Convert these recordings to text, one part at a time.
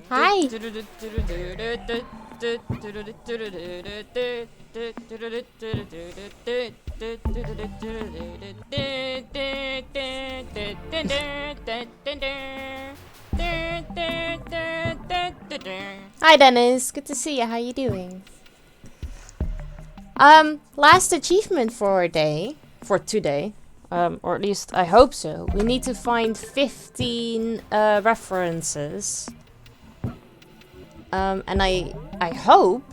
Hi. Hi, Dennis. Good to see you. How you doing? Last achievement for today, or at least I hope so. We need to find 15 references. And I hope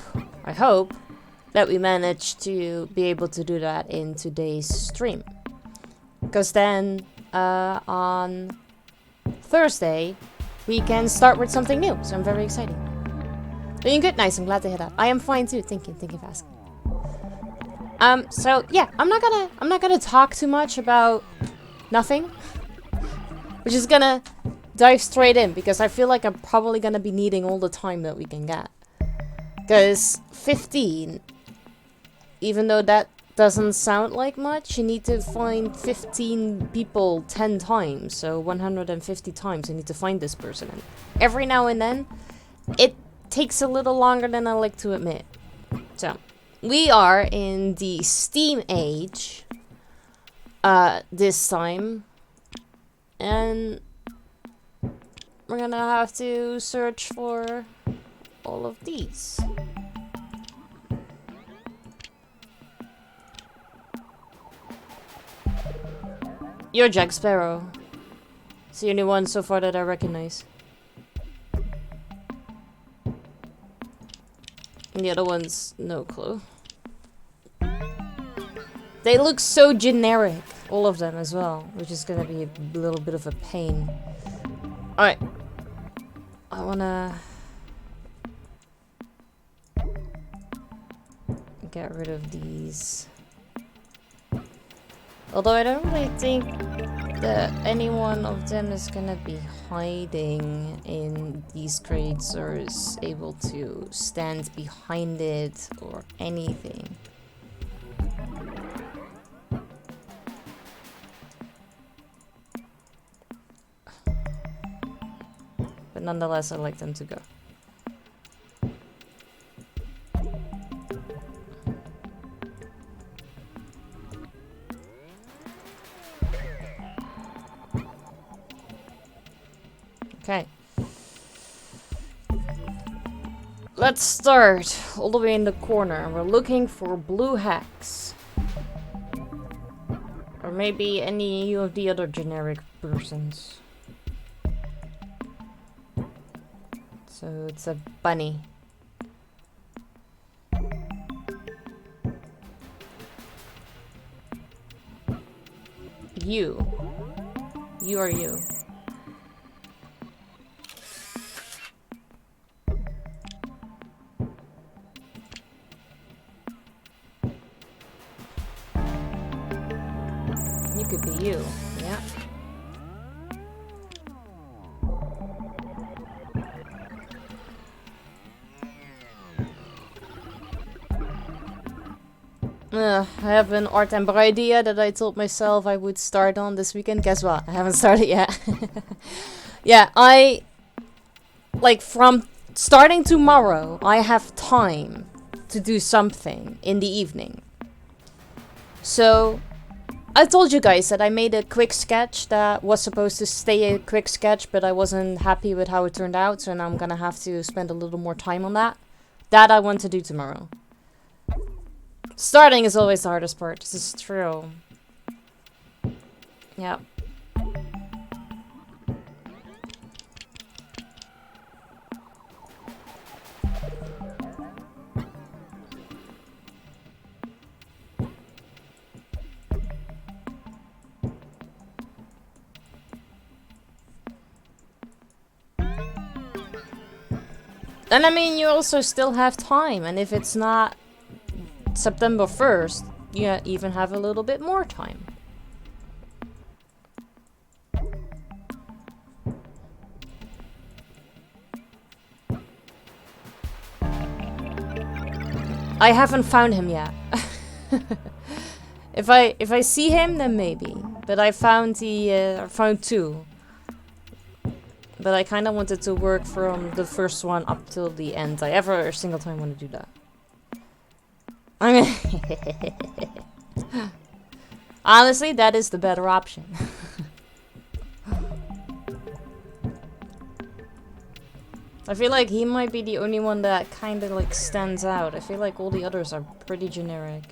that we manage to be able to do that in today's stream. Because then, on Thursday, we can start with something new. So I'm very excited. Doing good, nice. I'm glad to hear that. I am fine too. Thank you for asking. So yeah, I'm not gonna talk too much about nothing. We're just gonna dive straight in because I feel like I'm probably gonna be needing all the time that we can get. Because 15, even though that doesn't sound like much, you need to find 15 people 10 times. So 150 times you need to find this person. And every now and then, it takes a little longer than I like to admit. So, we are in the Steam age this time. And we're gonna have to search for all of these. You're Jack Sparrow. It's the only one so far that I recognize. And the other ones, no clue. They look so generic, all of them as well, which is gonna be a little bit of a pain. Alright. I wanna get rid of these. Although I don't really think that any one of them is gonna be hiding in these crates or is able to stand behind it or anything. But nonetheless, I'd like them to go. Okay. Let's start all the way in the corner. We're looking for blue hacks. Or maybe any of the other generic persons. So it's a bunny. You. You are you. You could be you, yeah. I have an art and idea that I told myself I would start on this weekend. Guess what? I haven't started yet. Yeah, like from starting tomorrow, I have time to do something in the evening. So I told you guys that I made a quick sketch that was supposed to stay a quick sketch, but I wasn't happy with how it turned out, so now I'm gonna have to spend a little more time on that. That I want to do tomorrow. Starting is always the hardest part. This is true. Yeah. And I mean, you also still have time, and if it's not September 1st, you even have a little bit more time. I haven't found him yet. If I see him, then maybe. But I found found two. But I kind of wanted to work from the first one up till the end. I ever a single time want to do that. I mean, honestly, that is the better option. I feel like he might be the only one that kind of like stands out. I feel like all the others are pretty generic.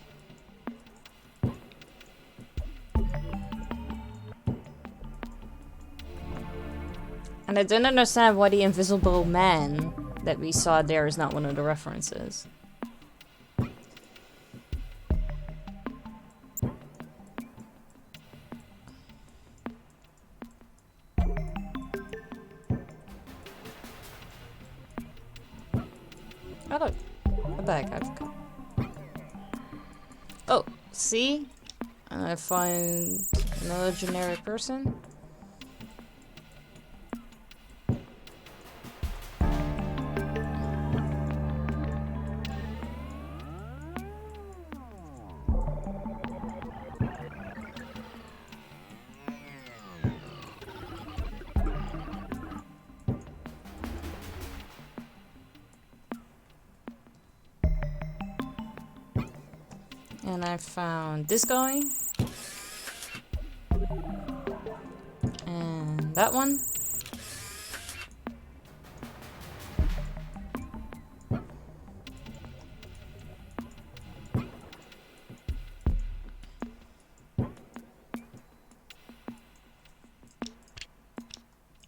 And I don't understand why the invisible man that we saw there is not one of the references. Oh look, a bag I've got. Oh, see? And I find another generic person. And I found this guy. And that one.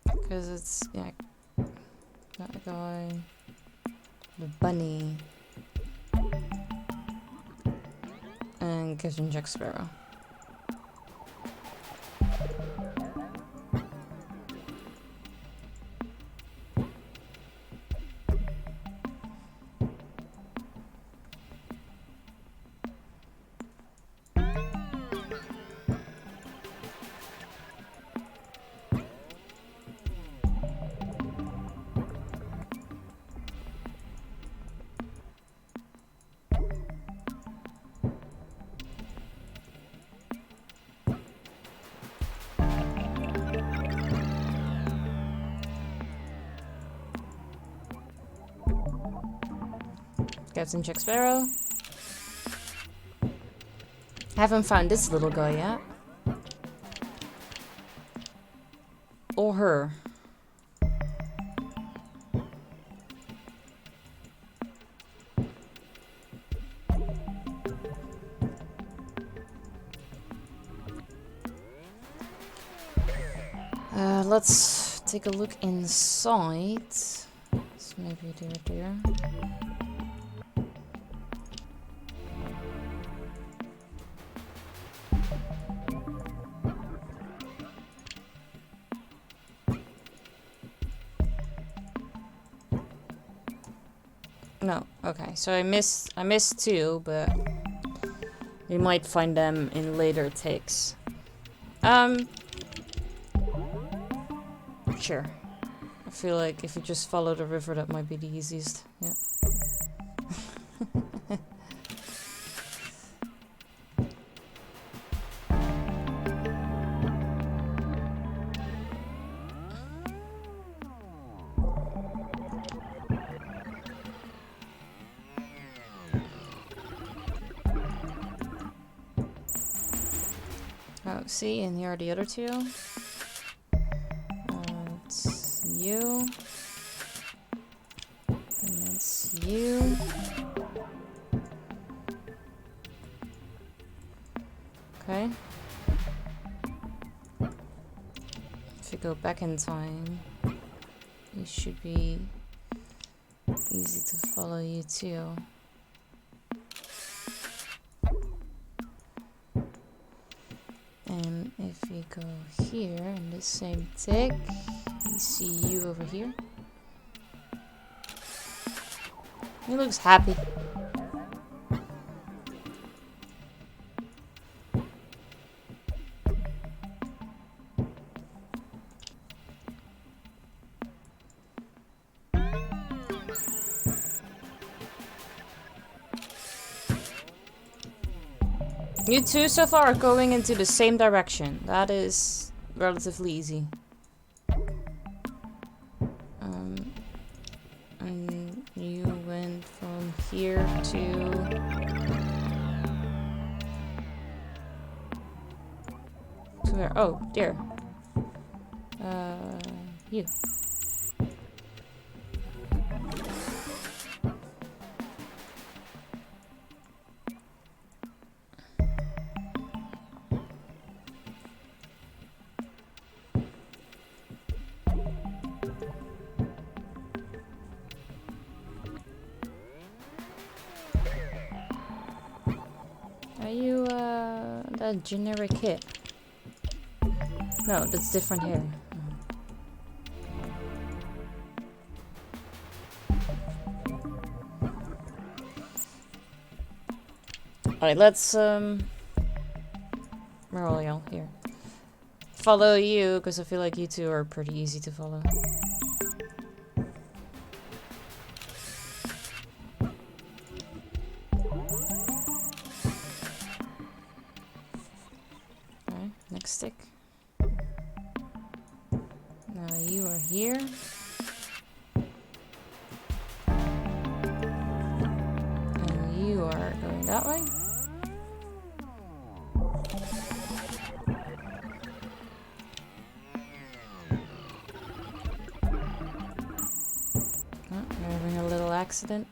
Because it's, yeah, that guy. The bunny. And Captain Jack Sparrow. Captain Jack Sparrow. Haven't found this little guy yet. Or her. Let's take a look inside. Let's maybe do it there. No, okay. So I missed 2, but we might find them in later takes. Sure. I feel like if you just follow the river, that might be the easiest. Yeah. Oh, see, and here are the other 2. It's you. And that's you. Okay. If you go back in time, it should be easy to follow you too. And if we go here in the same tick, we see you over here. He looks happy. You two so far are going into the same direction. That is relatively easy. And you went from here to... where? Oh, dear. You. Are you, that generic hit? No, that's different here. Alright, let's, where are y'all? Here. Follow you, because I feel like you two are pretty easy to follow. Alright, next stick. Now you are here. And you are going that way. You're having a little accident.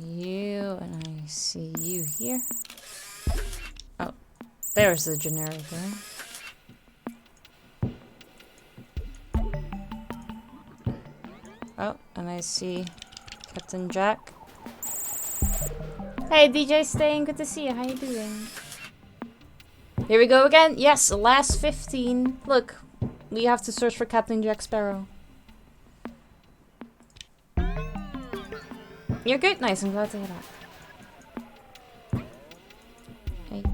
You, and I see you here. Oh, there's the generic guy. Oh, and I see Captain Jack. Hey, DJ Stain, good to see you. How you doing? Here we go again. Yes, last 15. Look, we have to search for Captain Jack Sparrow. You're good. Nice. I'm glad to hear that. 8.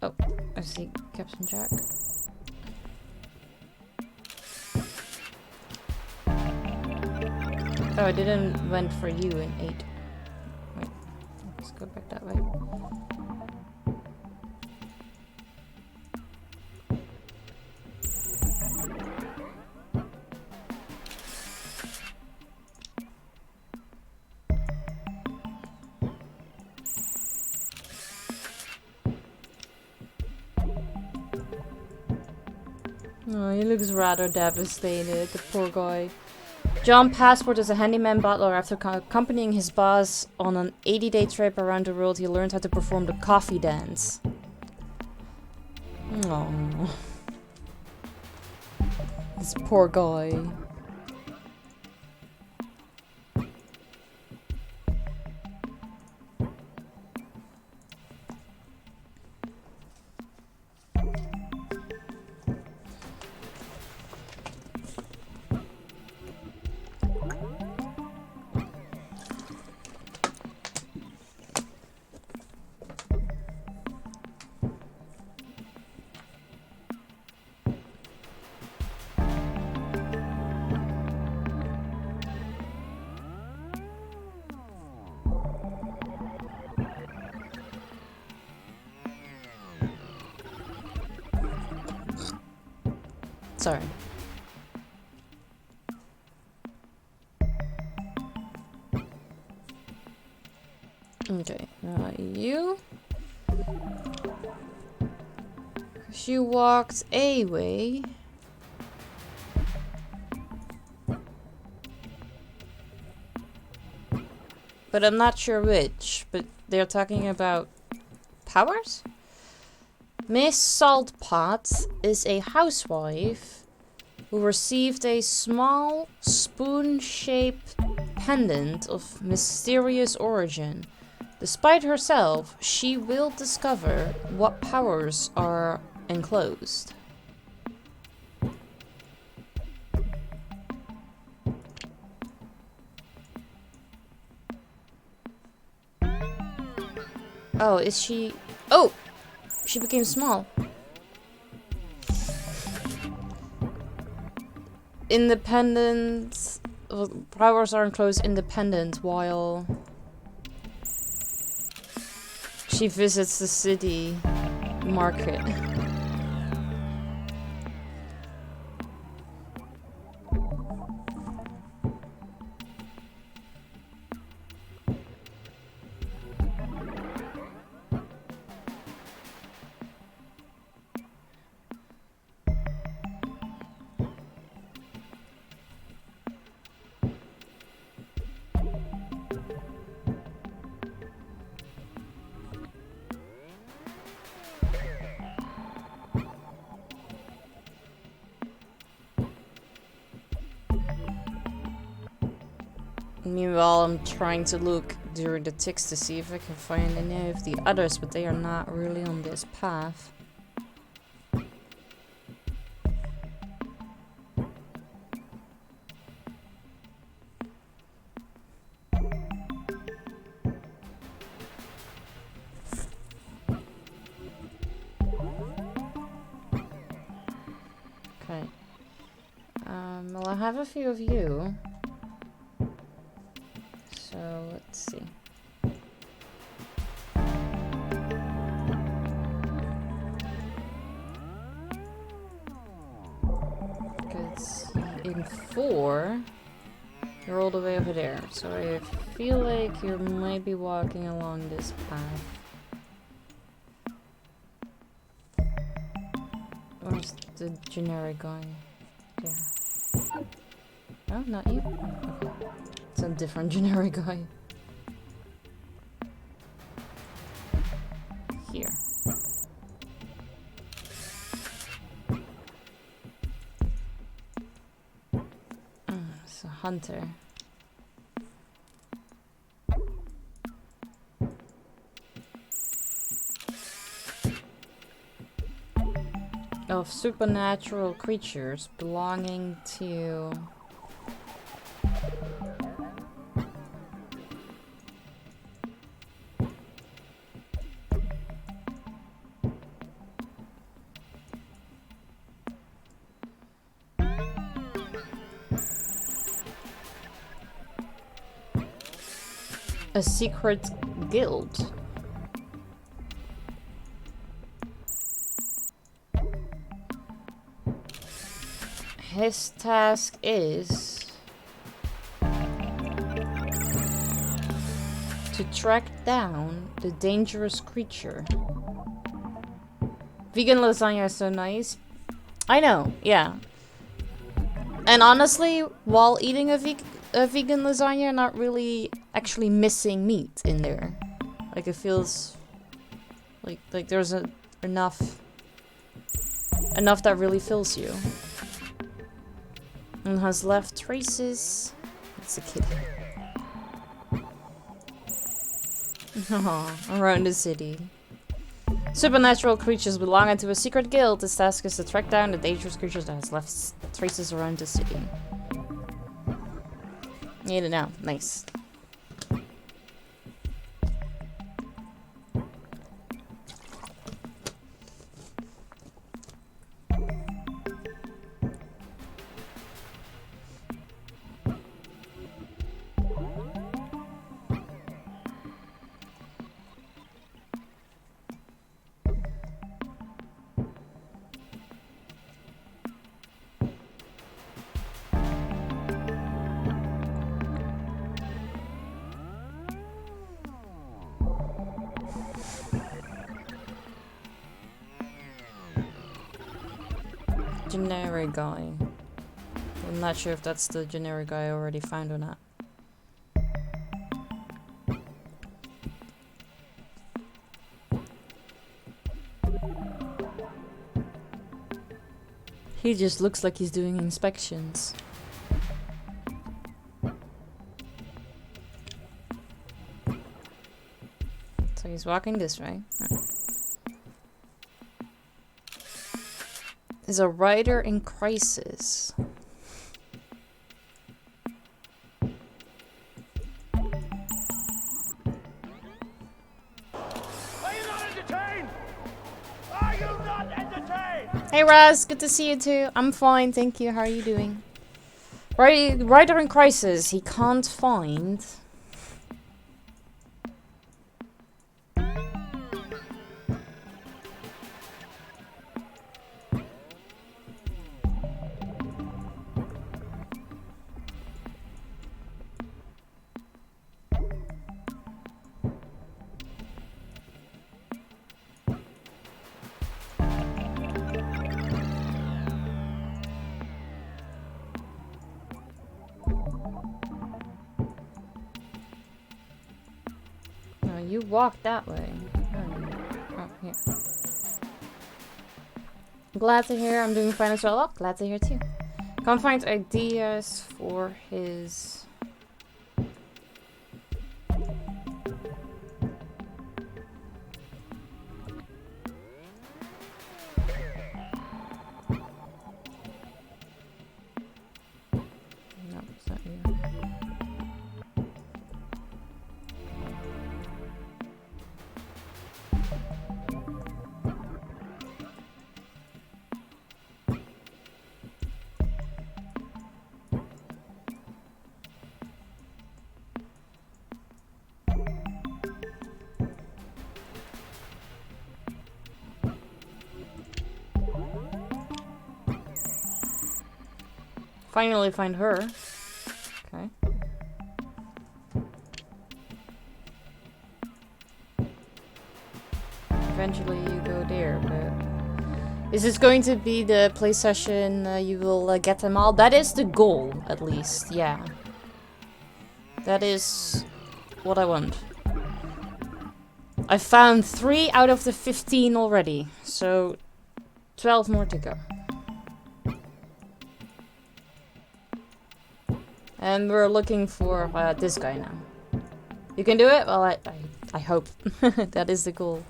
Oh, I see Captain Jack. Oh, I didn't went for you in 8. Wait, let's go back that way. Oh, he looks rather devastated, the poor guy. John Passport is a handyman butler. After accompanying his boss on an 80-day trip around the world, he learned how to perform the coffee dance. Oh, this poor guy. Sorry. Okay, you. She walked away. But I'm not sure which. But they're talking about powers? Miss Saltpot is a housewife who received a small spoon-shaped pendant of mysterious origin. Despite herself, she will discover what powers are enclosed. Oh, is she... Oh! She became small. Independent... powers are enclosed independent while... she visits the city market. Meanwhile, I'm trying to look during the ticks to see if I can find any of the others, but they are not really on this path. Okay. Well, I have a few of you. So, let's see. Because in 4, you're all the way over there. So I feel like you might be walking along this path. Where's the generic guy? Yeah. No, not you? Okay. It's a different generic guy. Here. It's a hunter. Of supernatural creatures belonging to... a secret guild. His task is to track down the dangerous creature. Vegan lasagna is so nice. I know, yeah. And honestly, while eating a vegan lasagna, you're not really actually missing meat in there. Like, it feels like there's enough that really fills you. And has left traces. It's a kid. Around the city. Supernatural creatures belonging to a secret guild. This task is to track down the dangerous creatures that has left traces around the city. Need it now. Nice. Generic guy. I'm not sure if that's the generic guy I already found or not. He just looks like he's doing inspections. So he's walking this way. Is a rider in crisis. Are you not entertained? Are you not entertained? Hey Raz, good to see you too. I'm fine, thank you. How are you doing? Rider in crisis. He can't find. You walk that way. Oh, here. Glad to hear. I'm doing fine as well. Oh, glad to hear too. Can't find ideas for his... No, it's not you. Finally find her. Okay. Eventually you go there, but... Is this going to be the play session you will get them all? That is the goal, at least, yeah. That is what I want. I found 3 out of the 15 already, so 12 more to go. And we're looking for this guy now. You can do it? Well, I hope. That is the goal.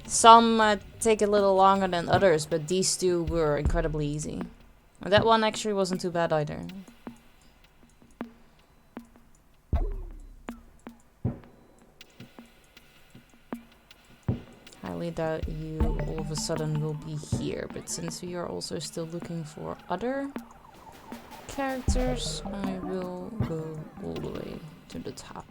Some take a little longer than others, but these two were incredibly easy. And that one actually wasn't too bad either. Highly doubt you all of a sudden will be here, but since we are also still looking for other characters, I will go all the way to the top.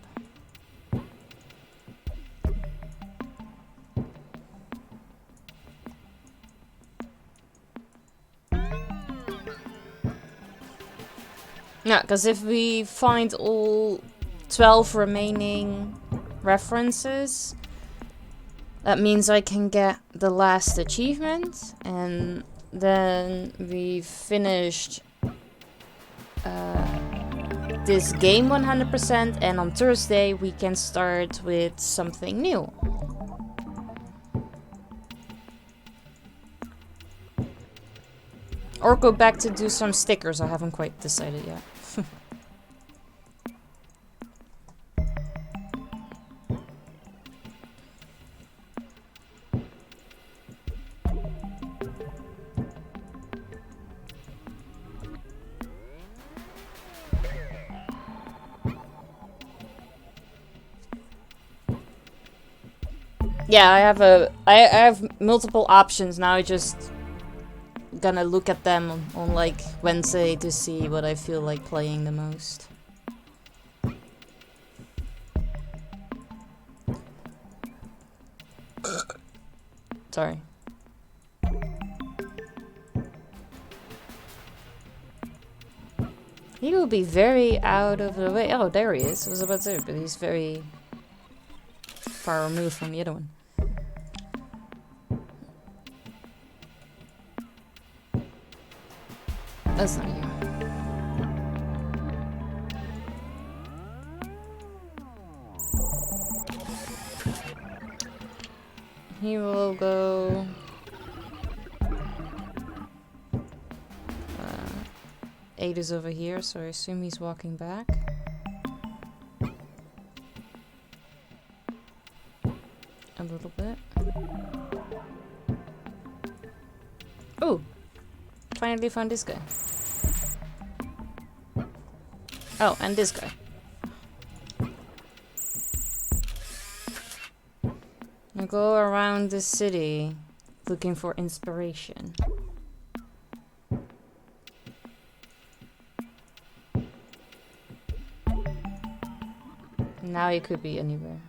Yeah, because if we find all 12 remaining references, That means I can get the last achievement, and then we've finished this game 100%, and on Thursday we can start with something new. Or go back to do some stickers, I haven't quite decided yet. Yeah, I have multiple options now. I just gonna look at them on like Wednesday to see what I feel like playing the most. Sorry. He will be very out of the way. Oh, there he is. I was about to say, but he's very far removed from the other one. That's not you. He will go... Eight is over here, so I assume he's walking back. A little bit. Oh! Finally found this guy. Oh, and this guy. Now go around the city looking for inspiration. Now it could be anywhere.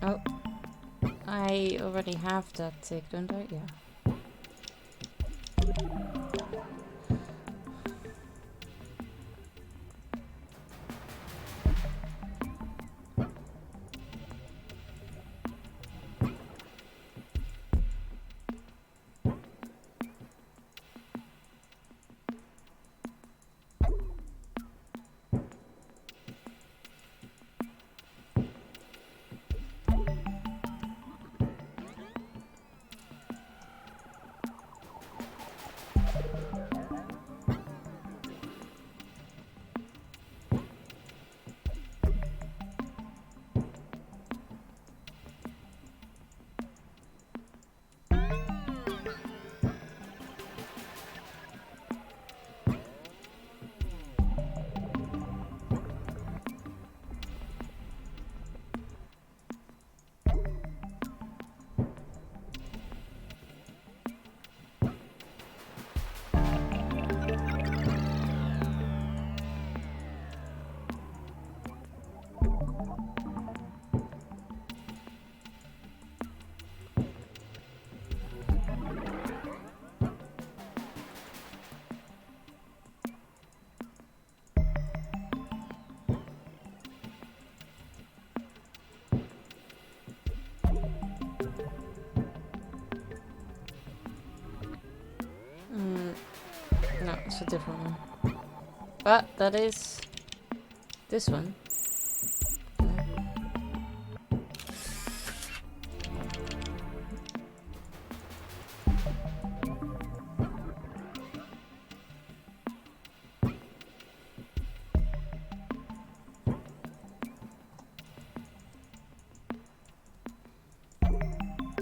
Oh, I already have that tick, don't I? Yeah. that's a different one. But that is this one.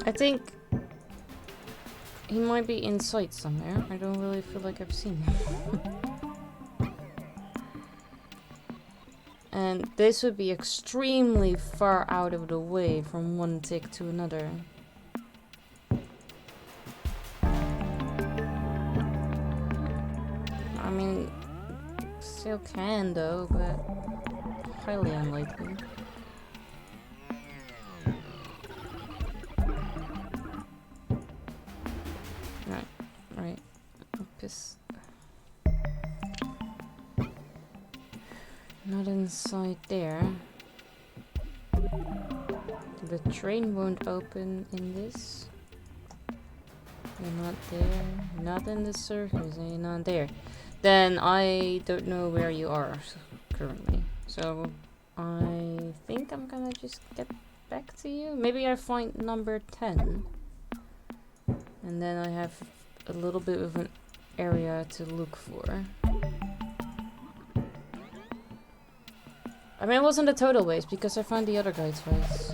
I think he might be inside somewhere. I don't really feel like I've seen him. And this would be extremely far out of the way from one tick to another. I mean, still can though, but highly unlikely. Right. Piss. Not inside there. The train won't open in this. You're not there. Not in the circus. You're not there. Then I don't know where you are currently. So I think I'm gonna just get back to you. Maybe I find number 10. And then I have a little bit of an area to look for. I mean, it wasn't a total waste because I found the other guy twice.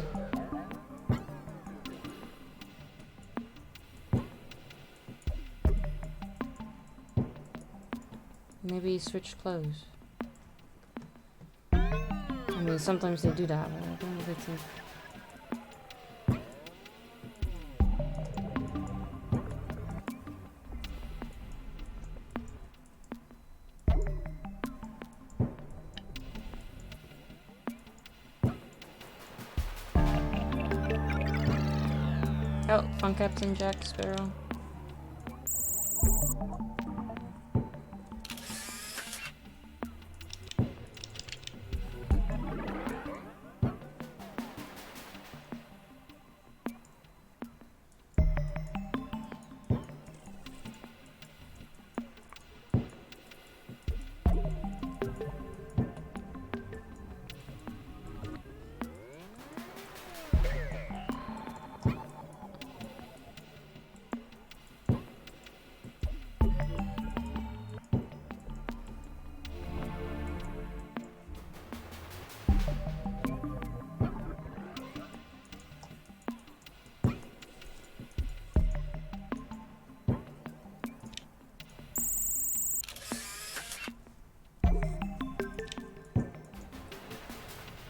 Maybe he switched clothes. I mean, sometimes they do that, but I don't really think. Oh, Fun Captain Jack Sparrow.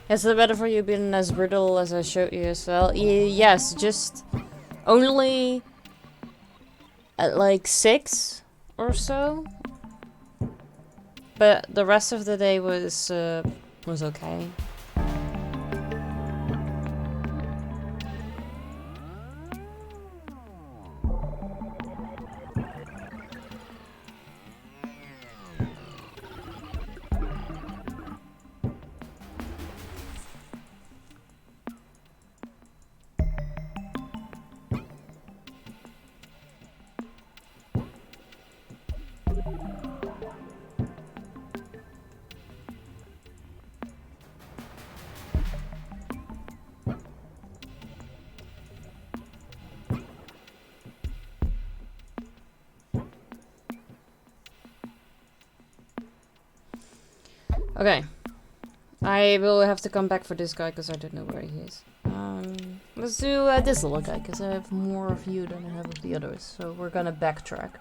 Is it better for you being as brittle as I showed you as well? Yes, just only at like 6 or so. But the rest of the day was okay. Okay. I will have to come back for this guy because I don't know where he is. Let's do this little guy because I have more of you than I have of the others. So we're gonna backtrack.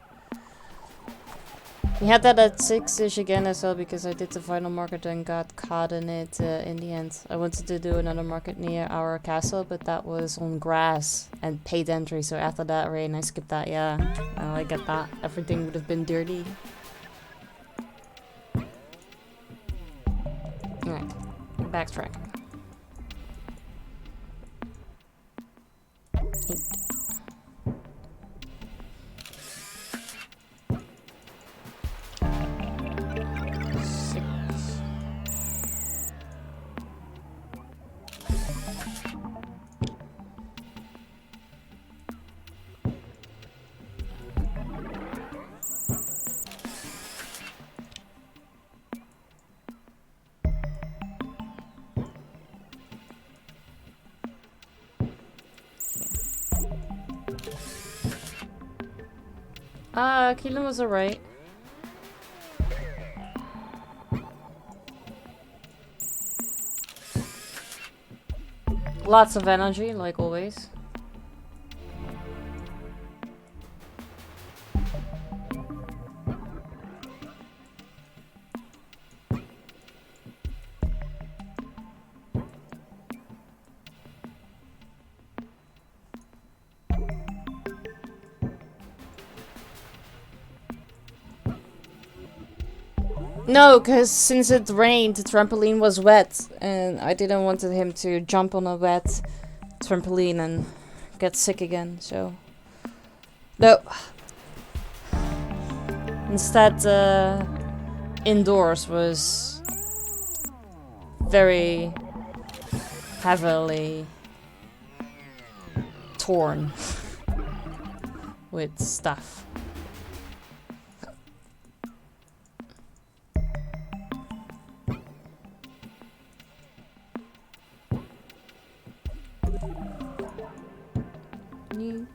We had that at 6-ish again as well because I did the final market and got caught in it in the end. I wanted to do another market near our castle, but that was on grass and paid entry. So after that rain, I skipped that. Yeah, I get that. Everything would have been dirty. Alright, backtrack. 8. Keelan was alright. Lots of energy, like always. No, because since it rained, the trampoline was wet, and I didn't want him to jump on a wet trampoline and get sick again, so... No. Instead, indoors was very heavily torn with stuff. You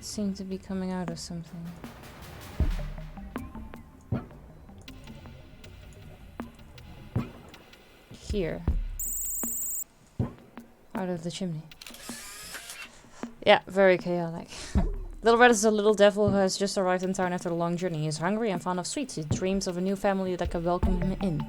seem to be coming out of something. Here. Out of the chimney. Yeah, very chaotic. Little Red is a little devil who has just arrived in town after a long journey. He is hungry and fond of sweets. He dreams of a new family that can welcome him in.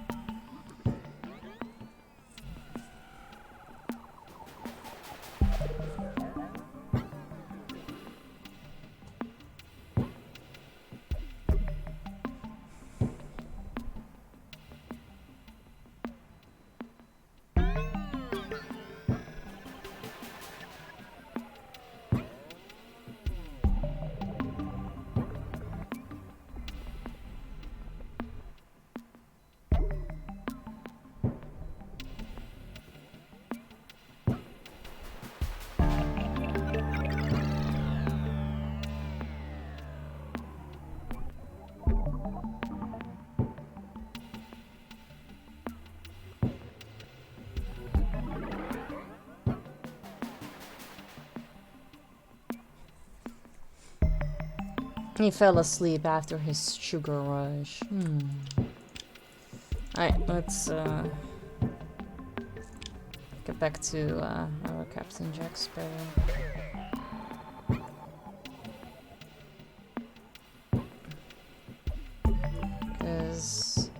He fell asleep after his sugar rush. Alright, let's get back to our Captain Jack Sparrow. Because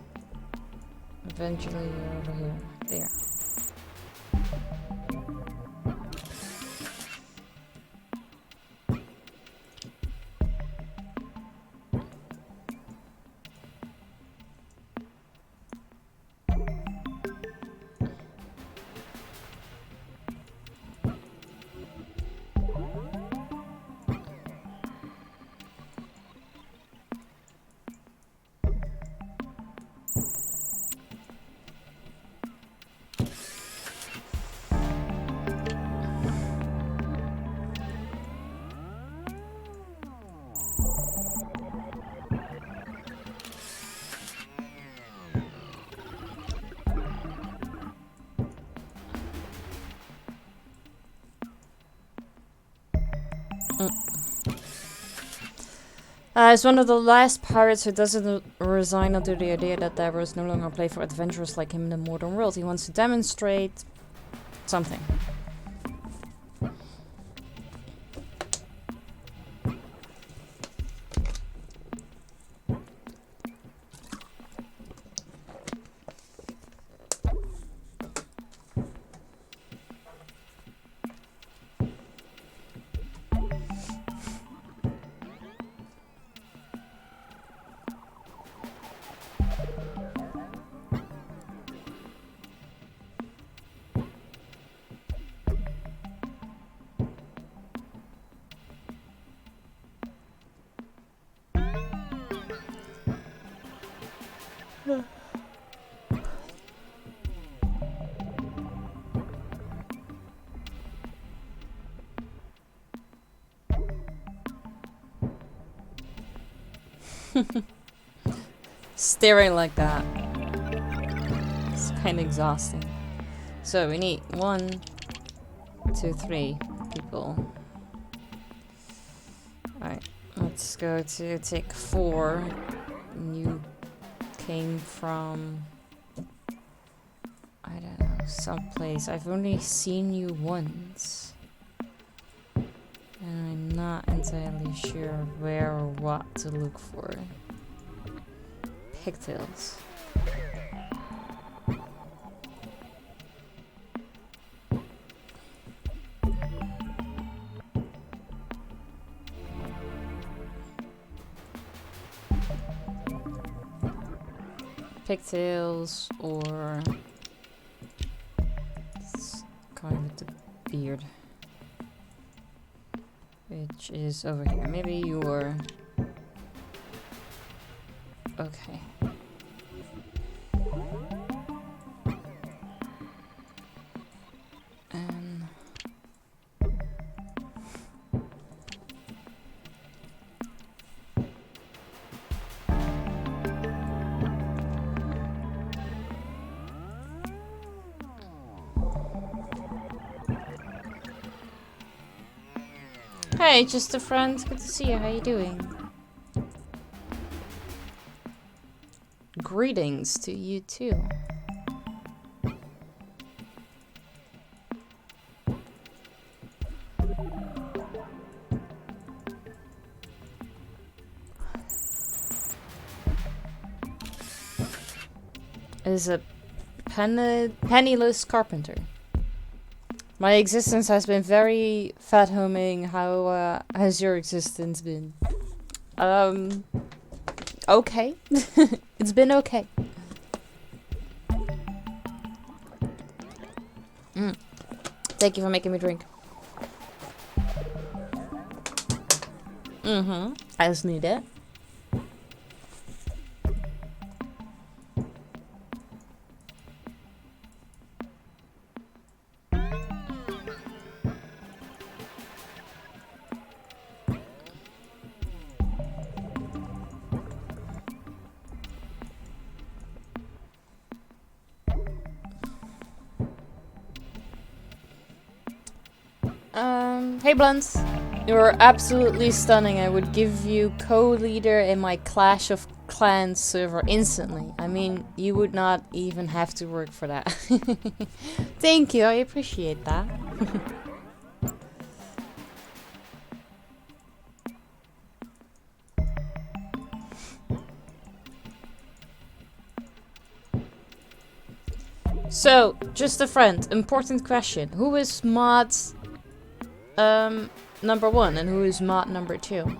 eventually you're over here. There. As one of the last pirates who doesn't resign to the idea that there is no longer a place for adventurers like him in the modern world, he wants to demonstrate something. Staring like that. It's kind of exhausting. So we need 1, 2, 3 people. Alright, let's let's go to take 4. You came from, I don't know, someplace. I've only seen you once. And I'm not entirely sure where or what to look for. Pigtails. Pigtails or it's kind of the beard, which is over here. Maybe you were okay. Hey, just a friend. Good to see you. How you doing? Greetings to you too. Is a penniless carpenter. My existence has been very fat homing. How has your existence been? Okay. It's been okay. Thank you for making me drink. As needed. Hey Blunts, you're absolutely stunning. I would give you co-leader in my Clash of Clans server instantly. I mean, you would not even have to work for that. Thank you, I appreciate that. So, just a friend, important question. Who is mod number 1 and who is mod number 2?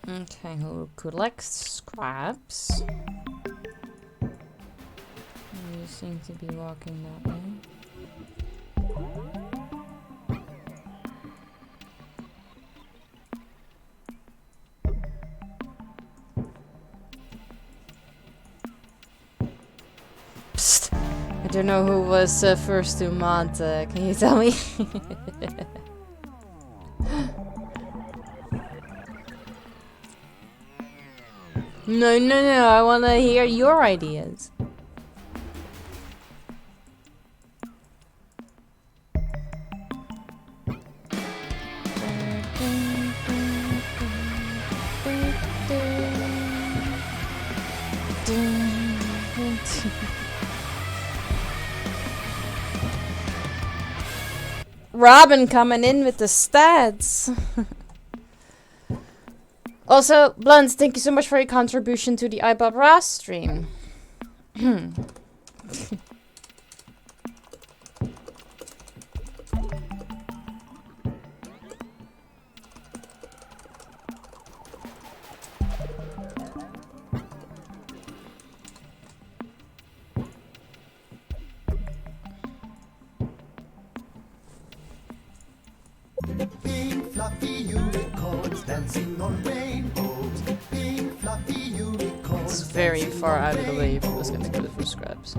Okay, who collects scraps? You seem to be walking that way. Psst! I don't know who was first to mod, can you tell me? No, I wanna hear your ideas. Robin coming in with the stats. Also, Blunt, thank you so much for your contribution to the iBob Ross stream. Pink fluffy unicorns dancing on rainbows. Pink fluffy unicorns. It's very far out of the way if I was gonna go for scraps.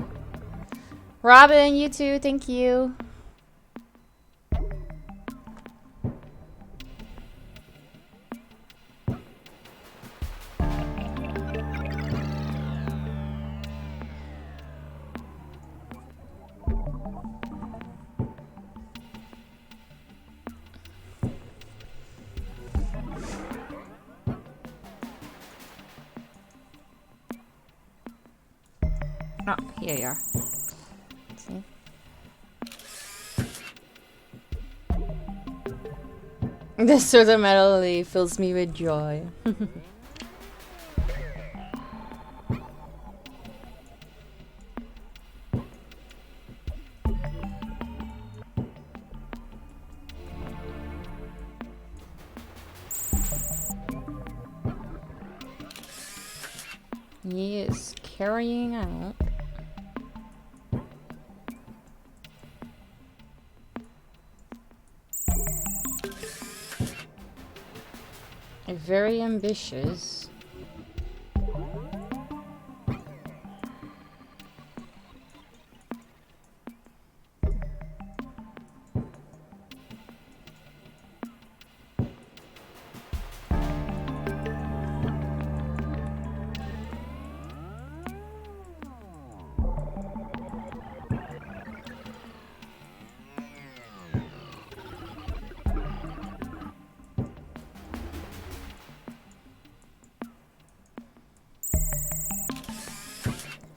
Robin, you too, thank you. Ah, here you are. See? This sort of melody fills me with joy. He is carrying out a very ambitious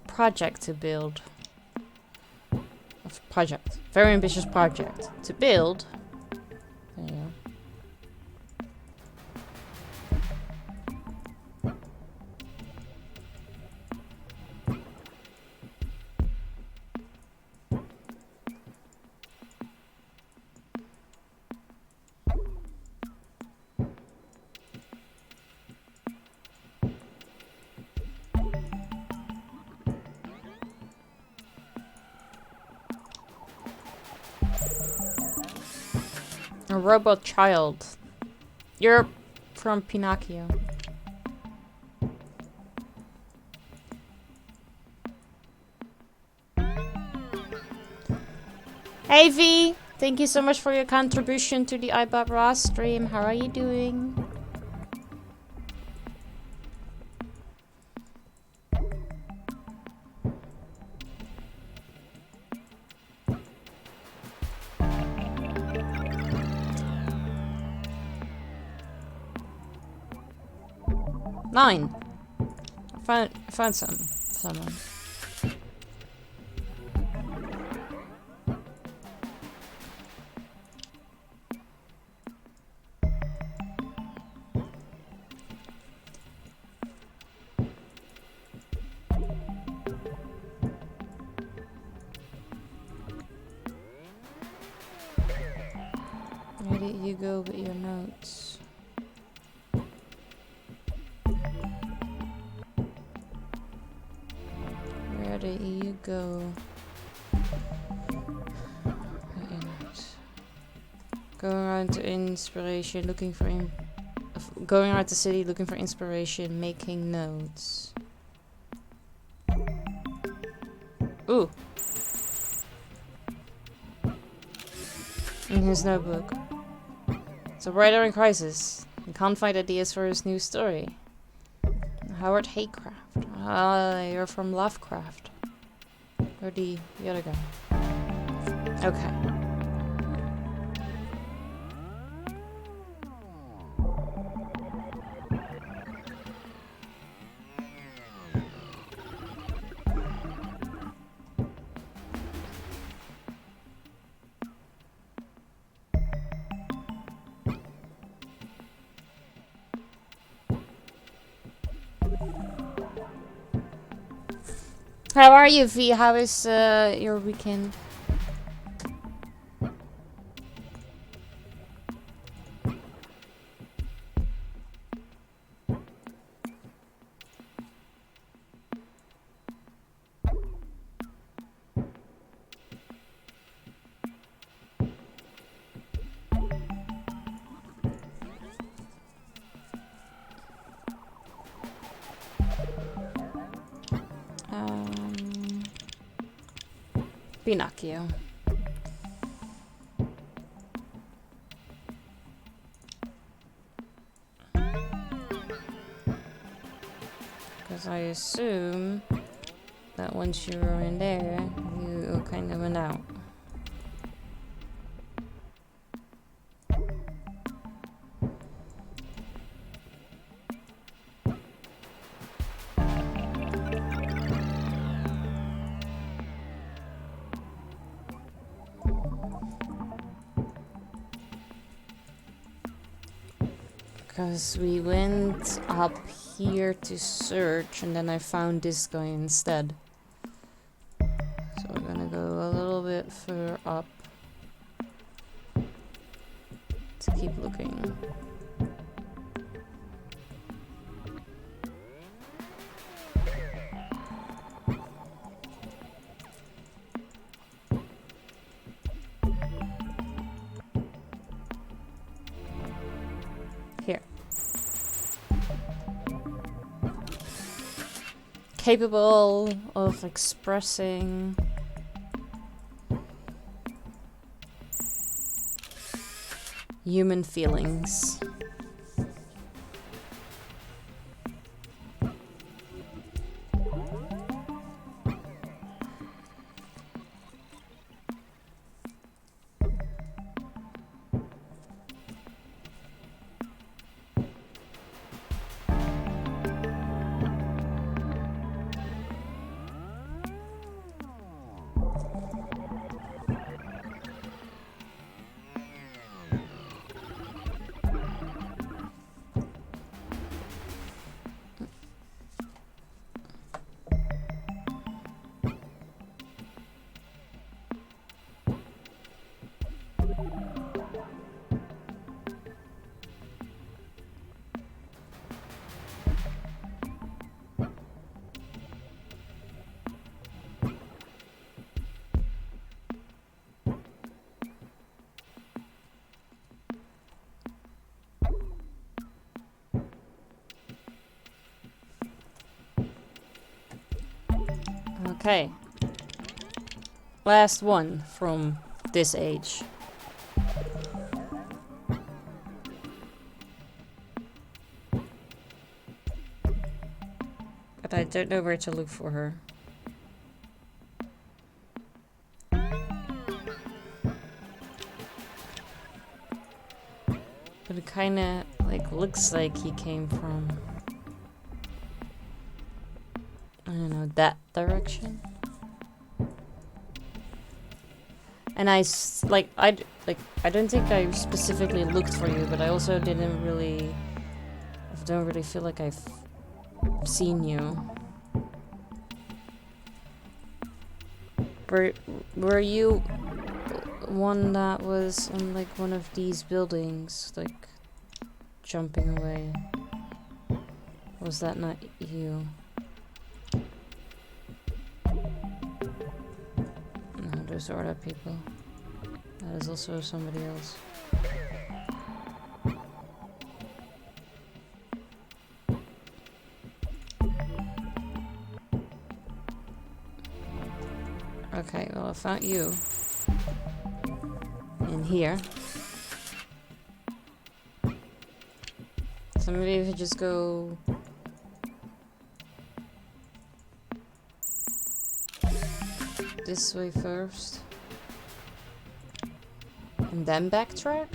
project to build. Project. Very ambitious project. To build. There you go. A robot child. You're from Pinocchio. Hey V! Thank you so much for your contribution to the iBot Raw stream. How are you doing? Nine. I found someone. Where did you go with your notes? Where did you go? Going around to inspiration, looking for going around the city looking for inspiration, making notes. Ooh. In his notebook. It's a writer in crisis. He can't find ideas for his new story. Howard Haycraft. You're from Lovecraft. Or the other guy. Okay. How are you, V? How is your weekend? Pinocchio. Because I assume that once you were in there, you kind of went out. Because we went up here to search and then I found this guy instead. So we're gonna go a little bit further up to keep looking. Here. Capable of expressing human feelings. Okay. Last one from this age. But I don't know where to look for her. But it kinda like looks like he came from, I don't know, that direction. And I don't think I specifically looked for you, but I also I don't really feel like I've seen you. Were you one that was on like one of these buildings, like jumping away? Was that not you? No, those are other people. That is also somebody else. Okay, well I found you in here. So maybe if you just go this way first and then backtrack?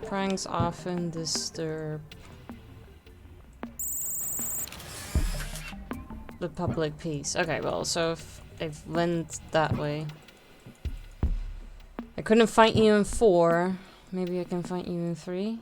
Pranks often disturb the public peace. Okay, well, so if I've went that way. I couldn't find you in 4. Maybe I can find you in 3.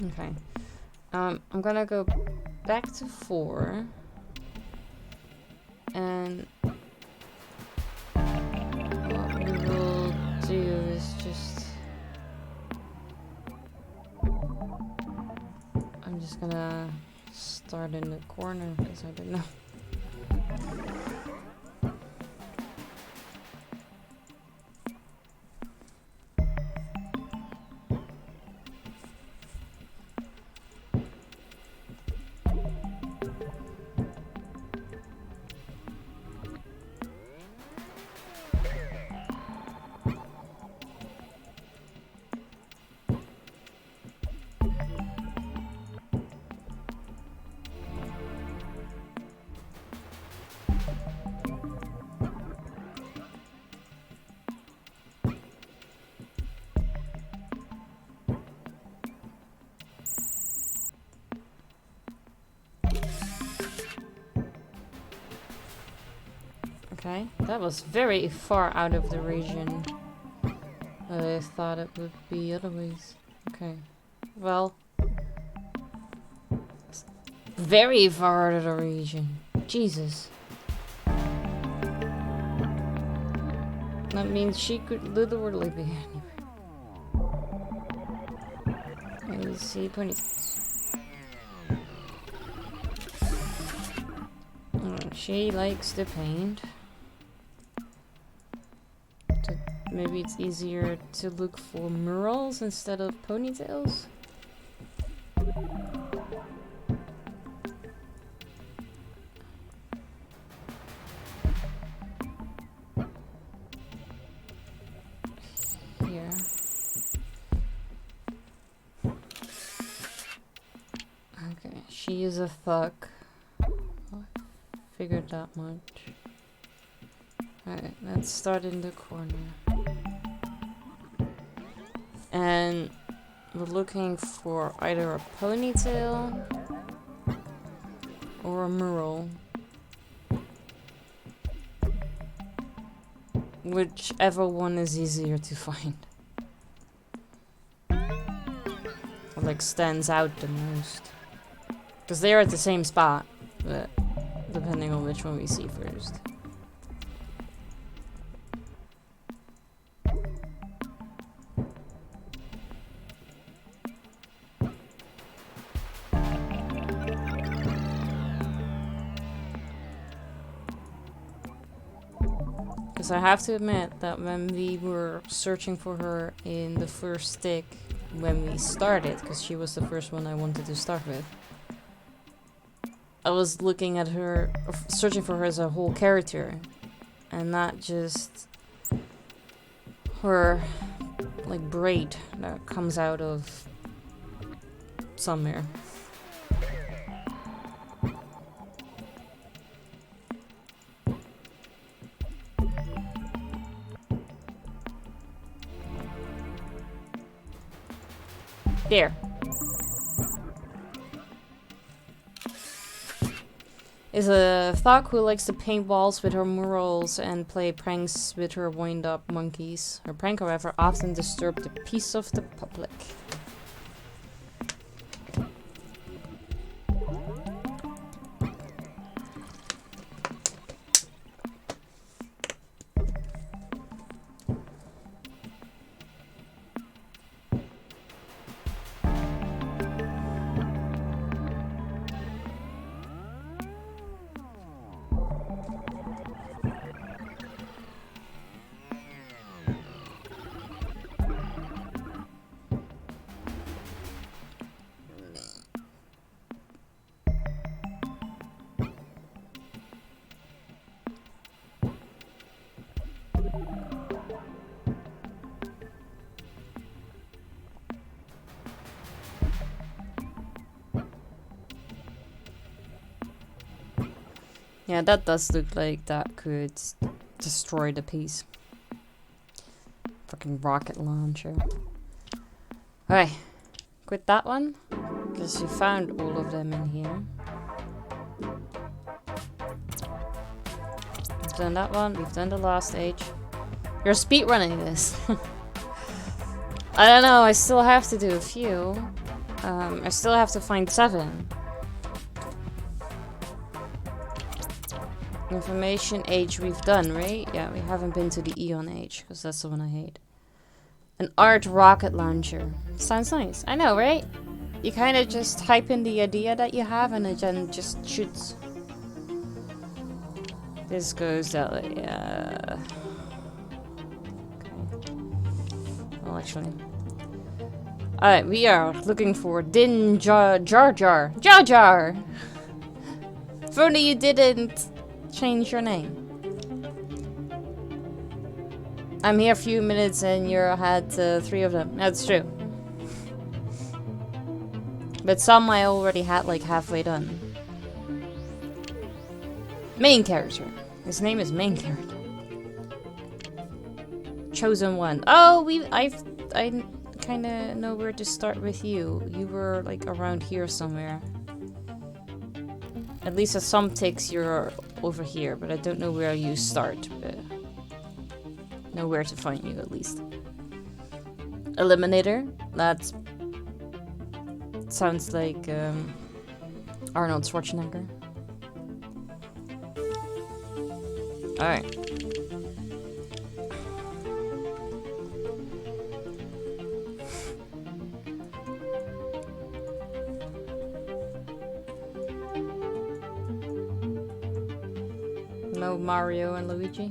Okay. I'm gonna go back to 4. And what we will do is just... I'm just gonna start in the corner because I don't know. Okay, that was very far out of the region that I thought it would be otherwise. Okay, well, very far out of the region. Jesus. That means she could literally be anywhere. Let's see, 20. She likes to paint. Maybe it's easier to look for murals instead of ponytails? Here. Okay, she is a fuck. Figured that much. Alright, let's start in the corner. And we're looking for either a ponytail or a mural. Whichever one is easier to find. Or like stands out the most. Because they're at the same spot, but depending on which one we see first. Because I have to admit that when we were searching for her in the first stick, when we started, because she was the first one I wanted to start with, I was looking at her, searching for her as a whole character, and not just her, like, braid that comes out of somewhere. There. Is a thug who likes to paint walls with her murals and play pranks with her wind-up monkeys. Her prank, however, often disturbed the peace of the public. Yeah, that does look like that could destroy the piece. Fucking rocket launcher. Okay, quit that one. Because you found all of them in here. We've done that one, we've done the last stage. You're speedrunning this. I don't know, I still have to do a few. I still have to find 7. Information age we've done, right? Yeah, we haven't been to the Eon age, because that's the one I hate. An art rocket launcher. Sounds nice. I know, right? You kind of just type in the idea that you have and it then just shoots. This goes that way, yeah. Okay. Well, actually. Alright, we are looking for Din Jar Jar. Jar Jar! If only you didn't change your name. I'm here a few minutes and you had 3 of them. That's true. But some I already had like halfway done. Main character. His name is main character. Chosen one. Oh, I kind of know where to start with you. You were like around here somewhere. At least at some ticks you're over here, but I don't know where you start. But know where to find you at least. Eliminator. That sounds like Arnold Schwarzenegger. Alright. No Mario and Luigi?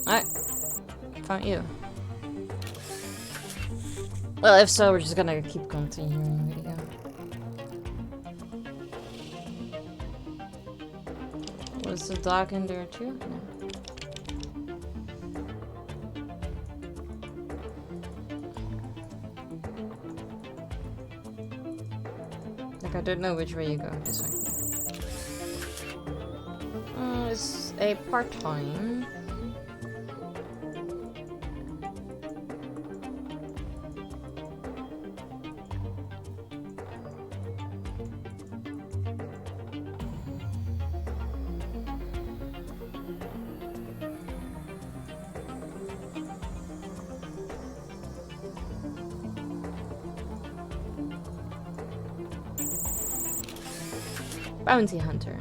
Alright. Found you. Well, if so, we're just gonna keep continuing the video. Was the dog in there too? No. Like, I don't know which way you go. This way. It's a part-time. Bounty hunter.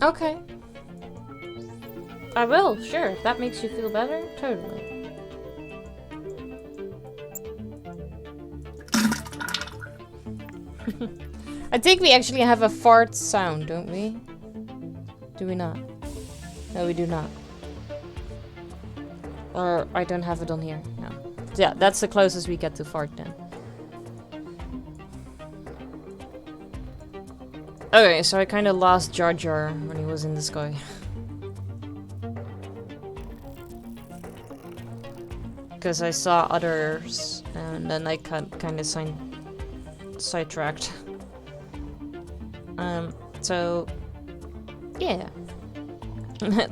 Okay. I will, sure. If that makes you feel better, totally. I think we actually have a fart sound, don't we? Do we not? No, we do not. Or I don't have it on here. No. Yeah, that's the closest we get to fart then. Okay, so I kind of lost Jar Jar when he was in the sky. Because I saw others, and then I kind of sidetracked. So yeah.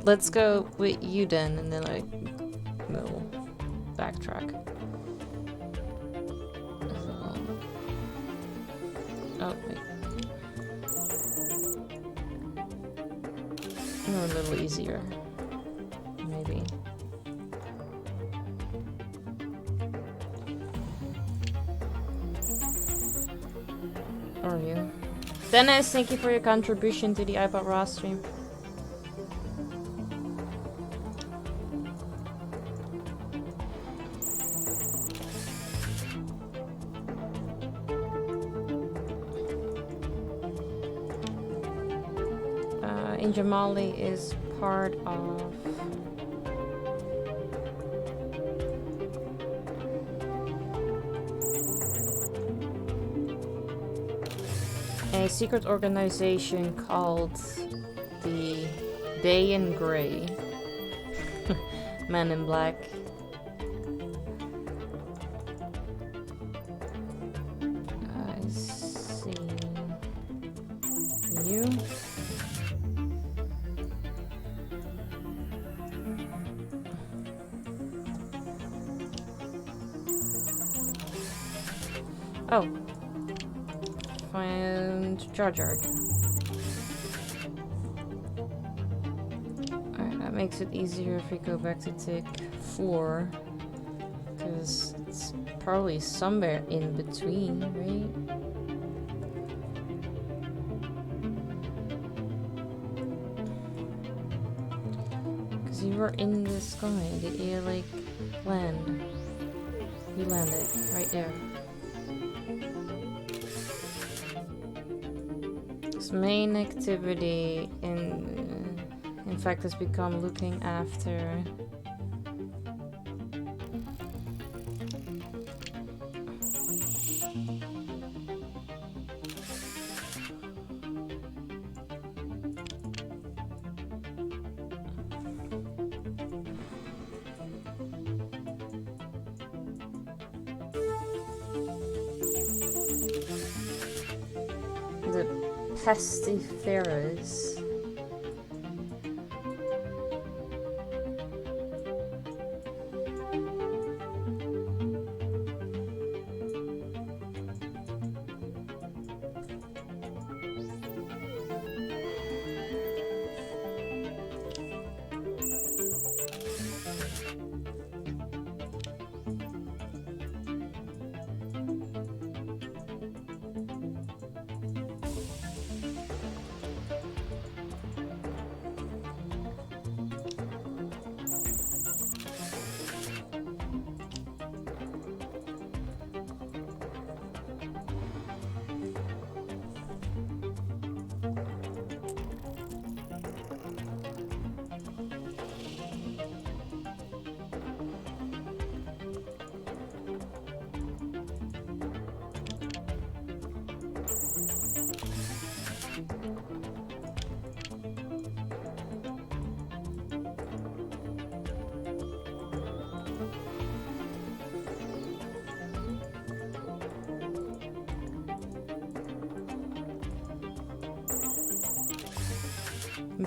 Let's go with you then, and then I will backtrack. Oh wait. Oh, a little easier, maybe. Are you? Dennis, thank you for your contribution to the iPod Raw stream. Jamali is part of a secret organization called the Day in Grey. Men in Black. I see you. Oh. Find Jar Jar. Alright, that makes it easier if we go back to take 4. Because it's probably somewhere in between, right? Because you were in the sky. Did you, like, land? You landed right there. Main activity in fact has become looking after Pestiferous.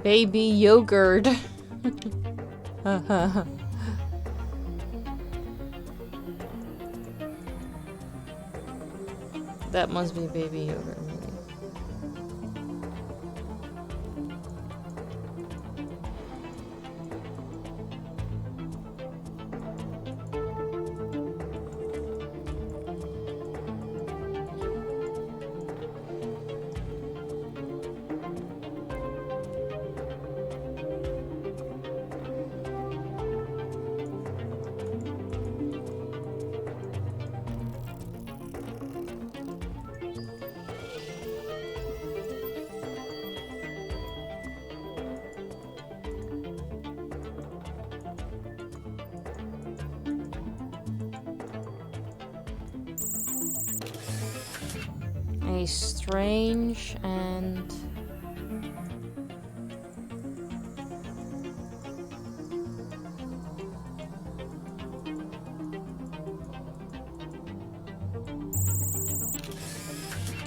Baby yogurt. That must be baby yogurt, maybe. a strange and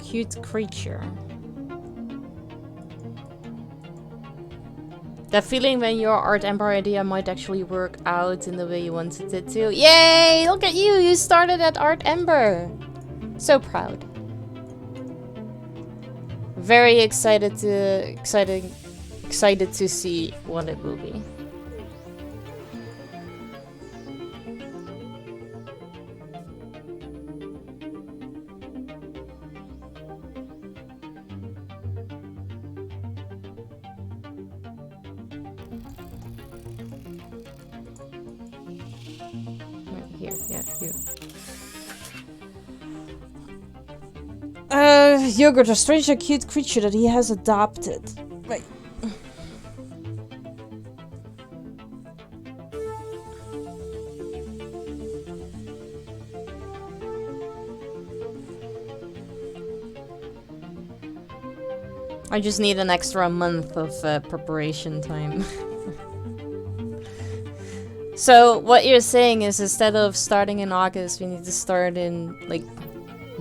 cute creature. That feeling when your Art Ember idea might actually work out in the way you wanted it to. Yay! Look at you! You started at Art Ember! So proud. Very excited to see what it will be. Here, yeah, you. Yogurt, a strange and cute creature that he has adopted. Right. I just need an extra month of preparation time. So what you're saying is instead of starting in August, we need to start in like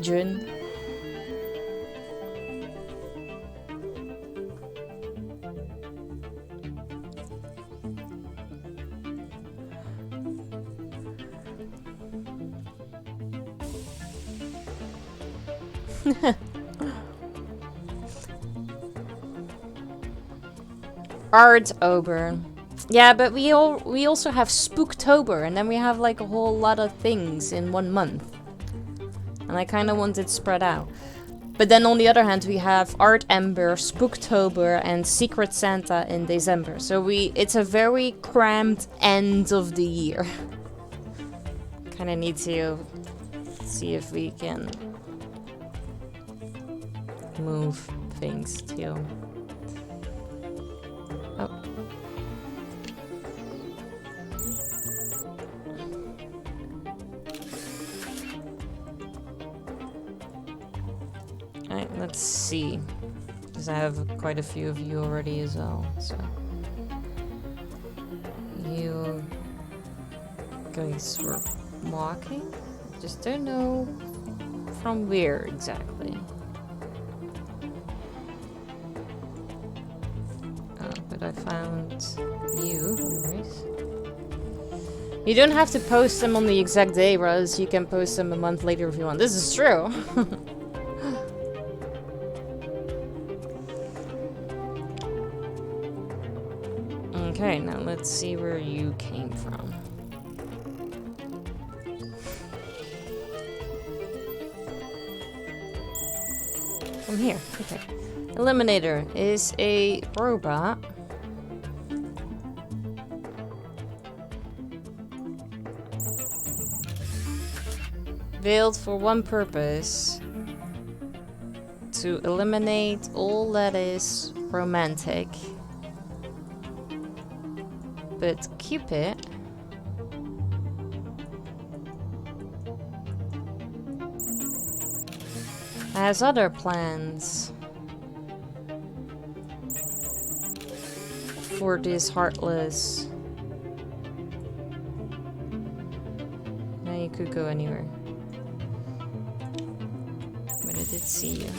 June. Artober. Yeah, but we also have Spooktober, and then we have like a whole lot of things in 1 month. And I kind of want it spread out. But then on the other hand, we have Art Ember, Spooktober, and Secret Santa in December. So it's a very cramped end of the year. Kind of need to see if we can move things too. Oh. Alright, let's see. Because I have quite a few of you already as well, so. You guys were walking? Just don't know from where exactly. Oh, but I found you, anyways. You don't have to post them on the exact day, Rose. You can post them a month later if you want. This is true. Okay, now let's see where you came from. From here, okay. Eliminator is a robot. Built for one purpose. To eliminate all that is romantic. But Cupid has other plans for this heartless. Now you could go anywhere. But I did see you.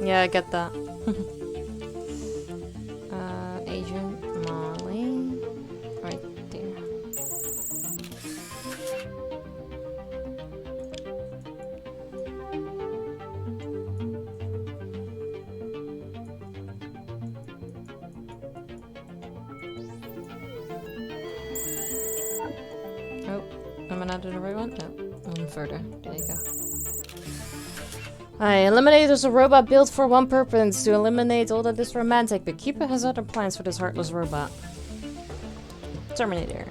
Yeah, I get that. Agent Molly. Right there. Oh, am I not doing the right one? No. One further. There you go. Alright, Eliminator is a robot built for one purpose, to eliminate all that is romantic, but Cupid has other plans for this heartless robot. Terminator.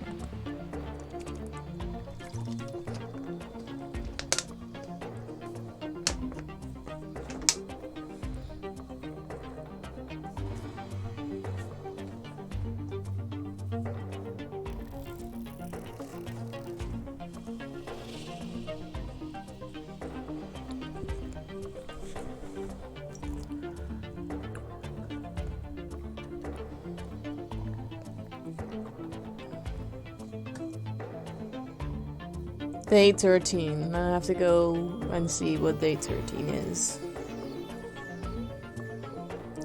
Day 13. I have to go and see what day 13 is.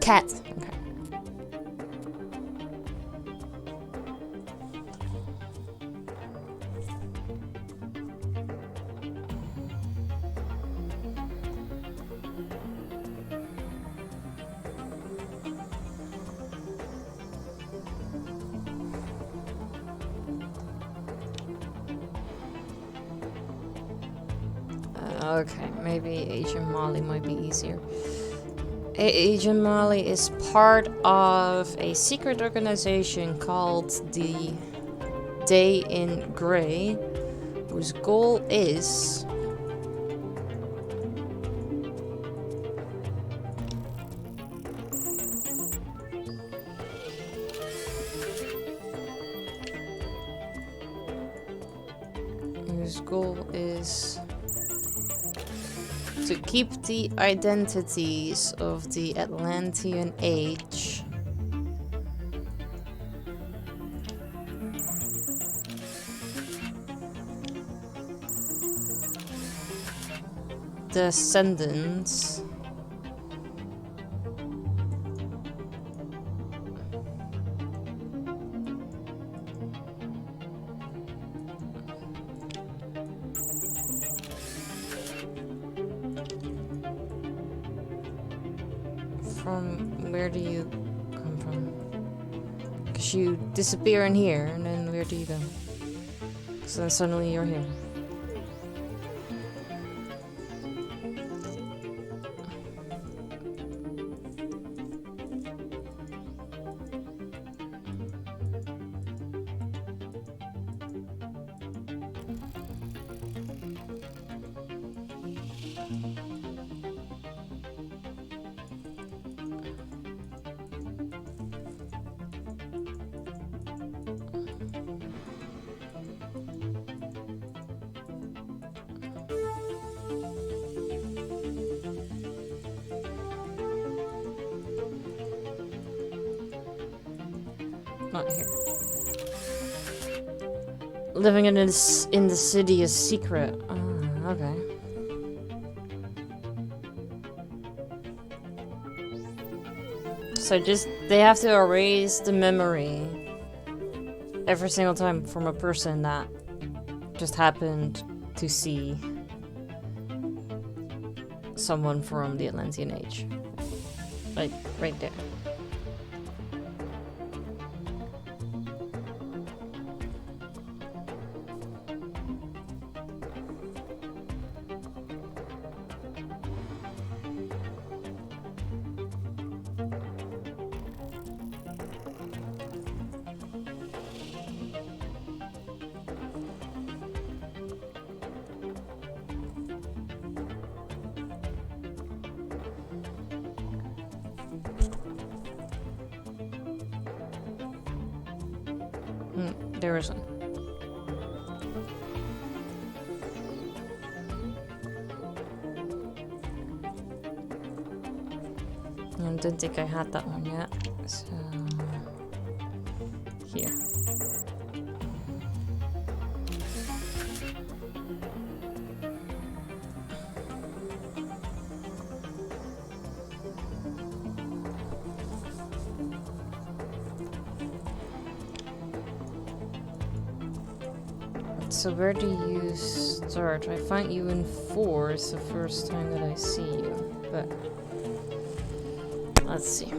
Cat. Okay. Okay, maybe Agent Molly might be easier. Agent Molly is part of a secret organization called the Day in Grey, whose goal is to keep the identities of the Atlantean Age descendants from. Where do you come from? Because you disappear in here, and then where do you go? Because then suddenly you're here. Not here. Living in the city is secret. Okay. So they have to erase the memory every single time from a person that just happened to see someone from the Atlantean Age. Like, right there. There isn't. I didn't think I had that one yet. So here. So where do you start? I find you in 4. It's the first time that I see you, but let's see.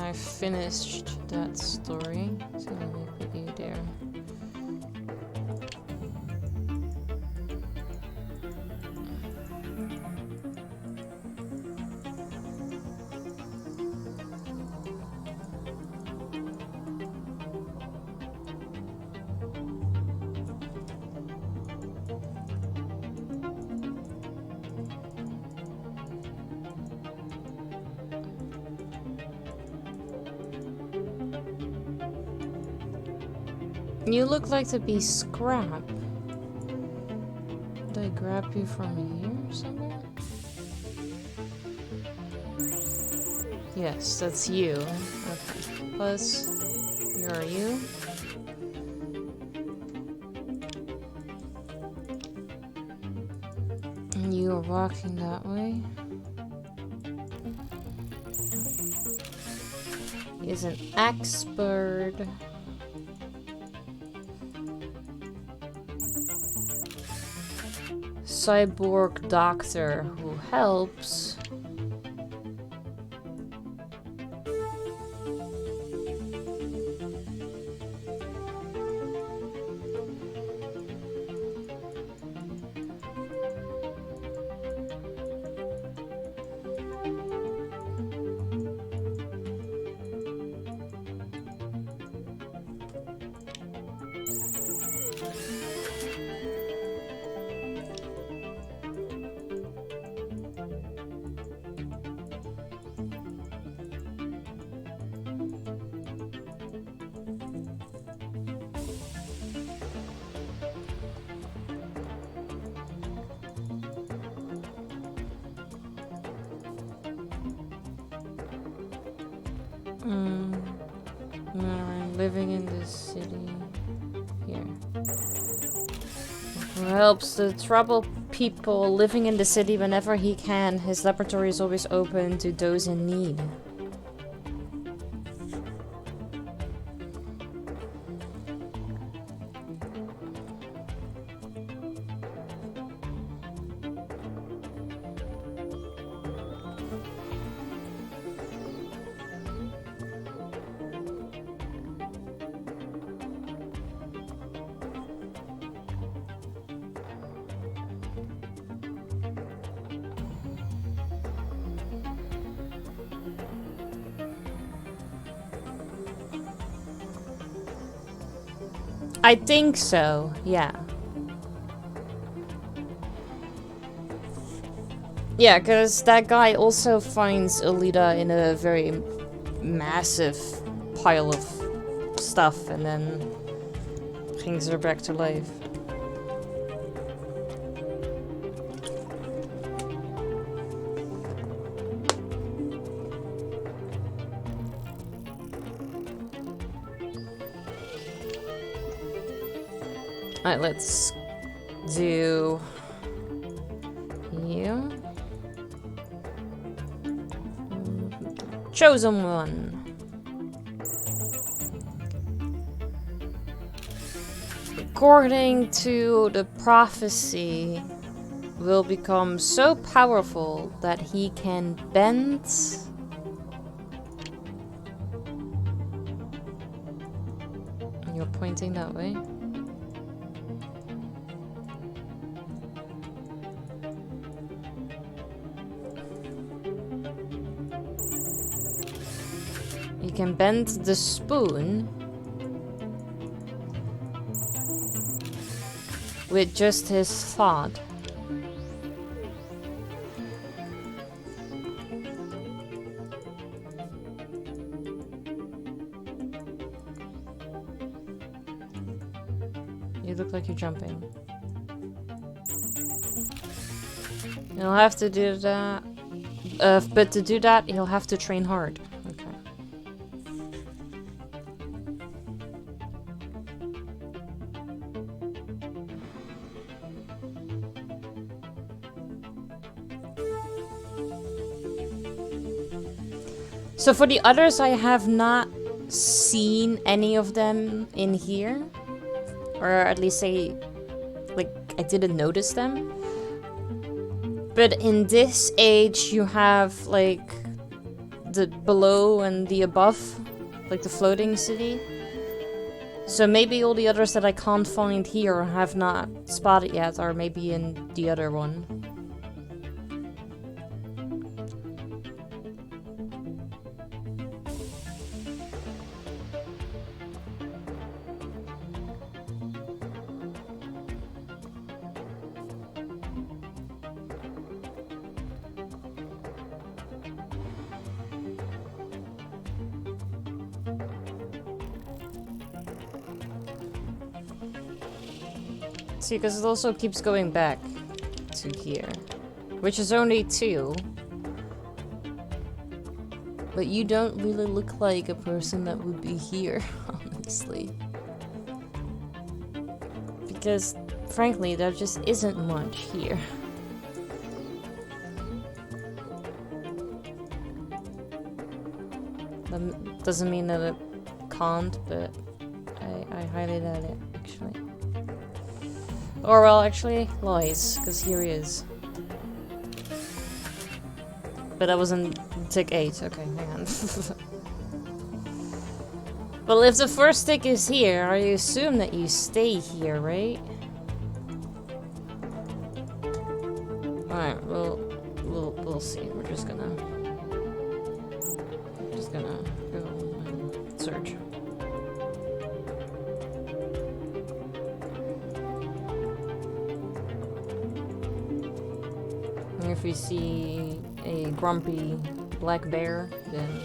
I finished that story. So let me put you there. You look like to be scrap. Did I grab you from here somewhere? Yes, that's you. Okay. Plus, you're you. And you are walking that way. He's an expert. Cyborg doctor who helps. Living in this city here. Who helps the troubled people living in the city whenever he can. His laboratory is always open to those in need. I think so, yeah. Yeah, because that guy also finds Alita in a very massive pile of stuff and then brings her back to life. Alright, let's do you. Chosen one. According to the prophecy, will become so powerful that he can bend. You're pointing that way. He can bend the spoon with just his thought. You look like you're jumping. You'll have to do that. But to do that, you'll have to train hard. Okay. So for the others, I have not seen any of them in here. Or at least I didn't notice them. But in this age, you have, like, the below and the above, like the floating city. So maybe all the others that I can't find here or have not spotted yet are maybe in the other one. See, because it also keeps going back to here, which is only 2. But you don't really look like a person that would be here, honestly. Because, frankly, there just isn't much here. That doesn't mean that it can't, but I highly doubt it, actually. Or, well, actually, lies, because here he is. But that was in tick 8. Okay, hang on. Well, if the first tick is here, I assume that you stay here, right? Alright, we'll see. We're just gonna go and search. And if we see a grumpy black bear, then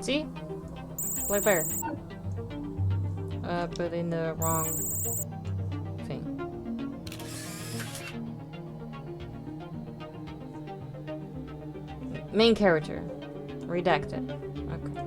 see? Black bear. But in the wrong thing. Main character. Redacted. Okay.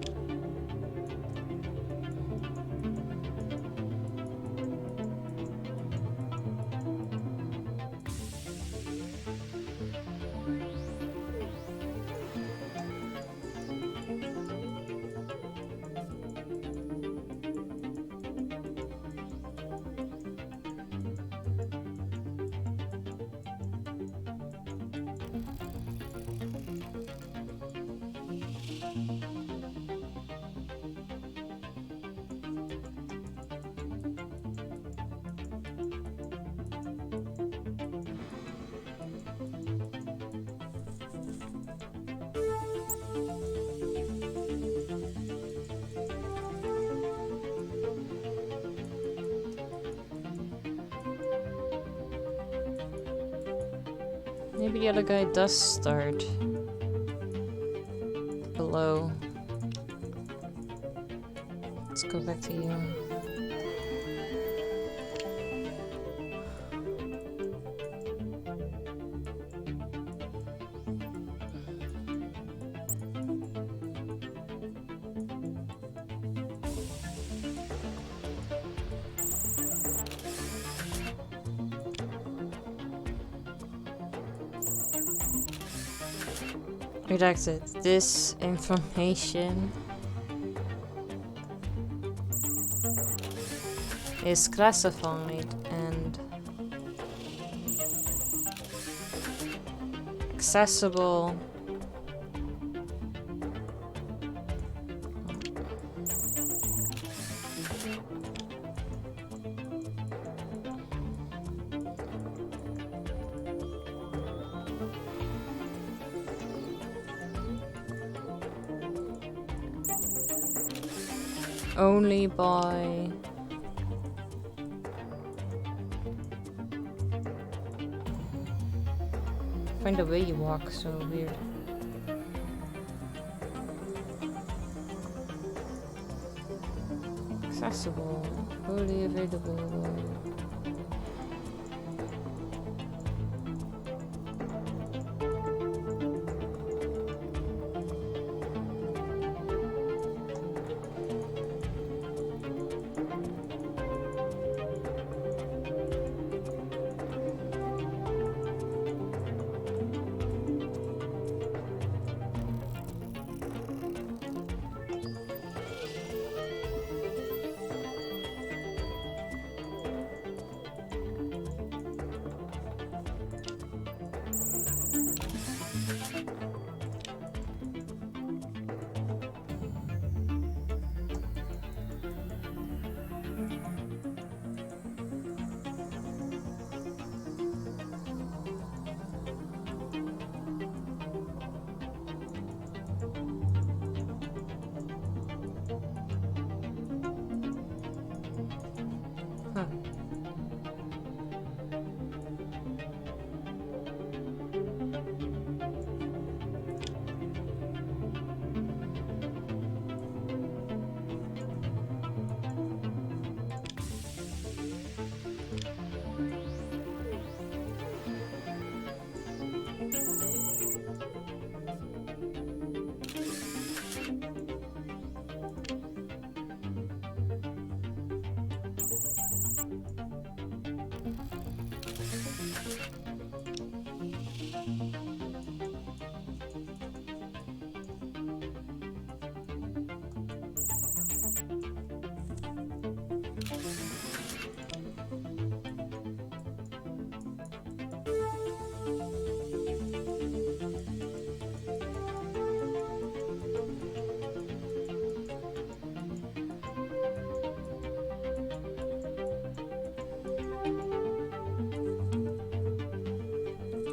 Maybe the other guy does start below. Let's go back to you. Redacted. This information is classified and accessible only by find the way you walk so weird. Accessible, fully available. Huh.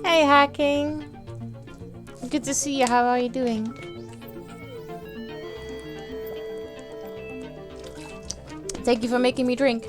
Hey, Hacking. Good to see you. How are you doing? Thank you for making me drink.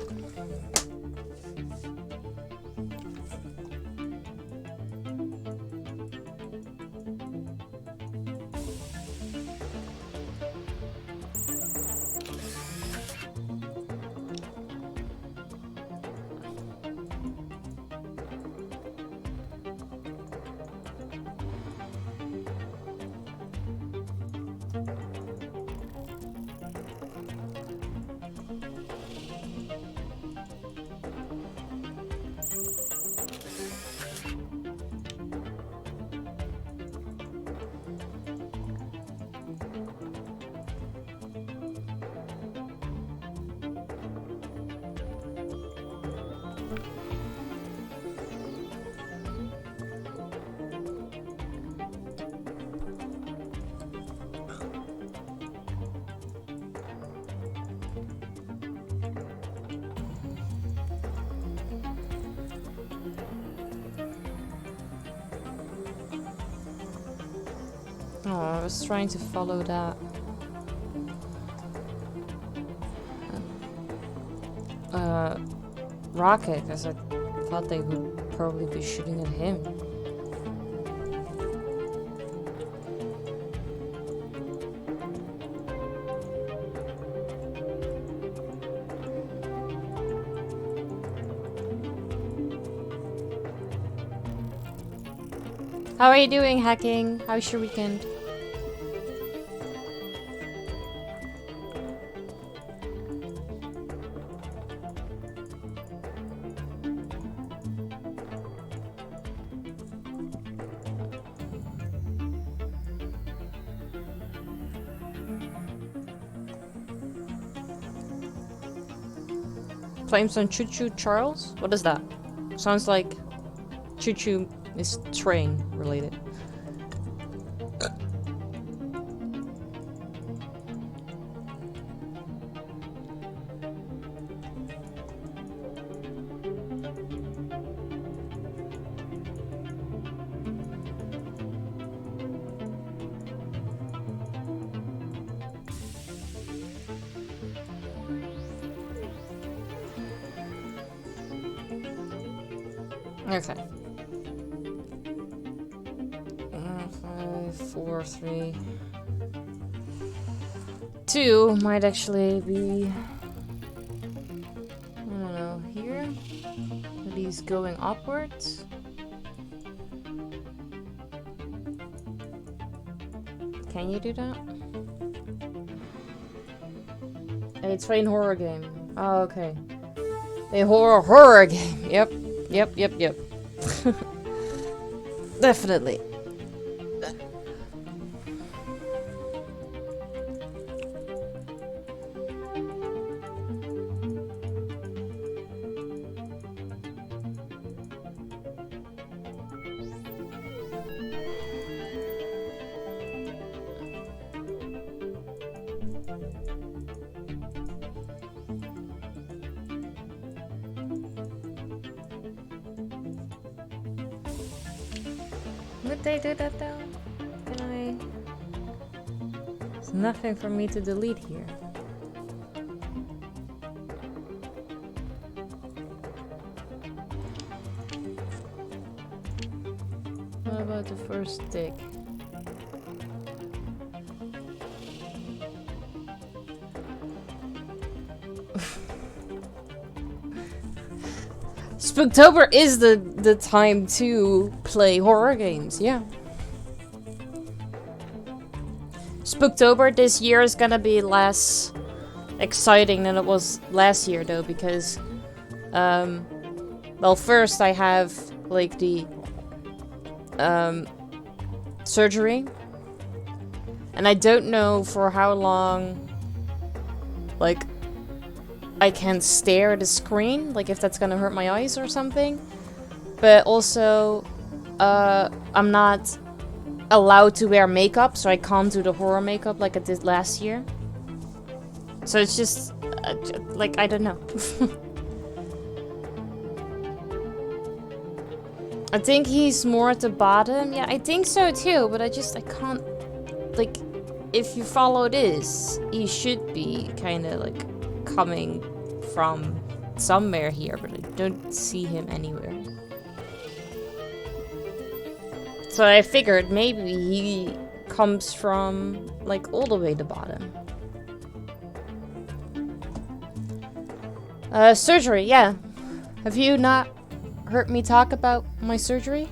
Oh, I was trying to follow that. Rocket, because I thought they would probably be shooting at him. How are you doing, Hacking? How's your weekend? Flames on Choo Choo Charles? What is that? Sounds like Choo Choo is train related. Okay. 5, 4, 3, 2 might actually be, I don't know, here? Are these going upwards? Can you do that? A train horror game. Oh, okay. A horror game. Yep. Yep. Definitely. Would they do that though? Can I? There's nothing for me to delete here. What about the first dig? Spooktober is the time to play horror games, yeah. Spooktober this year is gonna be less exciting than it was last year though, because well, first I have like the surgery, and I don't know for how long like I can stare at the screen, like if that's gonna hurt my eyes or something. But also I'm not allowed to wear makeup, so I can't do the horror makeup like I did last year. So it's just like, I don't know. I think he's more at the bottom. Yeah, I think so too, but I can't, like, if you follow this, he should be kind of like coming from somewhere here, but I don't see him anywhere. So I figured maybe he comes from like all the way to the bottom. Surgery, yeah. Have you not heard me talk about my surgery?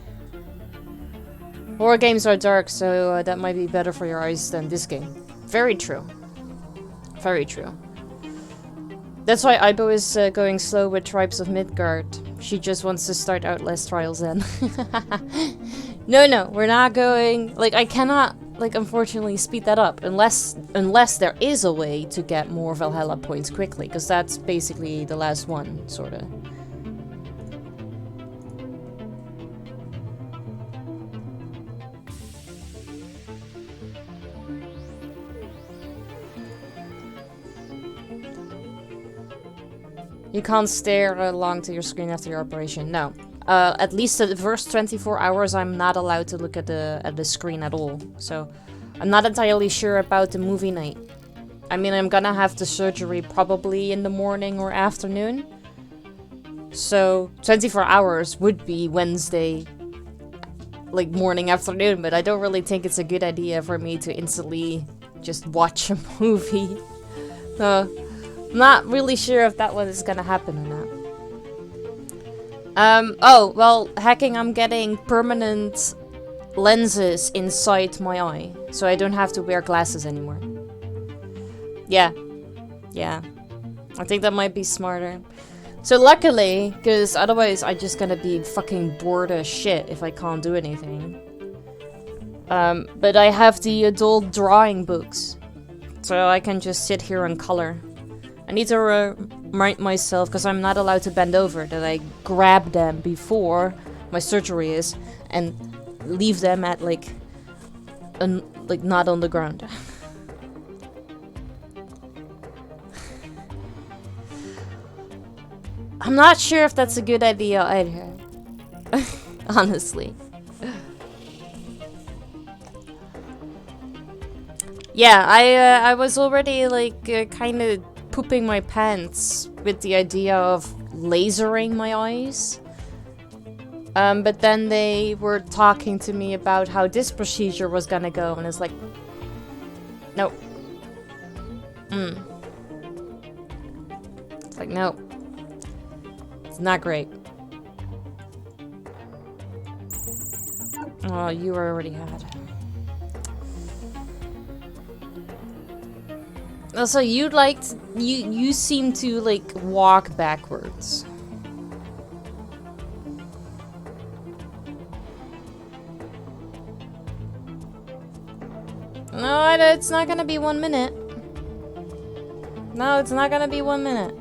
Horror games are dark, so that might be better for your eyes than this game. Very true. Very true. That's why Aibo is going slow with Tribes of Midgard. She just wants to start Outlast Trials then. No, we're not going... Like, I cannot, like, unfortunately speed that up. Unless there is a way to get more Valhalla points quickly. Because that's basically the last one, sorta. You can't stare long to your screen after your operation. No. At least the first 24 hours I'm not allowed to look at the screen at all. So I'm not entirely sure about the movie night. I mean, I'm gonna have the surgery probably in the morning or afternoon. So 24 hours would be Wednesday, like morning, afternoon, but I don't really think it's a good idea for me to instantly just watch a movie. Not really sure if that one is gonna happen or not. Oh, well, hacking, I'm getting permanent lenses inside my eye, so I don't have to wear glasses anymore. Yeah. I think that might be smarter. So luckily, because otherwise I'm just gonna be fucking bored as shit if I can't do anything. But I have the adult drawing books, so I can just sit here and color. I need to remind myself, because I'm not allowed to bend over, that I grab them before my surgery is and leave them at like not on the ground. I'm not sure if that's a good idea either. Honestly. Yeah, I was already like kind of pooping my pants with the idea of lasering my eyes. But then they were talking to me about how this procedure was gonna go, and it's like, no. It's like, no. It's not great. Oh, you already had. Also, you seem to like walk backwards. No, it's not gonna be 1 minute. No, it's not gonna be 1 minute.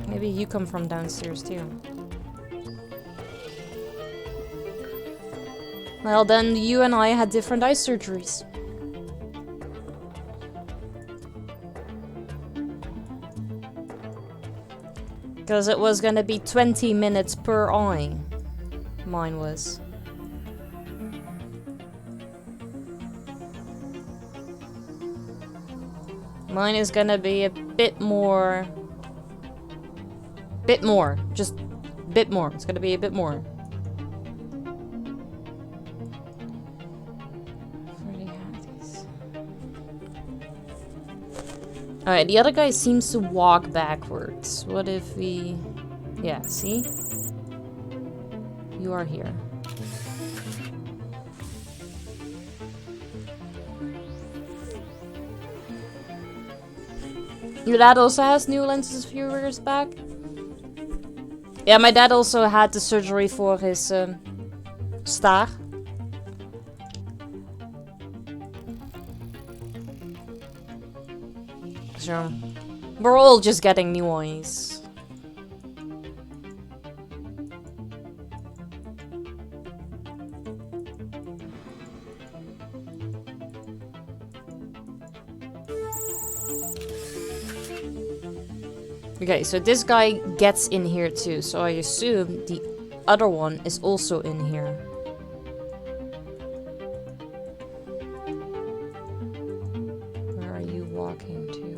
Maybe you come from downstairs too. Well, then you and I had different eye surgeries. Because it was gonna be 20 minutes per eye. Mine was. Mine is gonna be a bit more. Just bit more. It's gonna be a bit more. Already have these. Alright, the other guy seems to walk backwards. What if we... Yeah, see? You are here. Your dad also has new lenses a few years back? Yeah, my dad also had the surgery for his star. So, we're all just getting new eyes. Okay, so this guy gets in here too, so I assume the other one is also in here. Where are you walking to?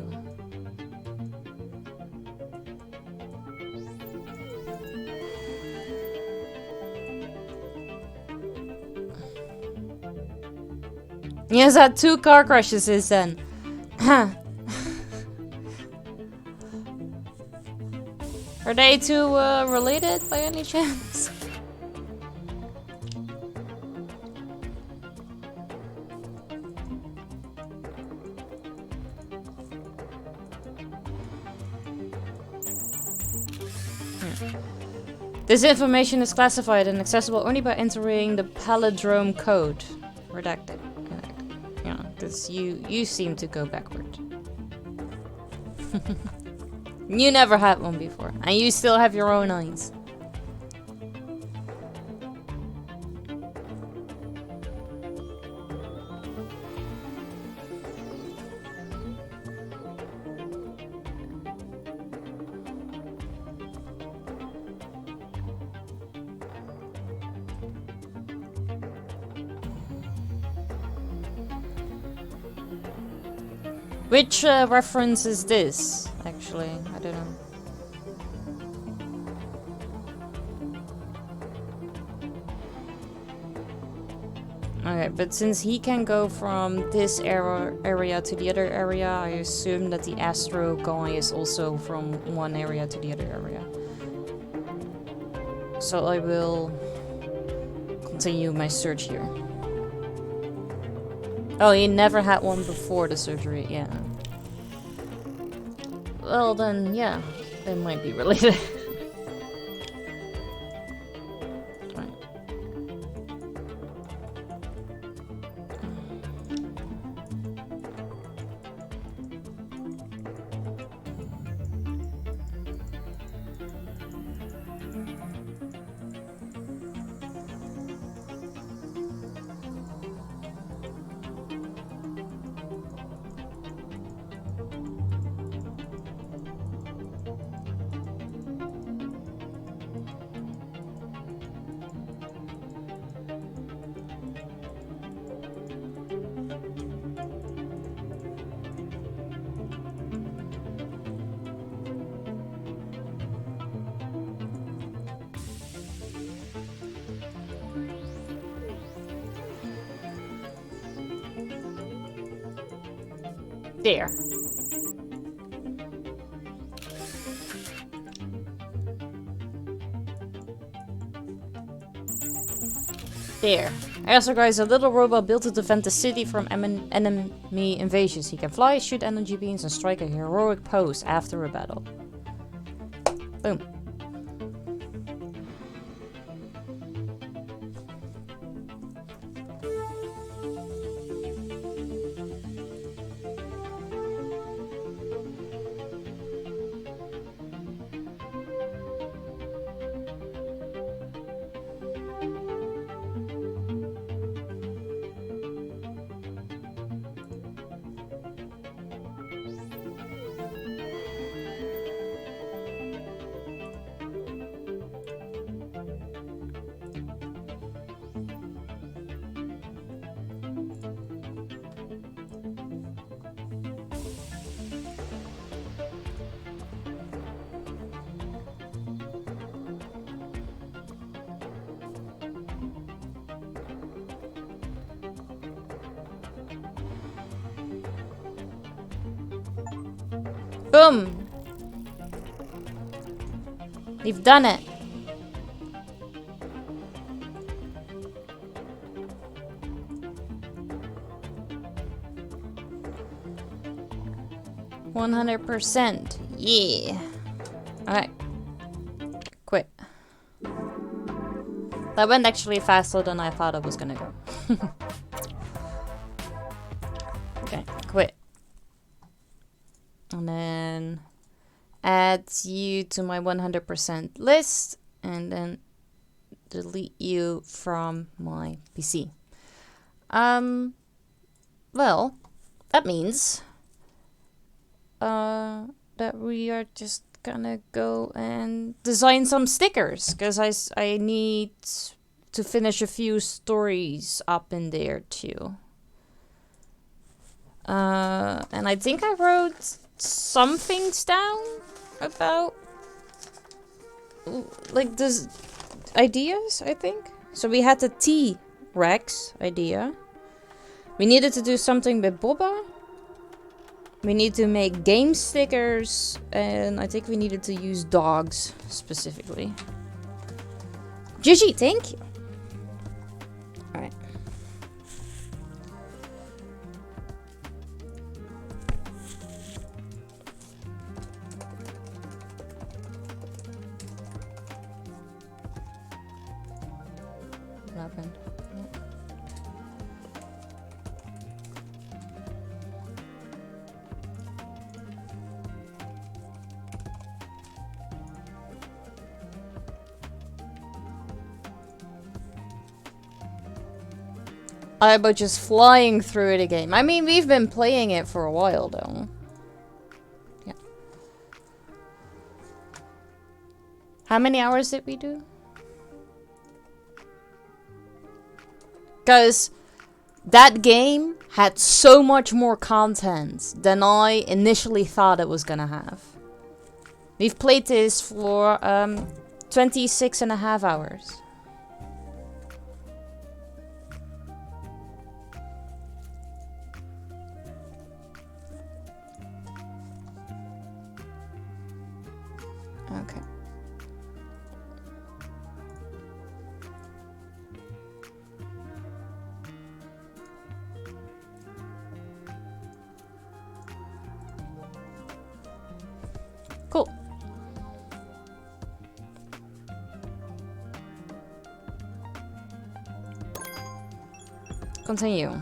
He has had 2 car crashes since then. Are they two related by any chance? This information is classified and accessible only by entering the palindrome code. Redacted. Yeah, because you seem to go backward. You never had one before, and you still have your own eyes. Which reference is this, actually? I don't know. Okay, but since he can go from this area to the other area, I assume that the Astro guy is also from one area to the other area. So I will continue my search here. Oh, he never had one before the surgery, yeah. Well then, yeah, they might be related. There. There. Astroguy is a little robot built to defend the city from enemy invasions. He can fly, shoot energy beams, and strike a heroic pose after a battle. Boom. Boom! We've done it. %. Yeah. Alright. Quit. That went actually faster than I thought it was gonna go. Okay, quit. And then add you to my 100% list and then delete you from my PC. Well, that means that we are just gonna go and design some stickers because I need to finish a few stories up in there too. And I think I wrote some things down about like this ideas, I think. So we had the T-Rex idea. We needed to do something with Boba. We need to make game stickers, and I think we needed to use dogs specifically. Gigi, thank you. Alright. What happened? About just flying through the game. I mean, we've been playing it for a while, though. Yeah. How many hours did we do? Because that game had so much more content than I initially thought it was gonna have. We've played this for 26.5 hours. Okay. Cool. Continue.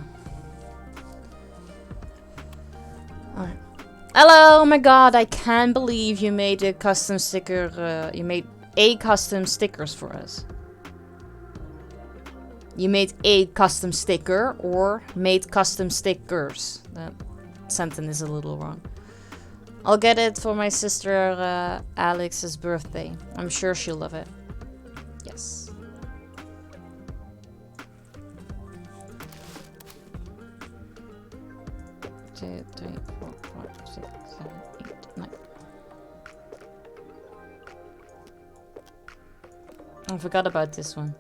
Alright. Hello, oh my god, I can't believe you made a custom sticker, you made a custom stickers for us. You made a custom sticker or made custom stickers. That sentence is a little wrong. I'll get it for my sister Alex's birthday. I'm sure she'll love it. Yes. Two, three, 4, 5, 6, 7, 8, 9. I forgot about this one.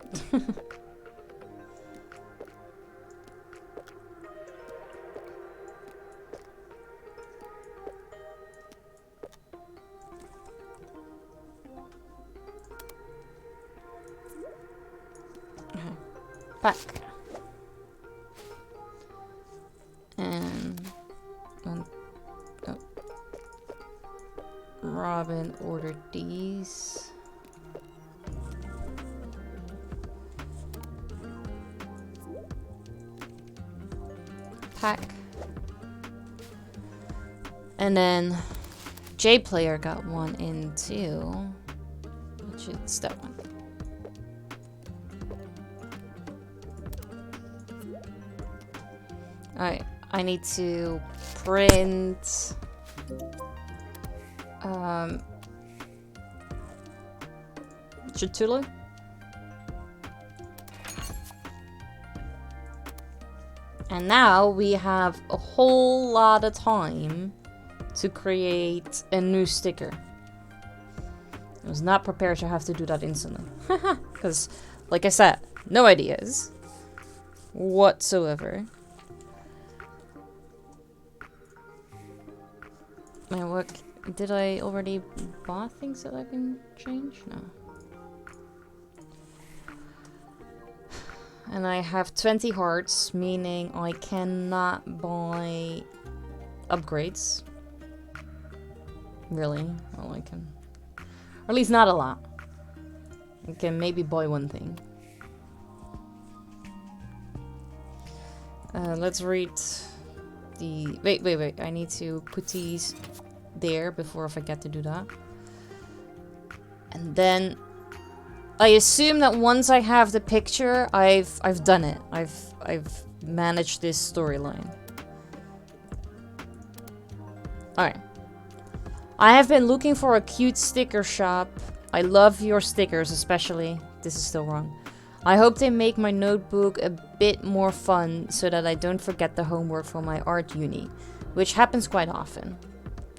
Back. And Robin ordered these. Pack. And then J Player got one in too. Which is that one. Alright, I need to print Cthulhu. And now we have a whole lot of time to create a new sticker. I was not prepared to have to do that instantly. Because, like I said, no ideas whatsoever. My work Did I already buy things that I can change? No. And I have 20 hearts, meaning I cannot buy upgrades. Really? Well, I can... Or at least not a lot. I can maybe buy one thing. Let's read the... Wait. I need to put these there before I forget to do that. And then... I assume that once I have the picture, I've done it. I've managed this storyline. Alright. I have been looking for a cute sticker shop. I love your stickers, especially. This is still wrong. I hope they make my notebook a bit more fun so that I don't forget the homework for my art uni, which happens quite often.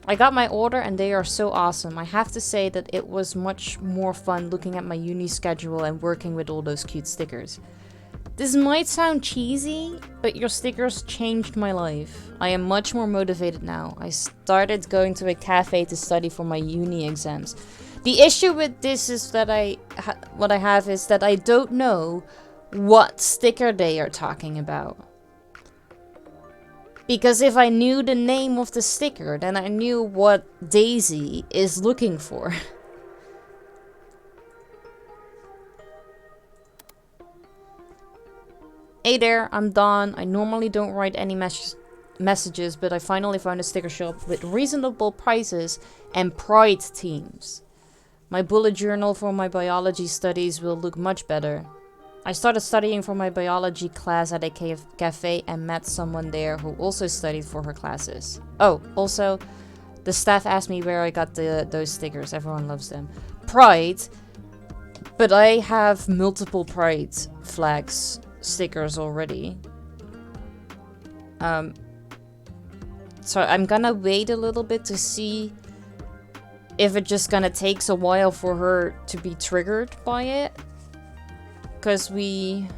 I got my order and they are so awesome. I have to say that it was much more fun looking at my uni schedule and working with all those cute stickers. This might sound cheesy, but your stickers changed my life. I am much more motivated now. I started going to a cafe to study for my uni exams. The issue with this is that what I have is that I don't know what sticker they are talking about. Because if I knew the name of the sticker, then I knew what Daisy is looking for. Hey there, I'm Dawn. I normally don't write any messages, but I finally found a sticker shop with reasonable prices and pride themes. My bullet journal for my biology studies will look much better. I started studying for my biology class at a cafe and met someone there who also studied for her classes. Oh, also, the staff asked me where I got those stickers. Everyone loves them. Pride, but I have multiple pride flags stickers already. So I'm gonna wait a little bit to see if it just gonna takes a while for her to be triggered by it. Because we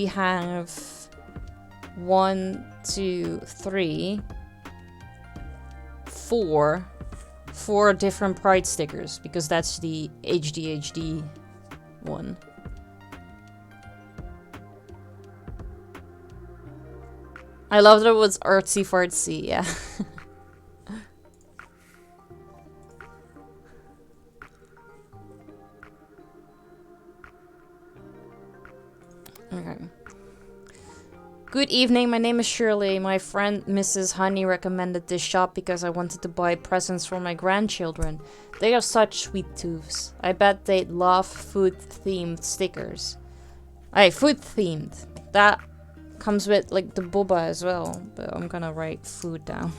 have 1, 2, 3, 4 different pride stickers, because that's the HDHD one. I love that it was artsy fartsy, yeah. Okay. Good evening, my name is Shirley. My friend Mrs. Honey recommended this shop because I wanted to buy presents for my grandchildren. They are such sweet tooths. I bet they'd love food-themed stickers. Hey, food-themed. That comes with, like, the boba as well. But I'm gonna write food down.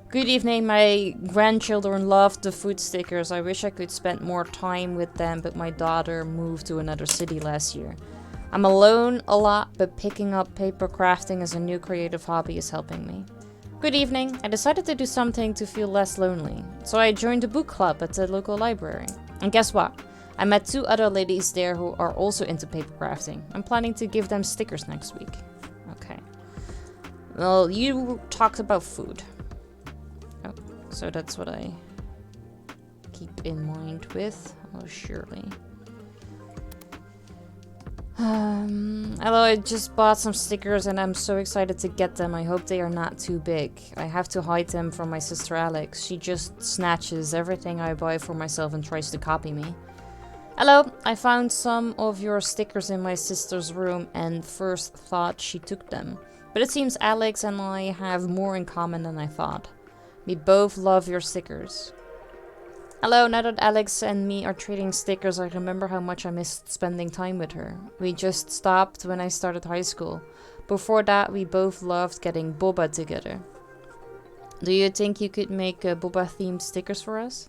Good evening, my grandchildren love the food stickers. I wish I could spend more time with them, but my daughter moved to another city last year. I'm alone a lot, but picking up paper crafting as a new creative hobby is helping me. Good evening, I decided to do something to feel less lonely, so I joined a book club at the local library. And guess what? I met 2 other ladies there who are also into paper crafting. I'm planning to give them stickers next week. Okay. Well, you talked about food. So that's what I keep in mind with. Oh, surely. Hello, I just bought some stickers and I'm so excited to get them. I hope they are not too big. I have to hide them from my sister Alex. She just snatches everything I buy for myself and tries to copy me. Hello, I found some of your stickers in my sister's room and first thought she took them. But it seems Alex and I have more in common than I thought. We both love your stickers. Hello, now that Alex and me are trading stickers, I remember how much I missed spending time with her. We just stopped when I started high school. Before that, we both loved getting boba together. Do you think you could make boba-themed stickers for us?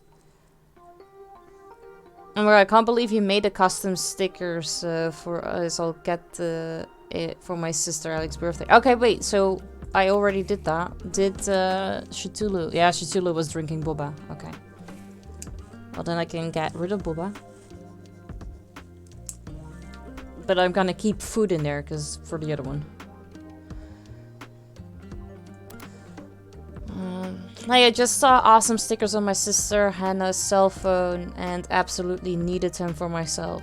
Oh, I can't believe you made the custom stickers for us. I'll get it for my sister Alex's birthday. Okay, wait, so I already did that. Did Chitulu? Yeah, Chitulu was drinking boba. Okay. Well, then I can get rid of boba. But I'm gonna keep food in there, because for the other one. Hey, I just saw awesome stickers on my sister Hannah's cell phone and absolutely needed them for myself.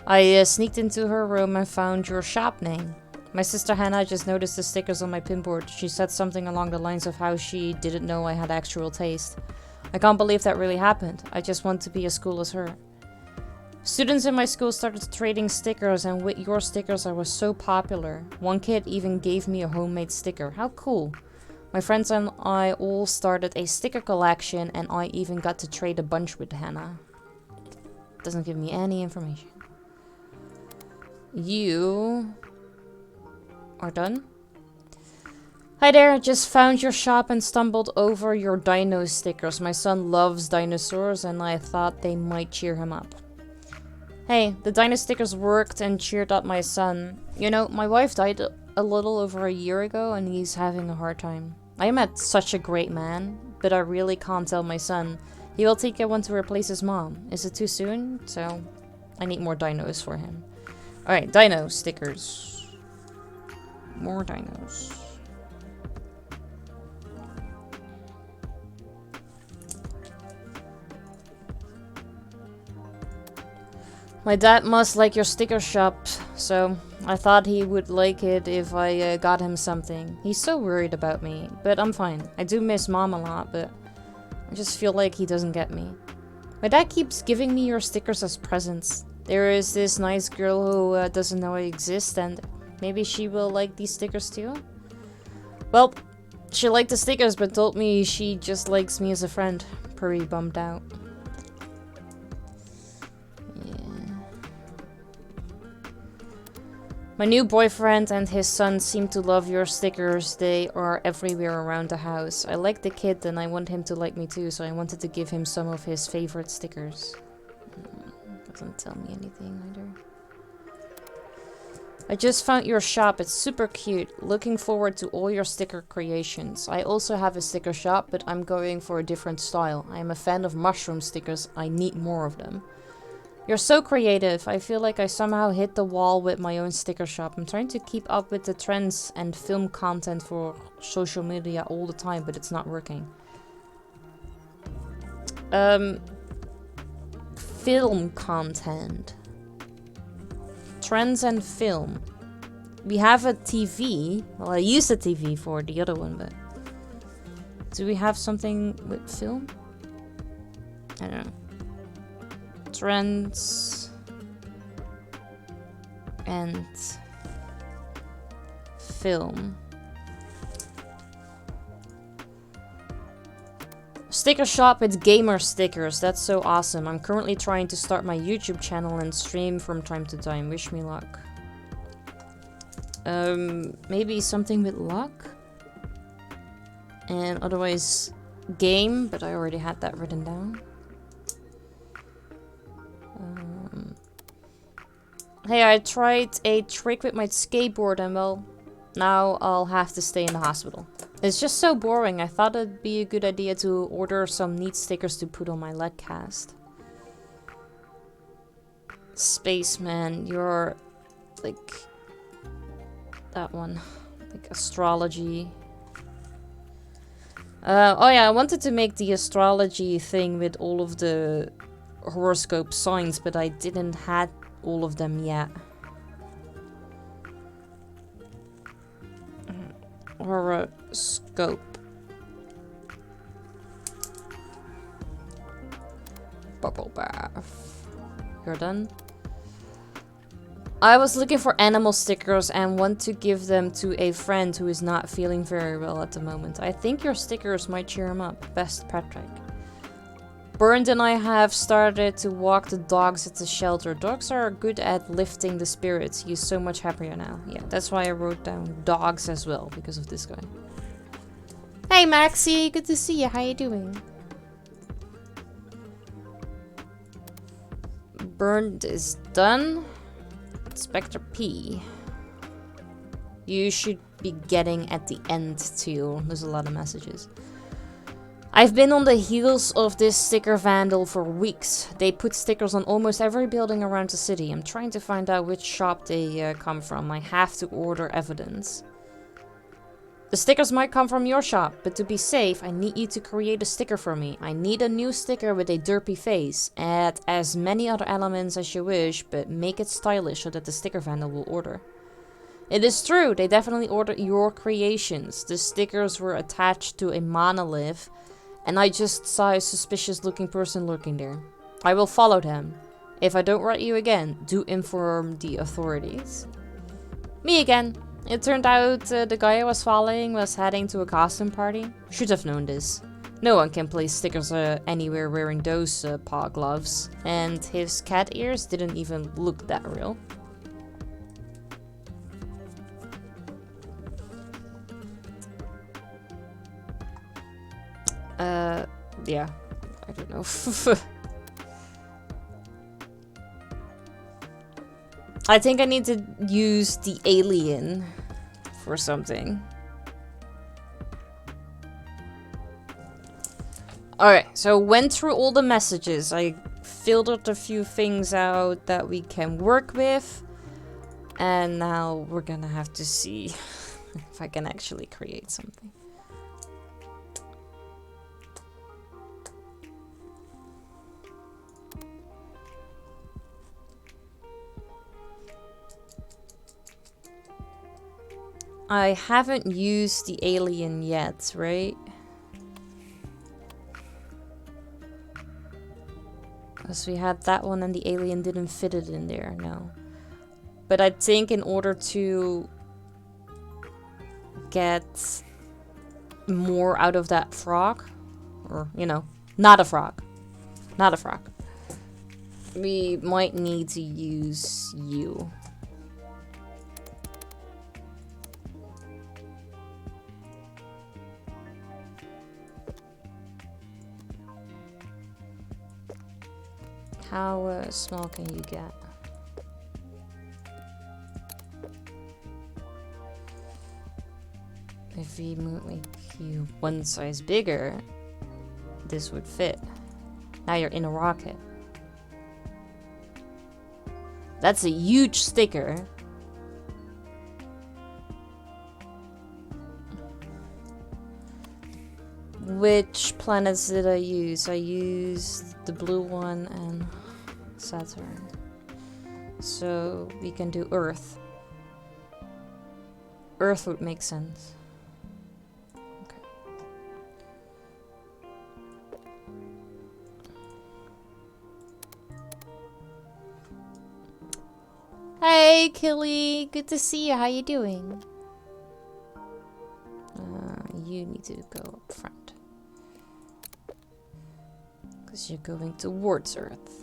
I sneaked into her room and found your shop name. My sister Hannah just noticed the stickers on my pinboard. She said something along the lines of how she didn't know I had actual taste. I can't believe that really happened. I just want to be as cool as her. Students in my school started trading stickers, and with your stickers I was so popular. One kid even gave me a homemade sticker. How cool. My friends and I all started a sticker collection, and I even got to trade a bunch with Hannah. Doesn't give me any information. You are done? Hi there, just found your shop and stumbled over your dino stickers. My son loves dinosaurs and I thought they might cheer him up. Hey, the dino stickers worked and cheered up my son. You know, my wife died a little over a year ago and he's having a hard time. I met such a great man, but I really can't tell my son. He will take one to replace his mom. Is it too soon? So, I need more dinos for him. Alright, dino stickers. More dinos. My dad must like your sticker shop, so I thought he would like it if I got him something. He's so worried about me, but I'm fine. I do miss mom a lot, but I just feel like he doesn't get me. My dad keeps giving me your stickers as presents. There is this nice girl who doesn't know I exist, and maybe she will like these stickers too? Well, she liked the stickers but told me she just likes me as a friend. Pretty bummed out. My new boyfriend and his son seem to love your stickers. They are everywhere around the house. I like the kid and I want him to like me too, so I wanted to give him some of his favorite stickers. Doesn't tell me anything either. I just found your shop. It's super cute. Looking forward to all your sticker creations. I also have a sticker shop, but I'm going for a different style. I am a fan of mushroom stickers. I need more of them. You're so creative. I feel like I somehow hit the wall with my own sticker shop. I'm trying to keep up with the trends and film content for social media all the time, but it's not working. Film content. Trends and film. We have a TV. Well, I used a TV for the other one, but... do we have something with film? I don't know. Trends and film. Sticker shop with gamer stickers. That's so awesome. I'm currently trying to start my YouTube channel and stream from time to time. Wish me luck. Maybe something with luck? And otherwise game, but I already had that written down. Hey, I tried a trick with my skateboard and well, now I'll have to stay in the hospital. It's just so boring. I thought it'd be a good idea to order some neat stickers to put on my leg cast. Spaceman, you're like that one, like astrology. Oh yeah, I wanted to make the astrology thing with all of the horoscope signs, but I didn't have all of them yet. Horoscope. Bubble bath. You're done? I was looking for animal stickers and want to give them to a friend who is not feeling very well at the moment. I think your stickers might cheer him up. Best, Patrick. Bernd and I have started to walk the dogs at the shelter. Dogs are good at lifting the spirits. He's so much happier now. Yeah, that's why I wrote down dogs as well, because of this guy. Hey Maxie, good to see you. How you doing? Bernd is done. Inspector P. You should be getting at the end too. There's a lot of messages. I've been on the heels of this sticker vandal for weeks. They put stickers on almost every building around the city. I'm trying to find out which shop they come from. I have to order evidence. The stickers might come from your shop, but to be safe, I need you to create a sticker for me. I need a new sticker with a derpy face. Add as many other elements as you wish, but make it stylish so that the sticker vandal will order. It is true, they definitely ordered your creations. The stickers were attached to a monolith, and I just saw a suspicious looking person lurking there. I will follow them. If I don't write you again, do inform the authorities. Me again. It turned out the guy I was following was heading to a costume party. Should have known this. No one can place stickers anywhere wearing those paw gloves. And his cat ears didn't even look that real. Yeah. I don't know. I think I need to use the alien for something. Alright, so went through all the messages. I filtered a few things out that we can work with. And now we're gonna have to see if I can actually create something. I haven't used the alien yet, right? Because we had that one and the alien didn't fit it in there, no. But I think in order to get more out of that frog, or, you know, not a frog, we might need to use you. How small can you get? If we make you one size bigger, this would fit. Now you're in a rocket. That's a huge sticker. Which planets did I use? I used the blue one and Saturn. So we can do Earth. Earth would make sense. Okay. Hey, Killy. Good to see you. How you doing? You need to go up front. Because you're going towards Earth.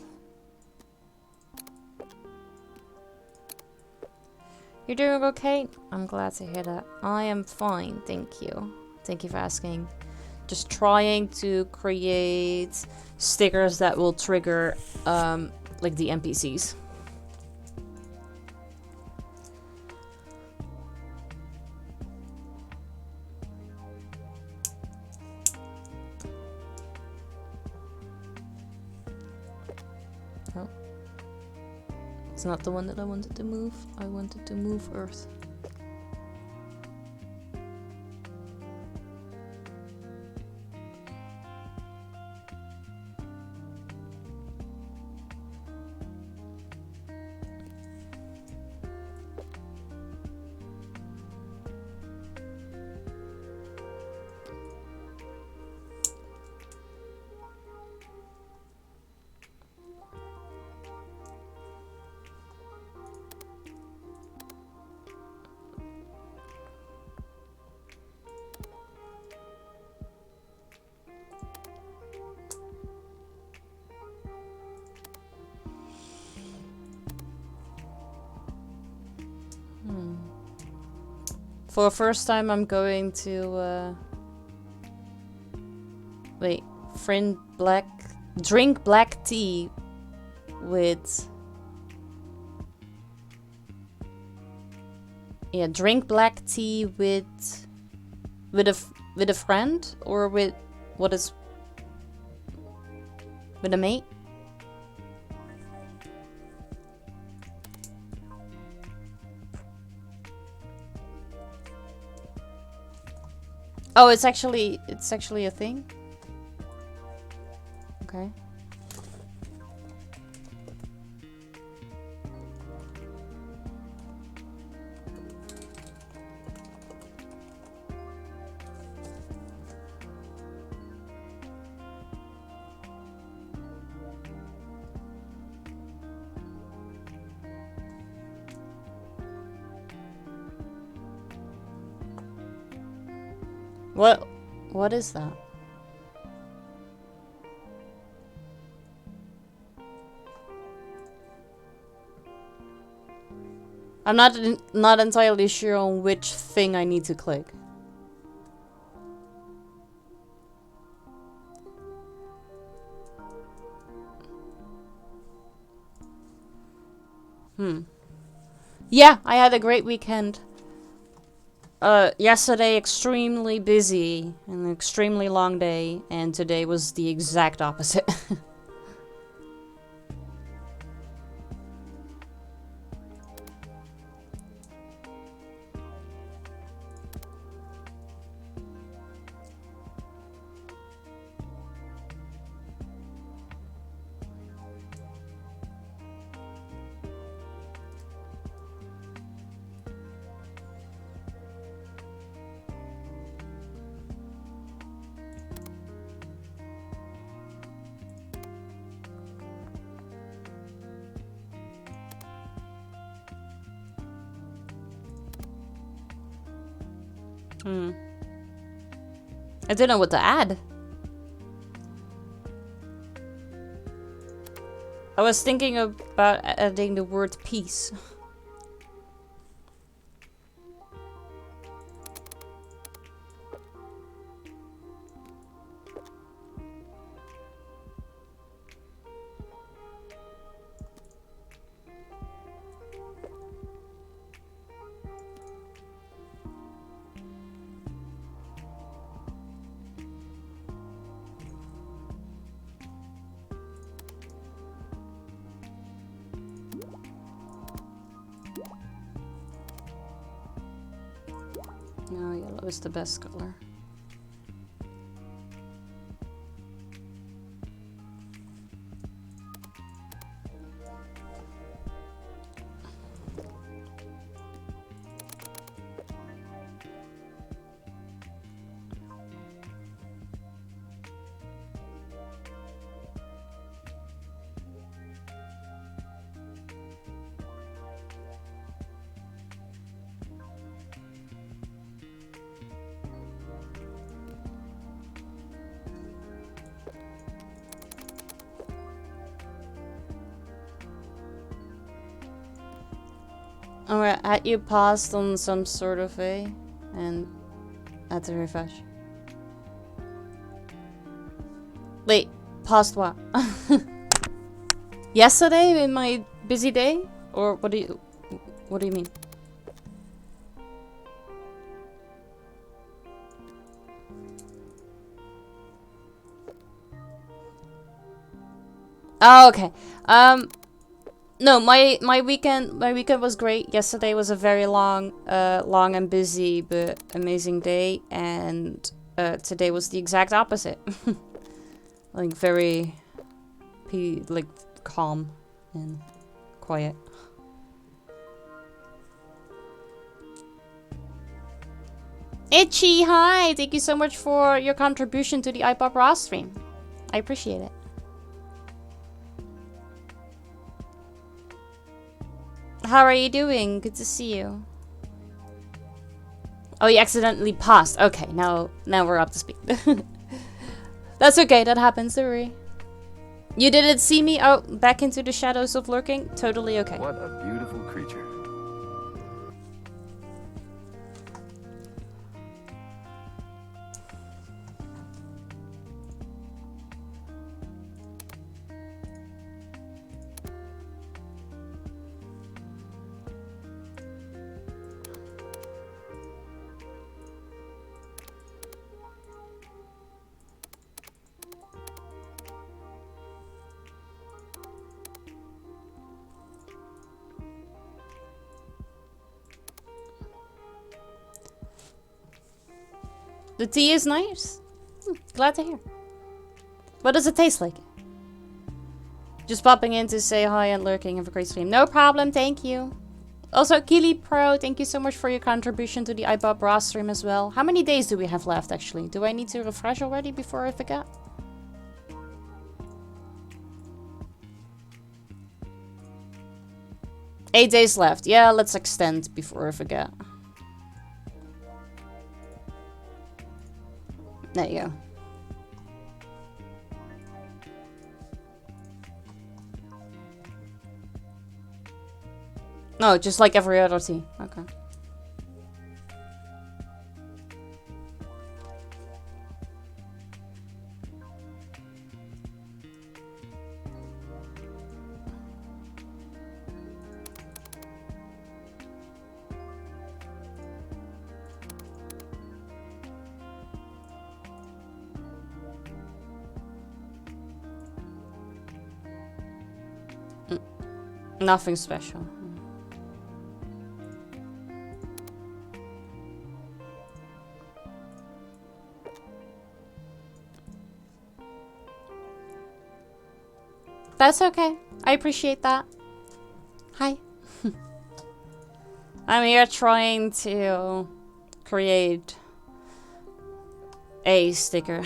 You're doing okay? I'm glad to hear that. I am fine, thank you. Thank you for asking. Just trying to create stickers that will trigger, like the NPCs. Oh. It's not the one that I wanted to move. I wanted to move Earth. For the first time, I'm going to, wait, drink black tea with, yeah, drink black tea with a friend, or with, what is With a mate? Oh, it's actually a thing? Okay. What is that? I'm not entirely sure on which thing I need to click. Yeah, I had a great weekend. Yesterday extremely busy, an extremely long day, and today was the exact opposite. I didn't know what to add. I was thinking about adding the word peace. No, yellow is the best color. Alright, had you paused on some sort of way and had to refresh. Wait, paused what? Yesterday in my busy day? Or what do you mean? Oh, okay. No, my weekend was great. Yesterday was a very long and busy but amazing day, and today was the exact opposite. Like very like calm and quiet. Itchy, hi! Thank you so much for your contribution to the iPop Raw stream. I appreciate it. How are you doing? Good to see you. Oh, you accidentally paused. Okay, now we're up to speed. That's okay, that happens, don't worry. You didn't see me out back into the shadows of lurking? Totally okay. What a beautiful creature. The tea is nice. Glad to hear. What does it taste like? Just popping in to say hi and lurking. Have a great stream. No problem, thank you. Also, Kili Pro, thank you so much for your contribution to the iPop Raw stream as well. How many days do we have left, actually? Do I need to refresh already before I forget? Eight days left. Yeah, let's extend before I forget. There you go. No, just like every other tea. Okay. Nothing special. That's okay. I appreciate that. Hi. I'm here trying to create a sticker.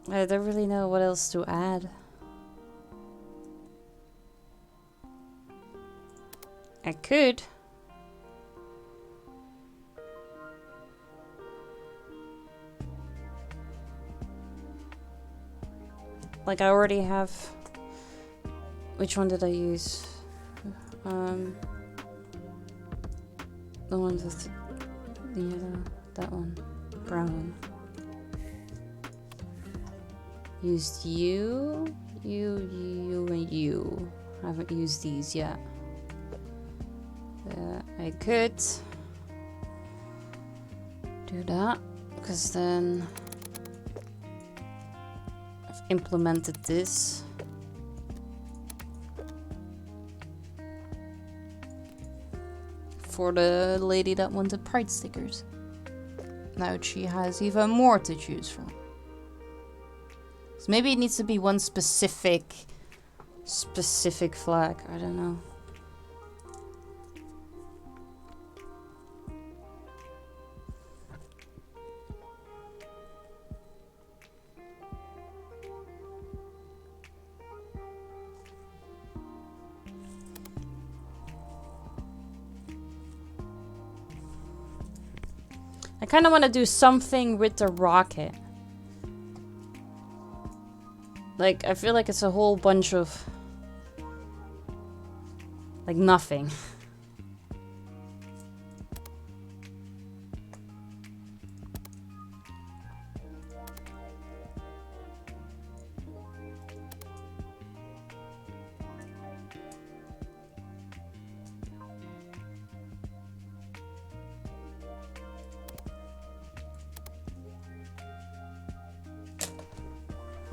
I don't really know what else to add. I could. Like I already have. Which one did I use? The one with the yellow. That one. Brown one. Used you, and you. I haven't used these yet. I could do that because then I've implemented this. For the lady that wanted pride stickers. Now she has even more to choose from. So maybe it needs to be one specific flag. I don't know. I kind of want to do something with the rocket. Like, I feel like it's a whole bunch of... like, nothing.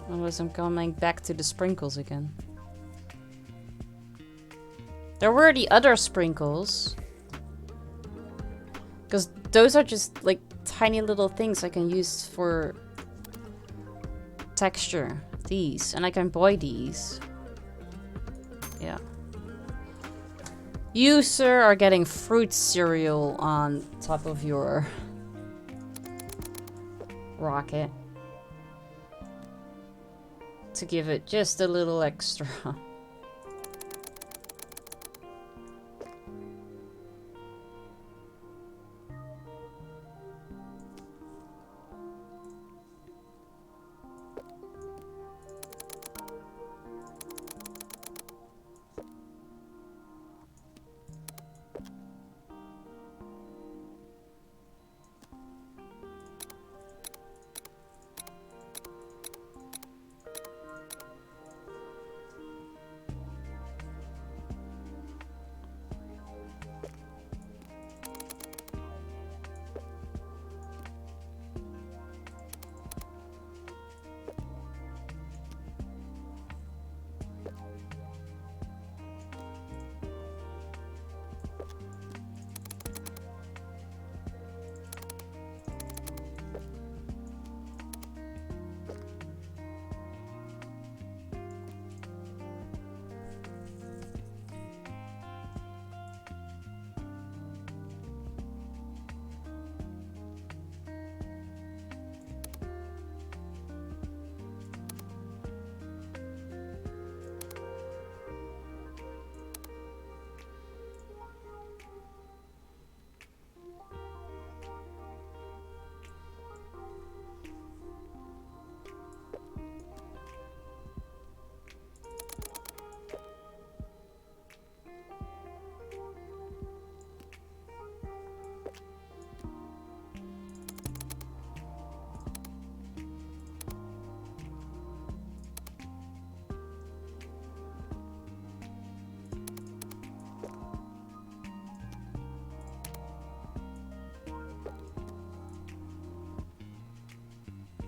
Otherwise I'm coming back to the sprinkles again. There were the other sprinkles. Because those are just like tiny little things I can use for texture. These. And I can buy these. Yeah. You, sir, are getting fruit cereal on top of your rocket. To give it just a little extra.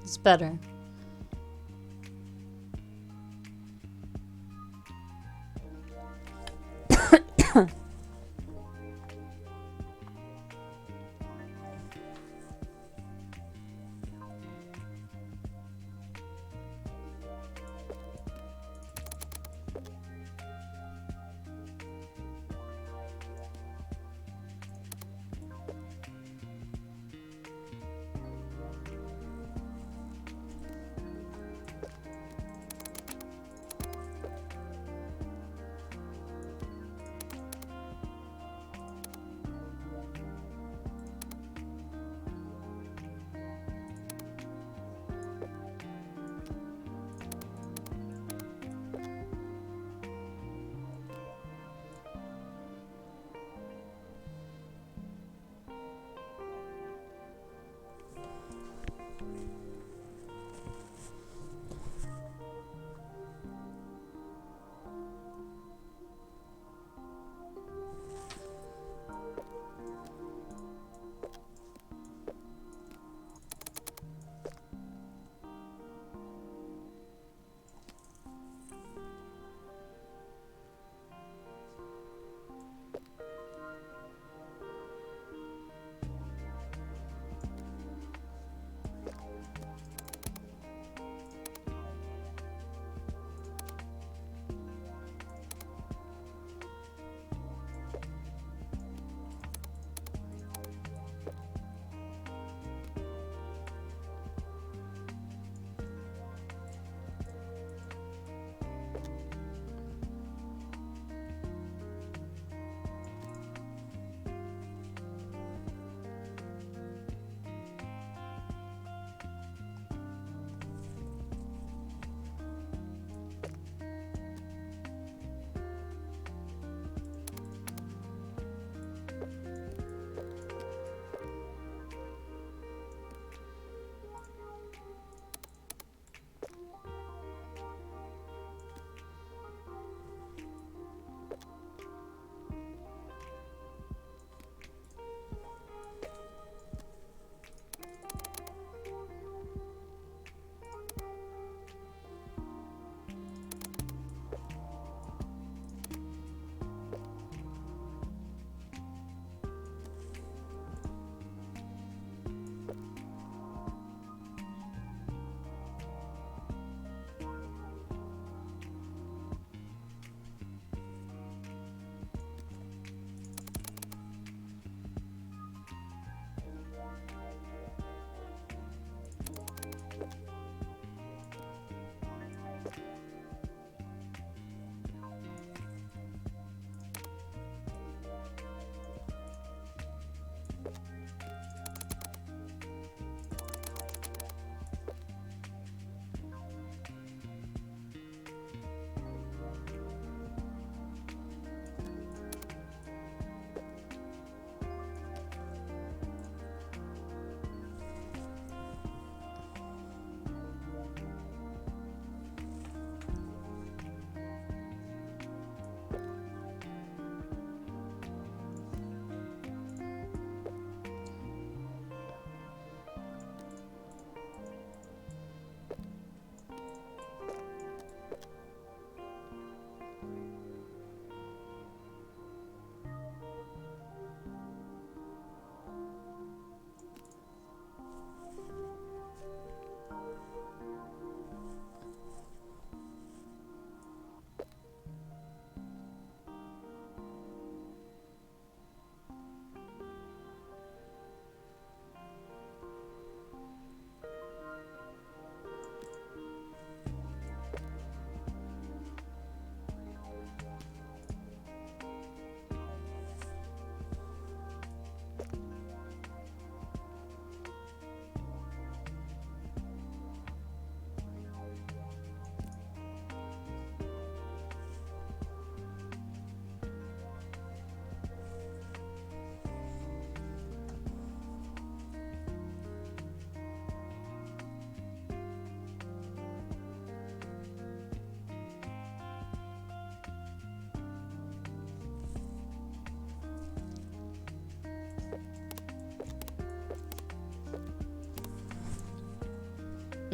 It's better.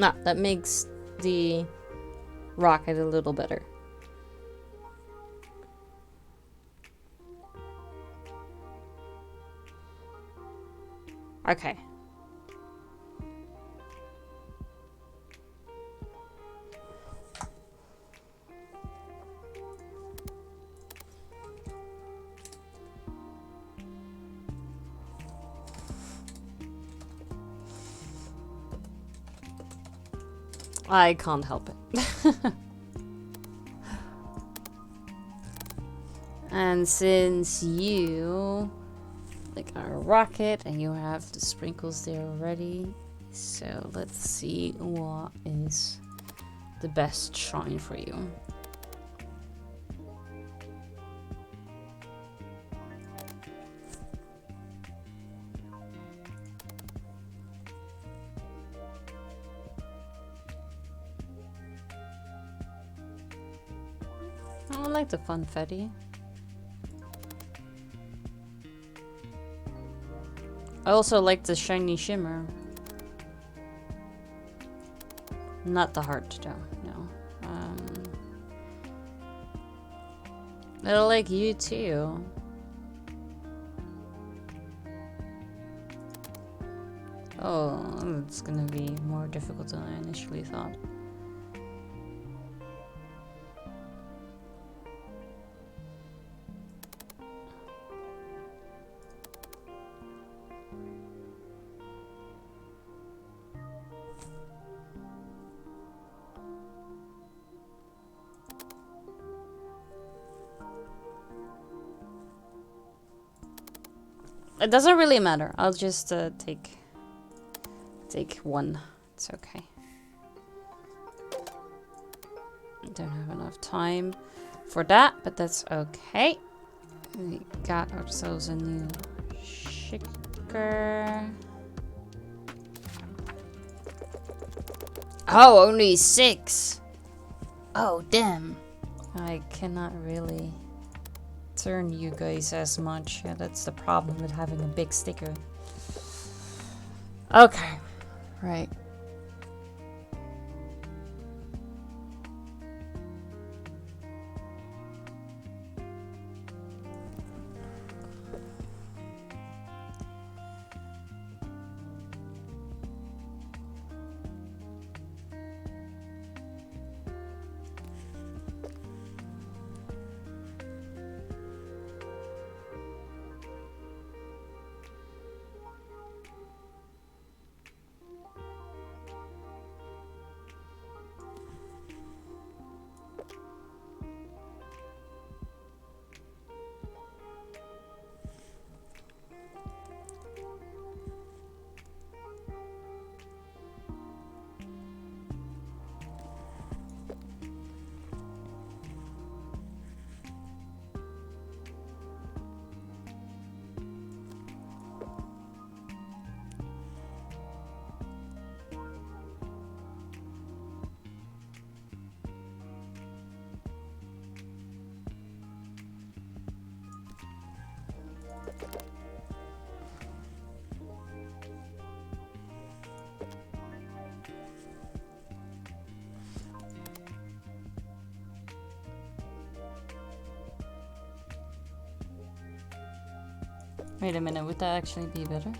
No, that makes the rocket a little better. Okay. I can't help it. And since you like a rocket and you have the sprinkles there already, so let's see what is the best shrine for you. I like the funfetti. I also like the shiny shimmer. Not the heart, though. No. I like you too. Oh, it's gonna be more difficult than I initially thought. It doesn't really matter. I'll just take one. It's okay. I don't have enough time for that, but that's okay. We got ourselves a new shaker. Oh, only 6. Oh, damn. I cannot really turn you guys as much. Yeah, that's the problem with having a big sticker. Okay. Right. Wait a minute, would that actually be better?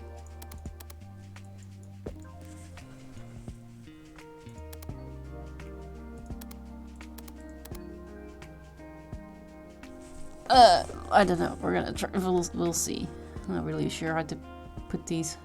I don't know. We're gonna try. We'll see. I'm not really sure how to put these.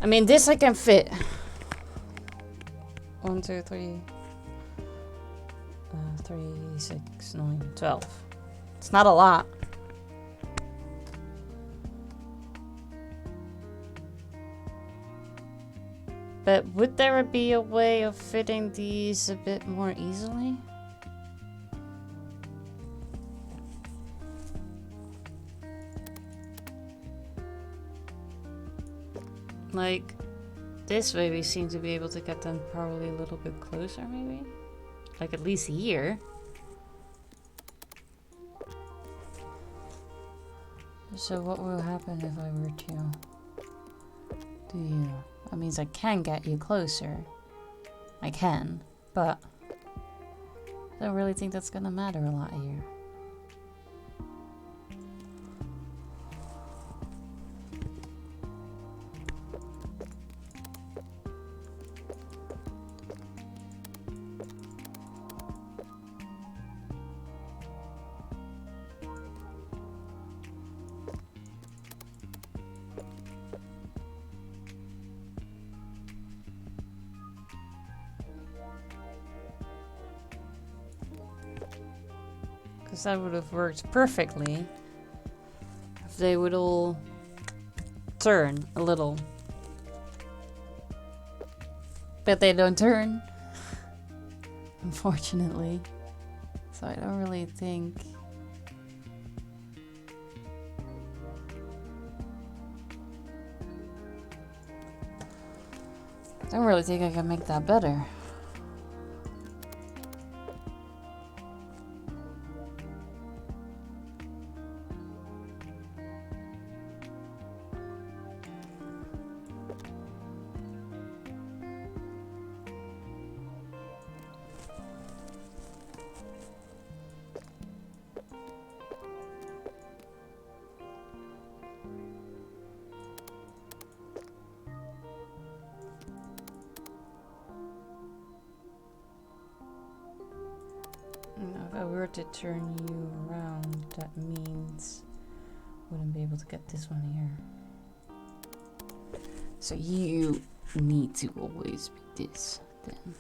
I mean, this I can fit. 1, 2, 3, 3, 6, 9, 12. It's not a lot. But would there be a way of fitting these a bit more easily? Like, this way we seem to be able to get them probably a little bit closer, maybe? Like at least here. So what will happen if I were to do you? That means I can get you closer. I can, but I don't really think that's gonna matter a lot here. Because that would have worked perfectly if they would all turn a little. But they don't turn, unfortunately. So I don't really think... I don't really think I can make that better. If I were to turn you around, that means I wouldn't be able to get this one here. So you need to always be this then.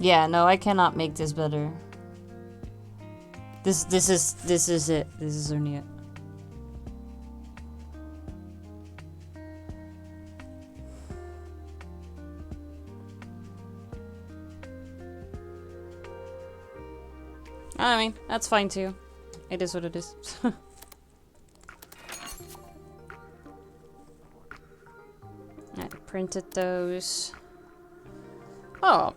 Yeah, no, I cannot make this better. This is it. This is only it. I mean, that's fine too. It is what it is. I printed those. Oh.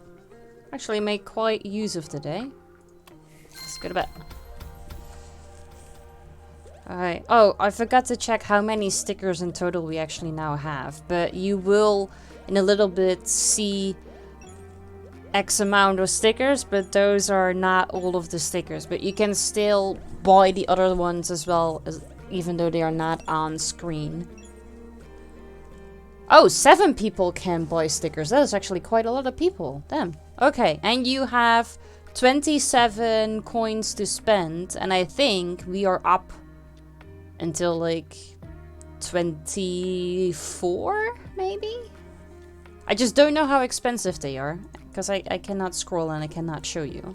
Actually make quite use of today. Let's go to bed. Alright. Oh, I forgot to check how many stickers in total we actually now have. But you will, in a little bit, see X amount of stickers. But those are not all of the stickers. But you can still buy the other ones as well, even though they are not on screen. Oh, 7 people can buy stickers. That is actually quite a lot of people. Damn. Okay, and you have 27 coins to spend, and I think we are up until like 24, maybe? I just don't know how expensive they are, because I cannot scroll and I cannot show you.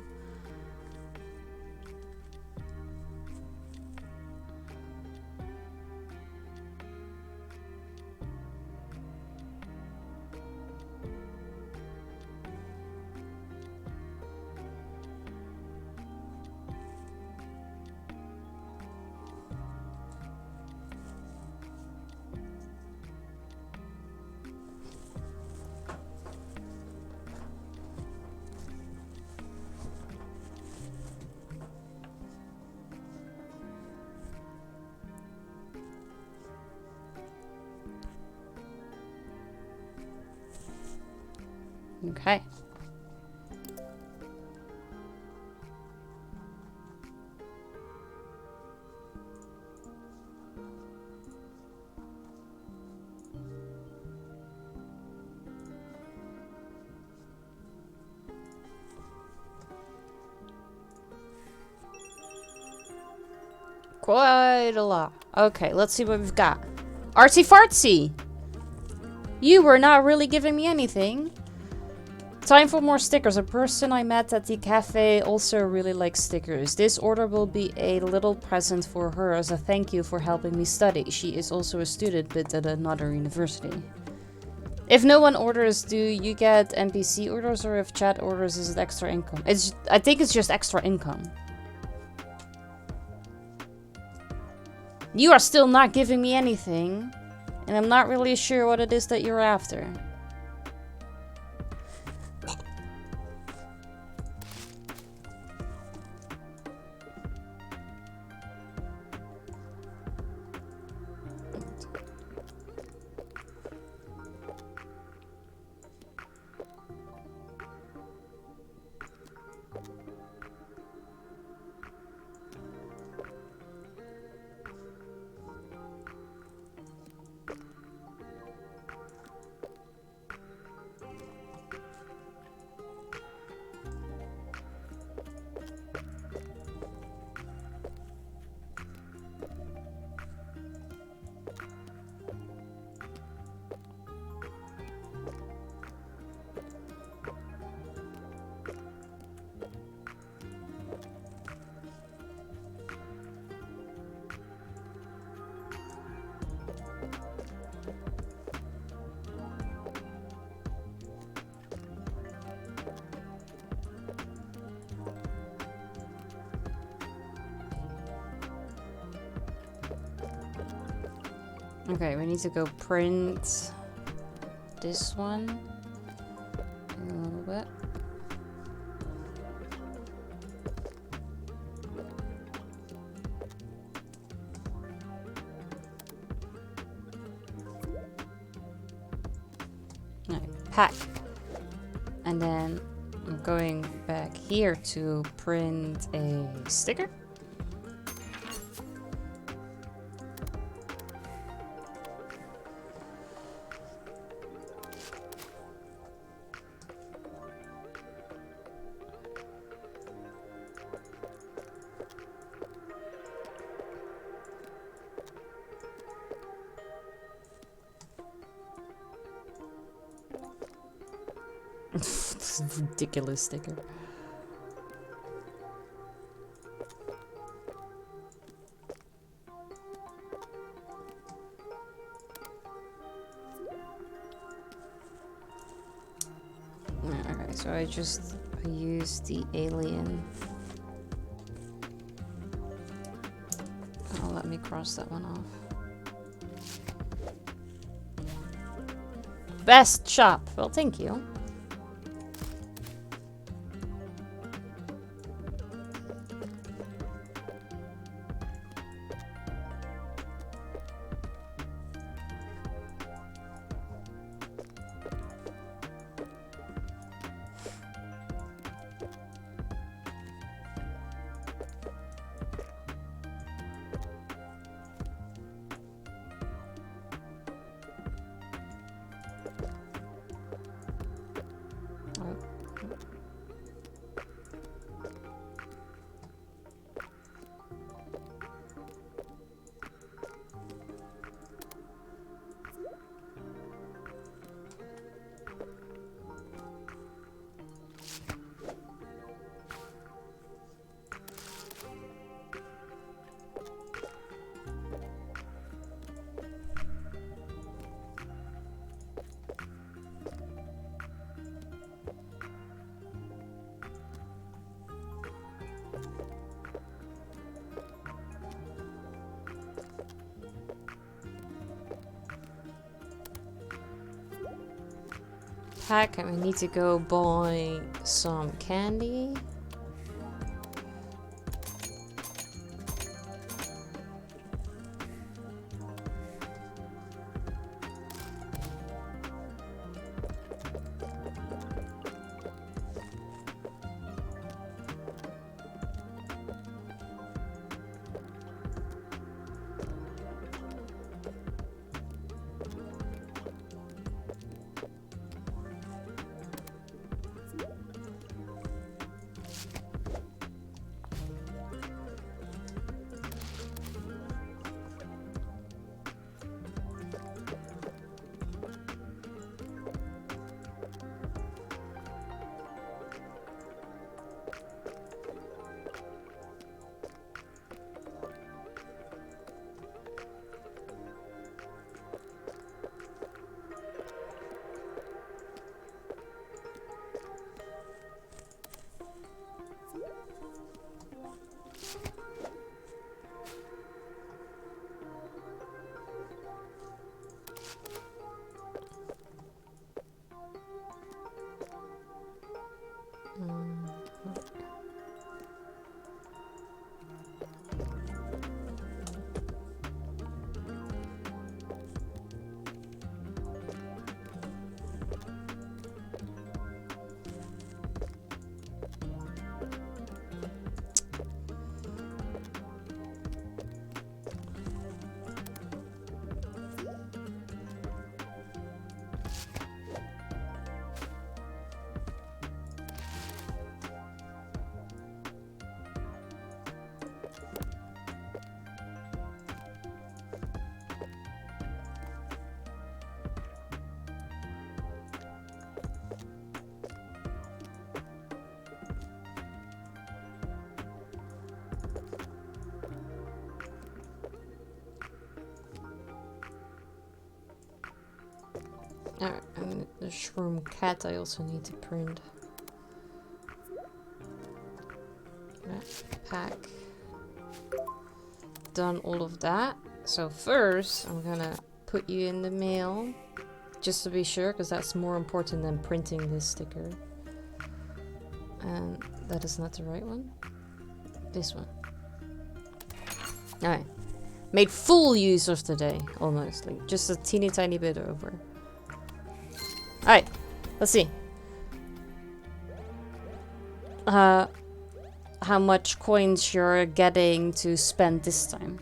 Okay. Quite a lot. Okay, let's see what we've got. Artsy fartsy! You were not really giving me anything. Time for more stickers. A person I met at the cafe also really likes stickers. This order will be a little present for her as a thank you for helping me study. She is also a student but at another university. If no one orders, do you get NPC orders, or if chat orders is it extra income? I think it's just extra income. You are still not giving me anything, and I'm not really sure what it is that you're after. Okay, we need to go print this one a little bit. Alright, pack. And then I'm going back here to print a sticker. This is a ridiculous sticker. Okay, so I use the alien. Oh, let me cross that one off. Best shop. Well, thank you. Pack, and we need to go buy some candy. Alright, and the shroom cat I also need to print. Pack. Done all of that. So first, I'm gonna put you in the mail. Just to be sure, because that's more important than printing this sticker. And that is not the right one. This one. Alright. Made full use of the day, almost. Like, just a teeny tiny bit over. Alright, let's see. How much coins you're getting to spend this time.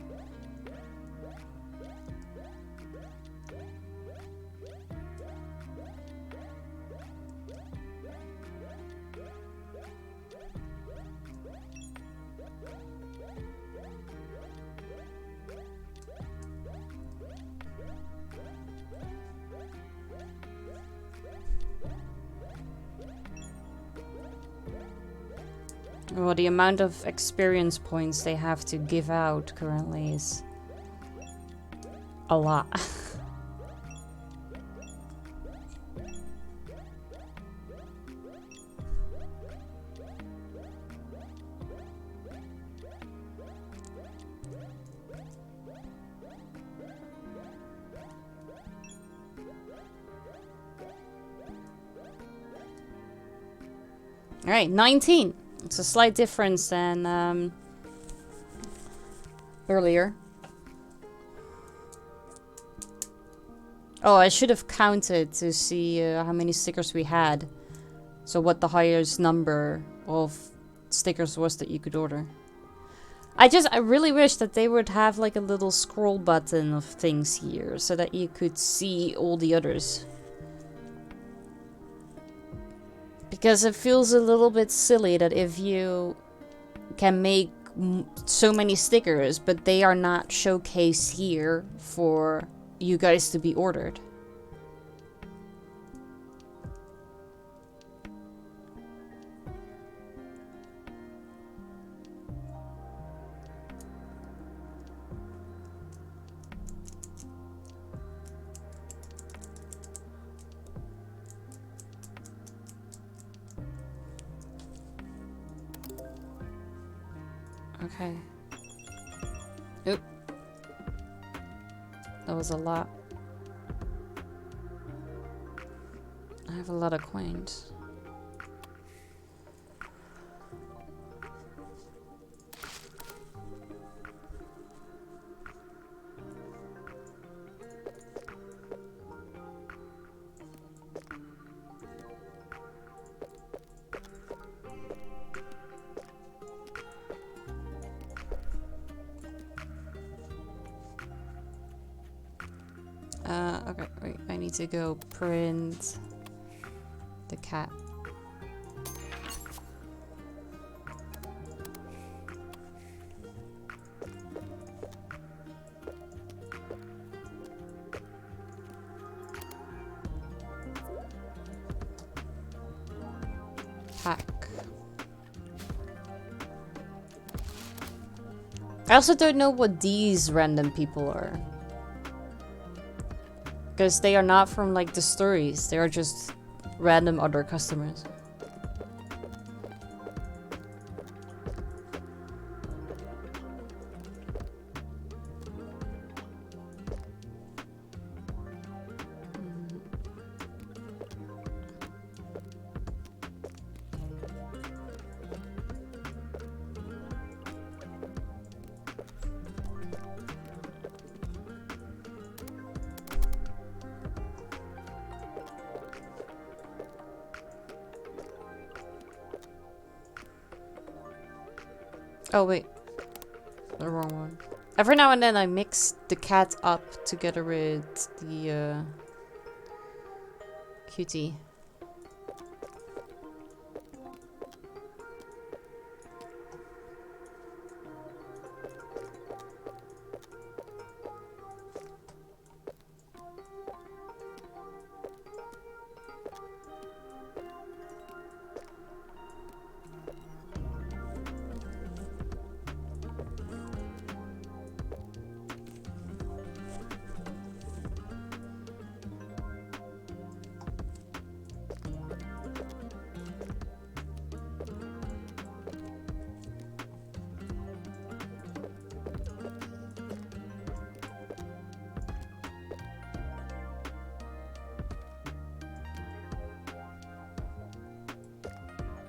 Well, the amount of experience points they have to give out currently is a lot. Alright, 19. It's a slight difference than earlier. Oh, I should have counted to see how many stickers we had. So what the highest number of stickers was that you could order. I really wish that they would have like a little scroll button of things here so that you could see all the others. Because it feels a little bit silly that if you can make so many stickers, but they are not showcased here for you guys to be ordered. Okay. Oop. That was a lot. I have a lot of coins. Okay, wait, I need to go print the cat. Pack. I also don't know what these random people are. Because they are not from like the stories, they are just random other customers. Oh, wait. The wrong one. Every now and then I mix the cat up together with the cutie.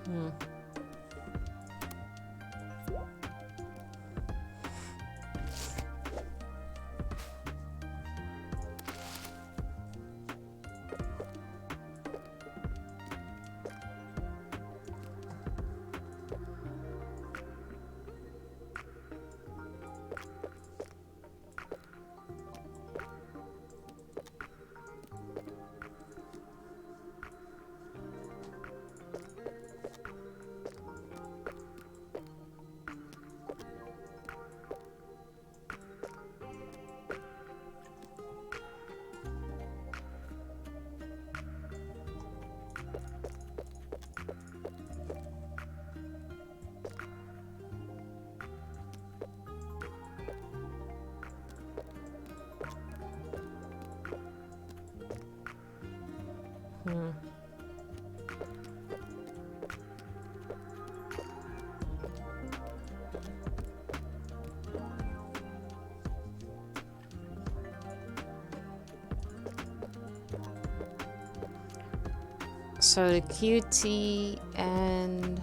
Hmm. Hmm. So the cutie and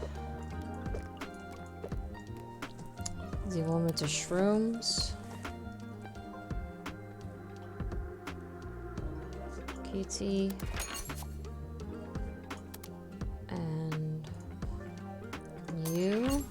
the one with the shrooms. Cutie and you.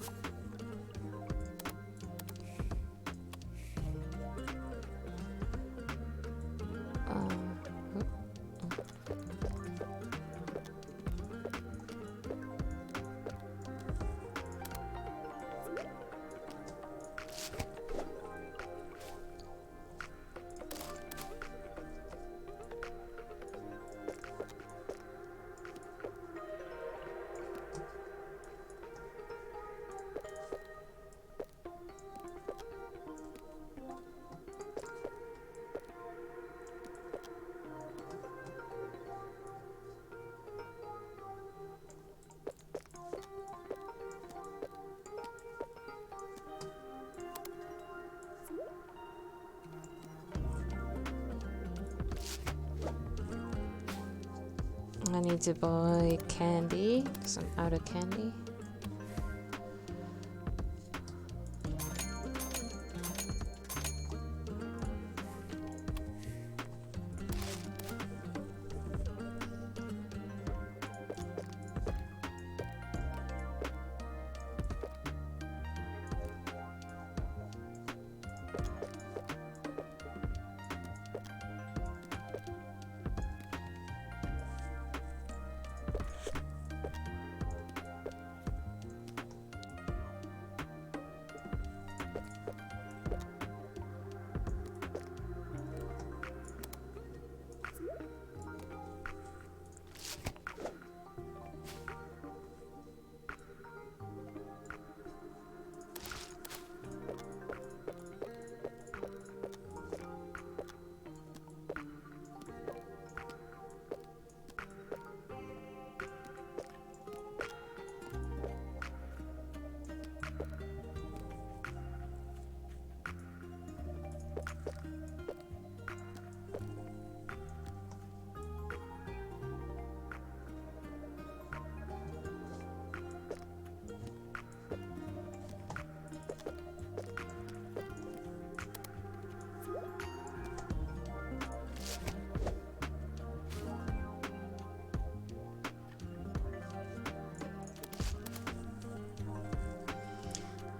I need to buy candy because I'm out of candy.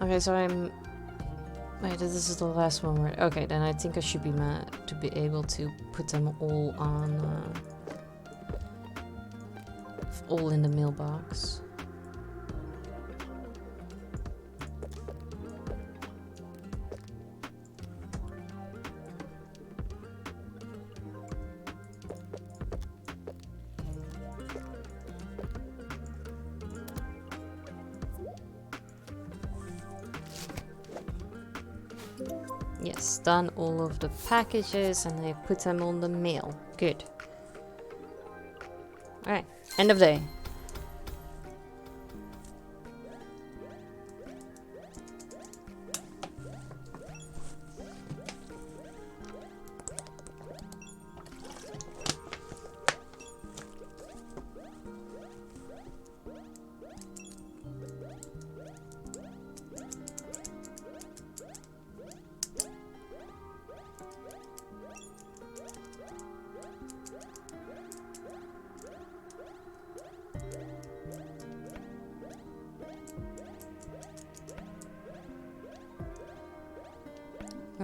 Okay, so I'm... Wait, this is the last one, right? Okay, then I think I should be mad to be able to put them all on... all in the mailbox. Yes, done all of the packages and I put them on the mail. Good. Alright, end of day.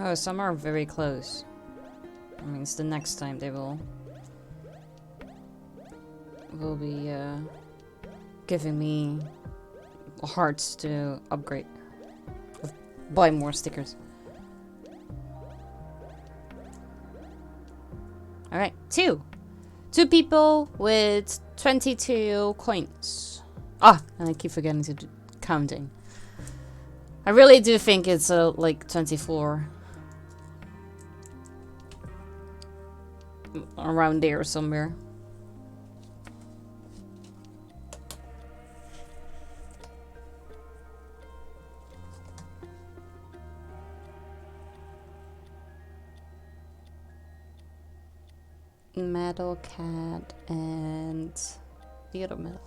Oh, some are very close. I mean, it's the next time they will be giving me hearts to upgrade. Buy more stickers. Alright, two people with 22 coins. Ah, and I keep forgetting to do counting. I really do think it's like 24. Around there somewhere. Metal Cat and the other metal.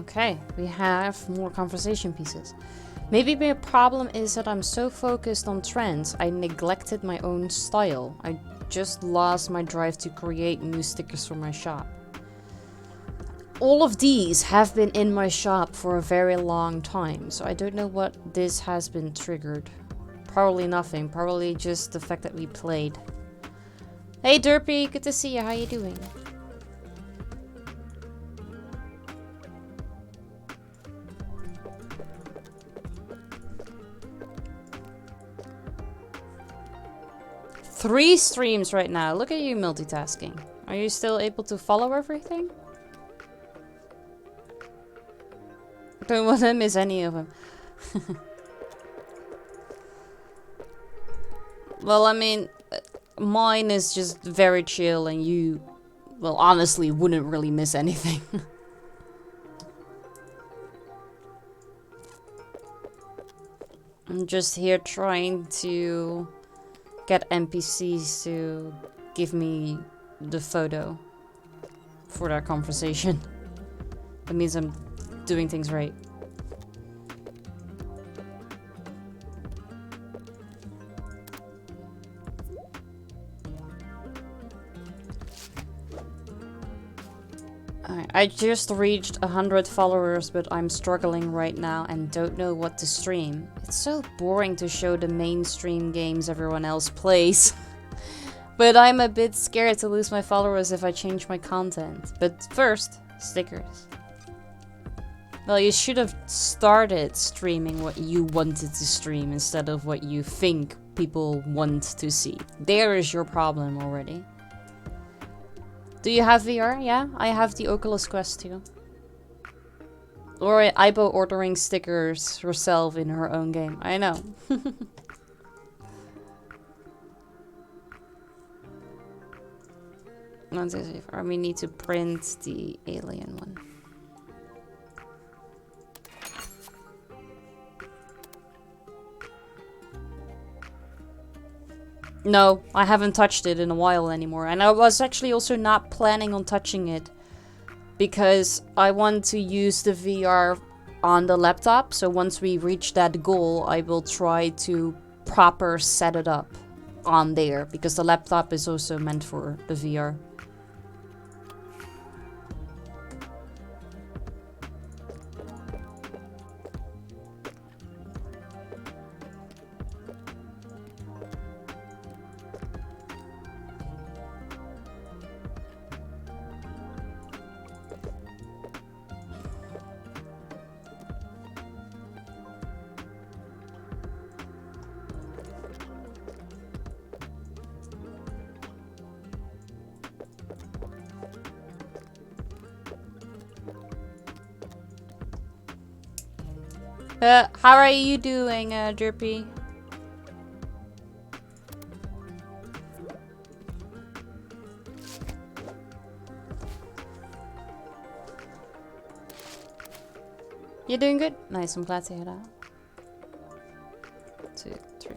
Okay, we have more conversation pieces. Maybe my problem is that I'm so focused on trends, I neglected my own style. I just lost my drive to create new stickers for my shop. All of these have been in my shop for a very long time, so I don't know what this has been triggered. Probably nothing, probably just the fact that we played. Hey Derpy, good to see you, how you doing? Three streams right now. Look at you multitasking. Are you still able to follow everything? Don't want to miss any of them. Well, I mean, mine is just very chill and you, well, honestly, wouldn't really miss anything. I'm just here trying to get NPCs to give me the photo for their conversation. That means I'm doing things right. I just reached 100 followers, but I'm struggling right now and don't know what to stream. It's so boring to show the mainstream games everyone else plays. But I'm a bit scared to lose my followers if I change my content. But first, stickers. Well, you should have started streaming what you wanted to stream instead of what you think people want to see. There is your problem already. Do you have VR? Yeah, I have the Oculus Quest too. Or Aibo ordering stickers herself in her own game. I know. 1, 2, 3, 4. We need to print the alien one. No, I haven't touched it in a while anymore. And I was actually also not planning on touching it. Because I want to use the VR on the laptop. So once we reach that goal, I will try to proper set it up on there. Because the laptop is also meant for the VR. How are you doing, Derpy? You doing good? Nice, I'm glad to hear that. 2, 3.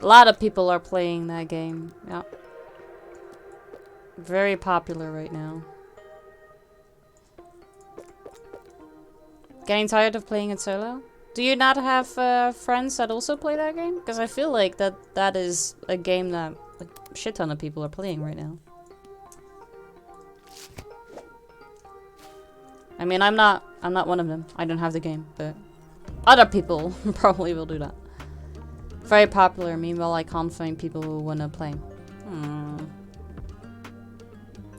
A lot of people are playing that game. Yeah. Very popular right now. Getting tired of playing it solo? Do you not have friends that also play that game? Because I feel like that is a game that a shit ton of people are playing right now. I mean, I'm not one of them. I don't have the game, but other people probably will do that. Very popular. Meanwhile, I can't find people who wanna play.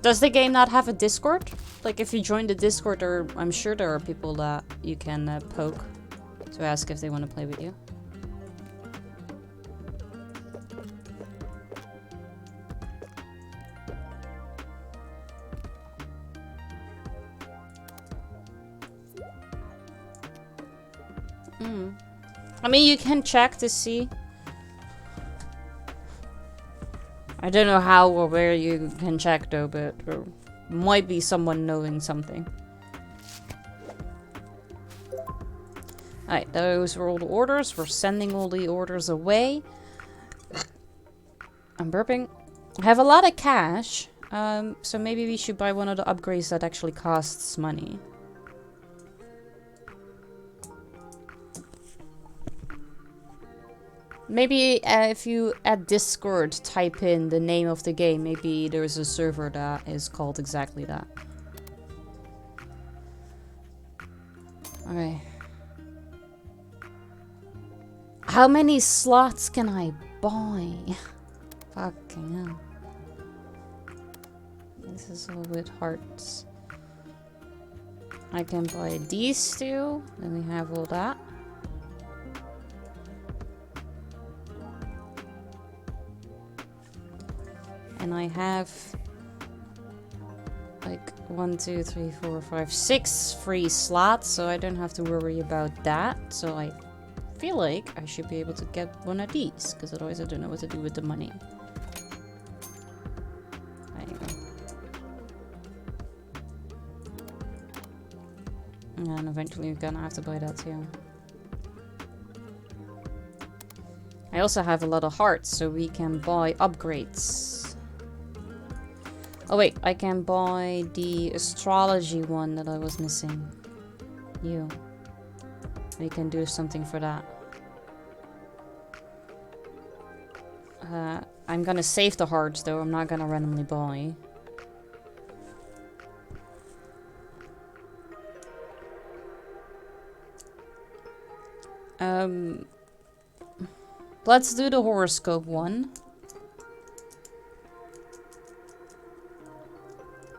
Does the game not have a Discord? Like, if you join the Discord, I'm sure there are people that you can poke to ask if they want to play with you. I mean, you can check to see. I don't know how or where you can check though, but there might be someone knowing something. Alright, those were all the orders. We're sending all the orders away. I'm burping. I have a lot of cash, so maybe we should buy one of the upgrades that actually costs money. Maybe if you at Discord type in the name of the game, maybe there's a server that is called exactly that. Okay. How many slots can I buy? Fucking hell. This is all with hearts. I can buy these two. Then we have all that. And I have like 1, 2, 3, 4, 5, 6 free slots, so I don't have to worry about that. So I feel like I should be able to get one of these, because otherwise I don't know what to do with the money. There you go. And eventually you're gonna have to buy that too. I also have a lot of hearts, so we can buy upgrades. Oh wait, I can buy the astrology one that I was missing. You. We can do something for that. I'm gonna save the hearts though, I'm not gonna randomly buy. Let's do the horoscope one.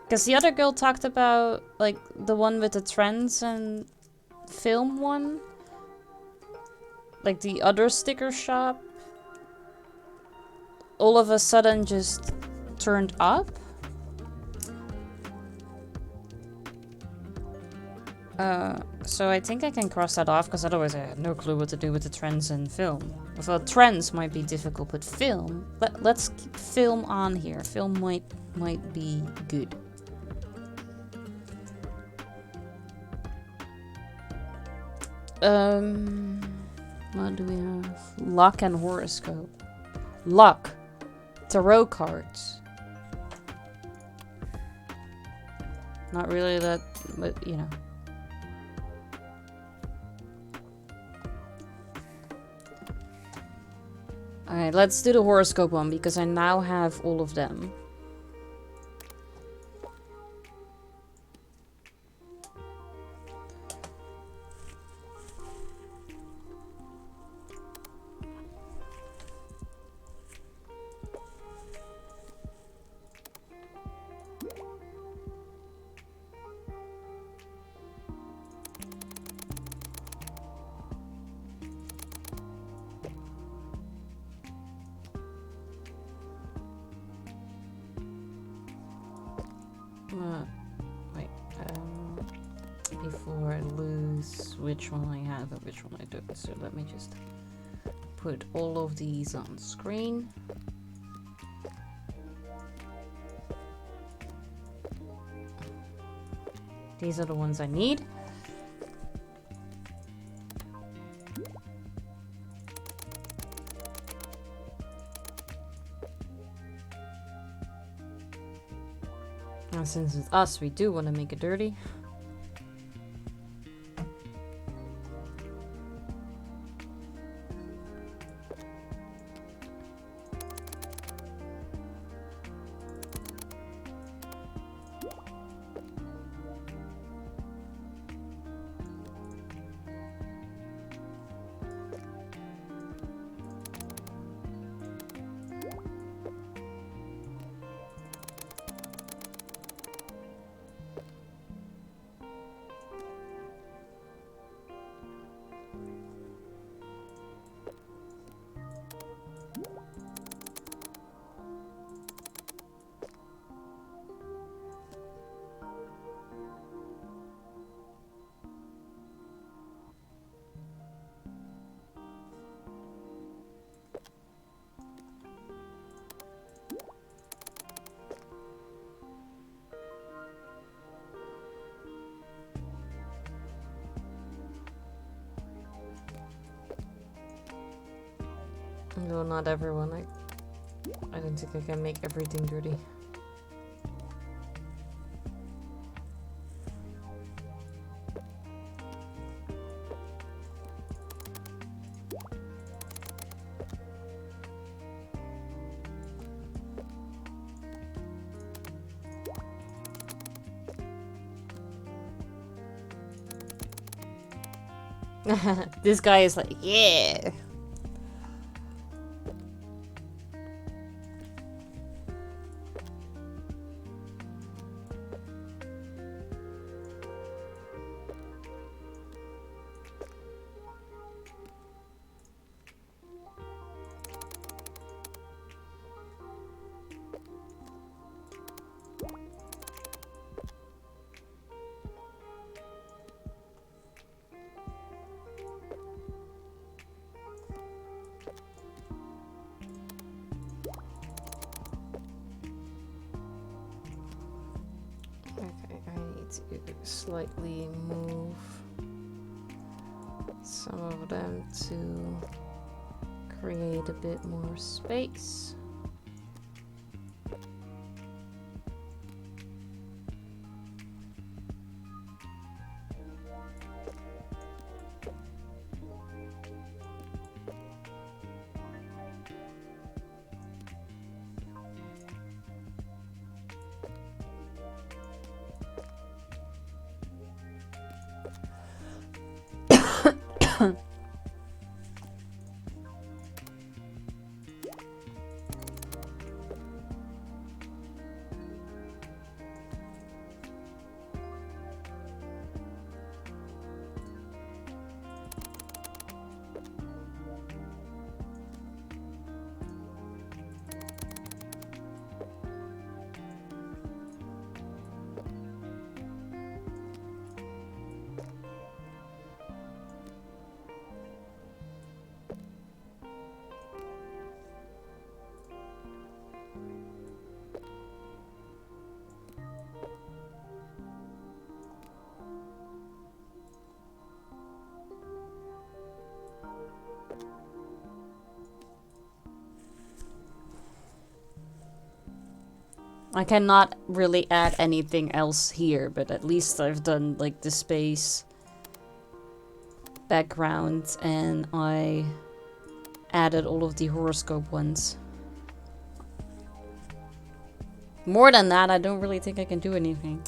Because the other girl talked about, like, the one with the trends and film one. Like, the other sticker shop. All of a sudden just turned up. So I think I can cross that off, because otherwise I have no clue what to do with the trends in film. Well, trends might be difficult, but film... Let's keep film on here. Film might be good. What do we have? Luck and horoscope. Luck. Tarot cards. Not really that, but you know. Alright, let's do the horoscope one because I now have all of them. Wait, before I lose which one I have and which one I don't. So let me just put all of these on screen. These are the ones I need. And since it's us, we do want to make it dirty. No, not everyone. I don't think I can make everything dirty. This guy is like, yeah. To slightly move some of them to create a bit more space. I cannot really add anything else here, but at least I've done like the space background and I added all of the horoscope ones. More than that, I don't really think I can do anything.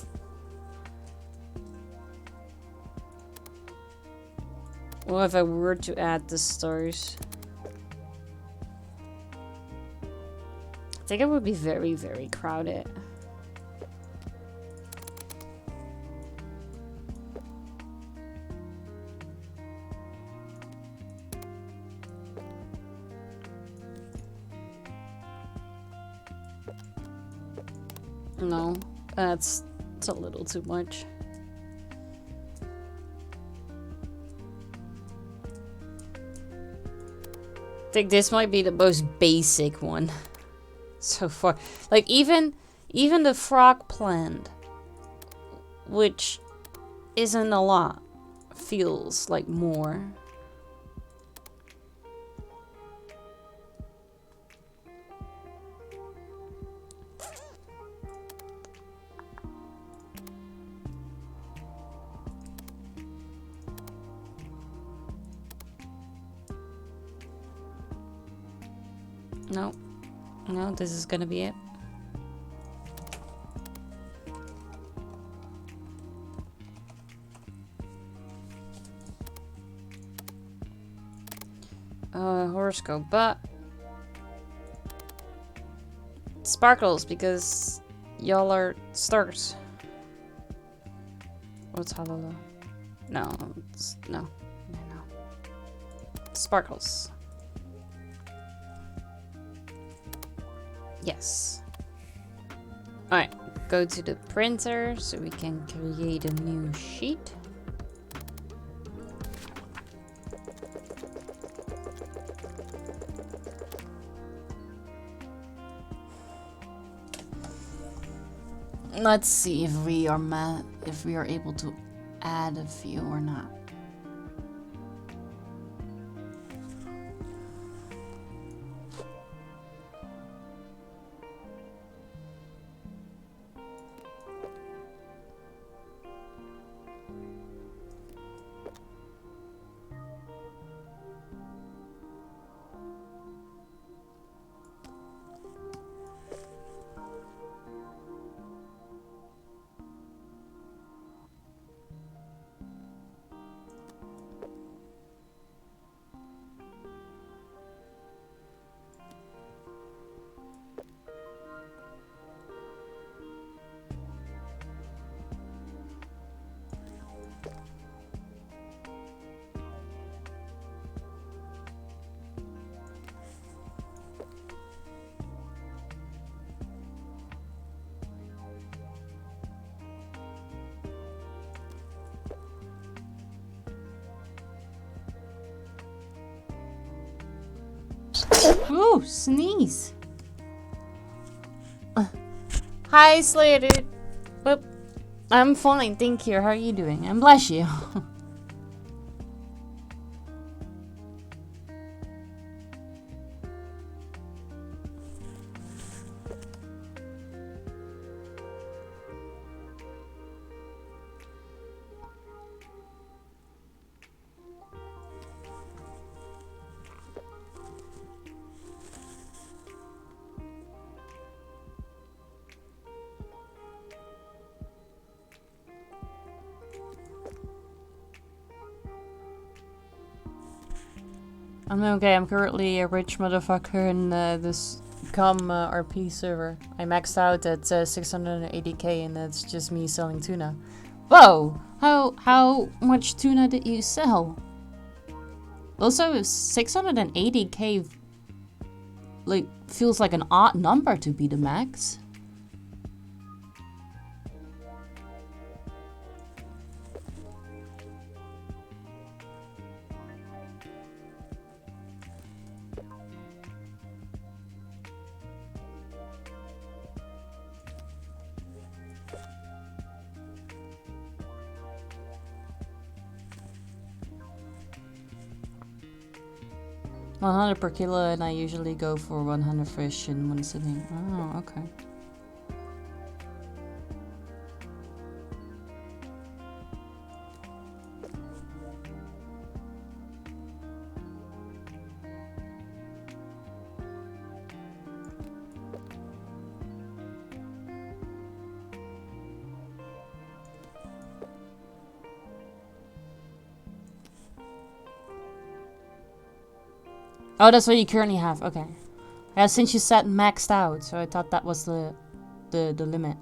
Well, if I were to add the stars, I think it would be very, very crowded. No, it's a little too much. I think this might be the most basic one so far. Like even the frog plant, which isn't a lot, feels like more. No, this is gonna be it. Horoscope, but sparkles because y'all are stars. What's Hallola? No, no. Sparkles. Yes. Alright, go to the printer so we can create a new sheet. Let's see if we are able to add a few or not. Ooh, sneeze. Hi, Slayer dude. Whoop. I'm fine, thank you. How are you doing? And bless you. 'm okay. I'm currently a rich motherfucker in this RP server. I maxed out at 680k, and that's just me selling tuna. Whoa! How much tuna did you sell? Also, 680k like feels like an odd number to be the max. $100 per kilo, and I usually go for 100 fish in one sitting. Oh, okay. Oh, that's what you currently have. Okay. Yeah, since you said maxed out, so I thought that was the limit.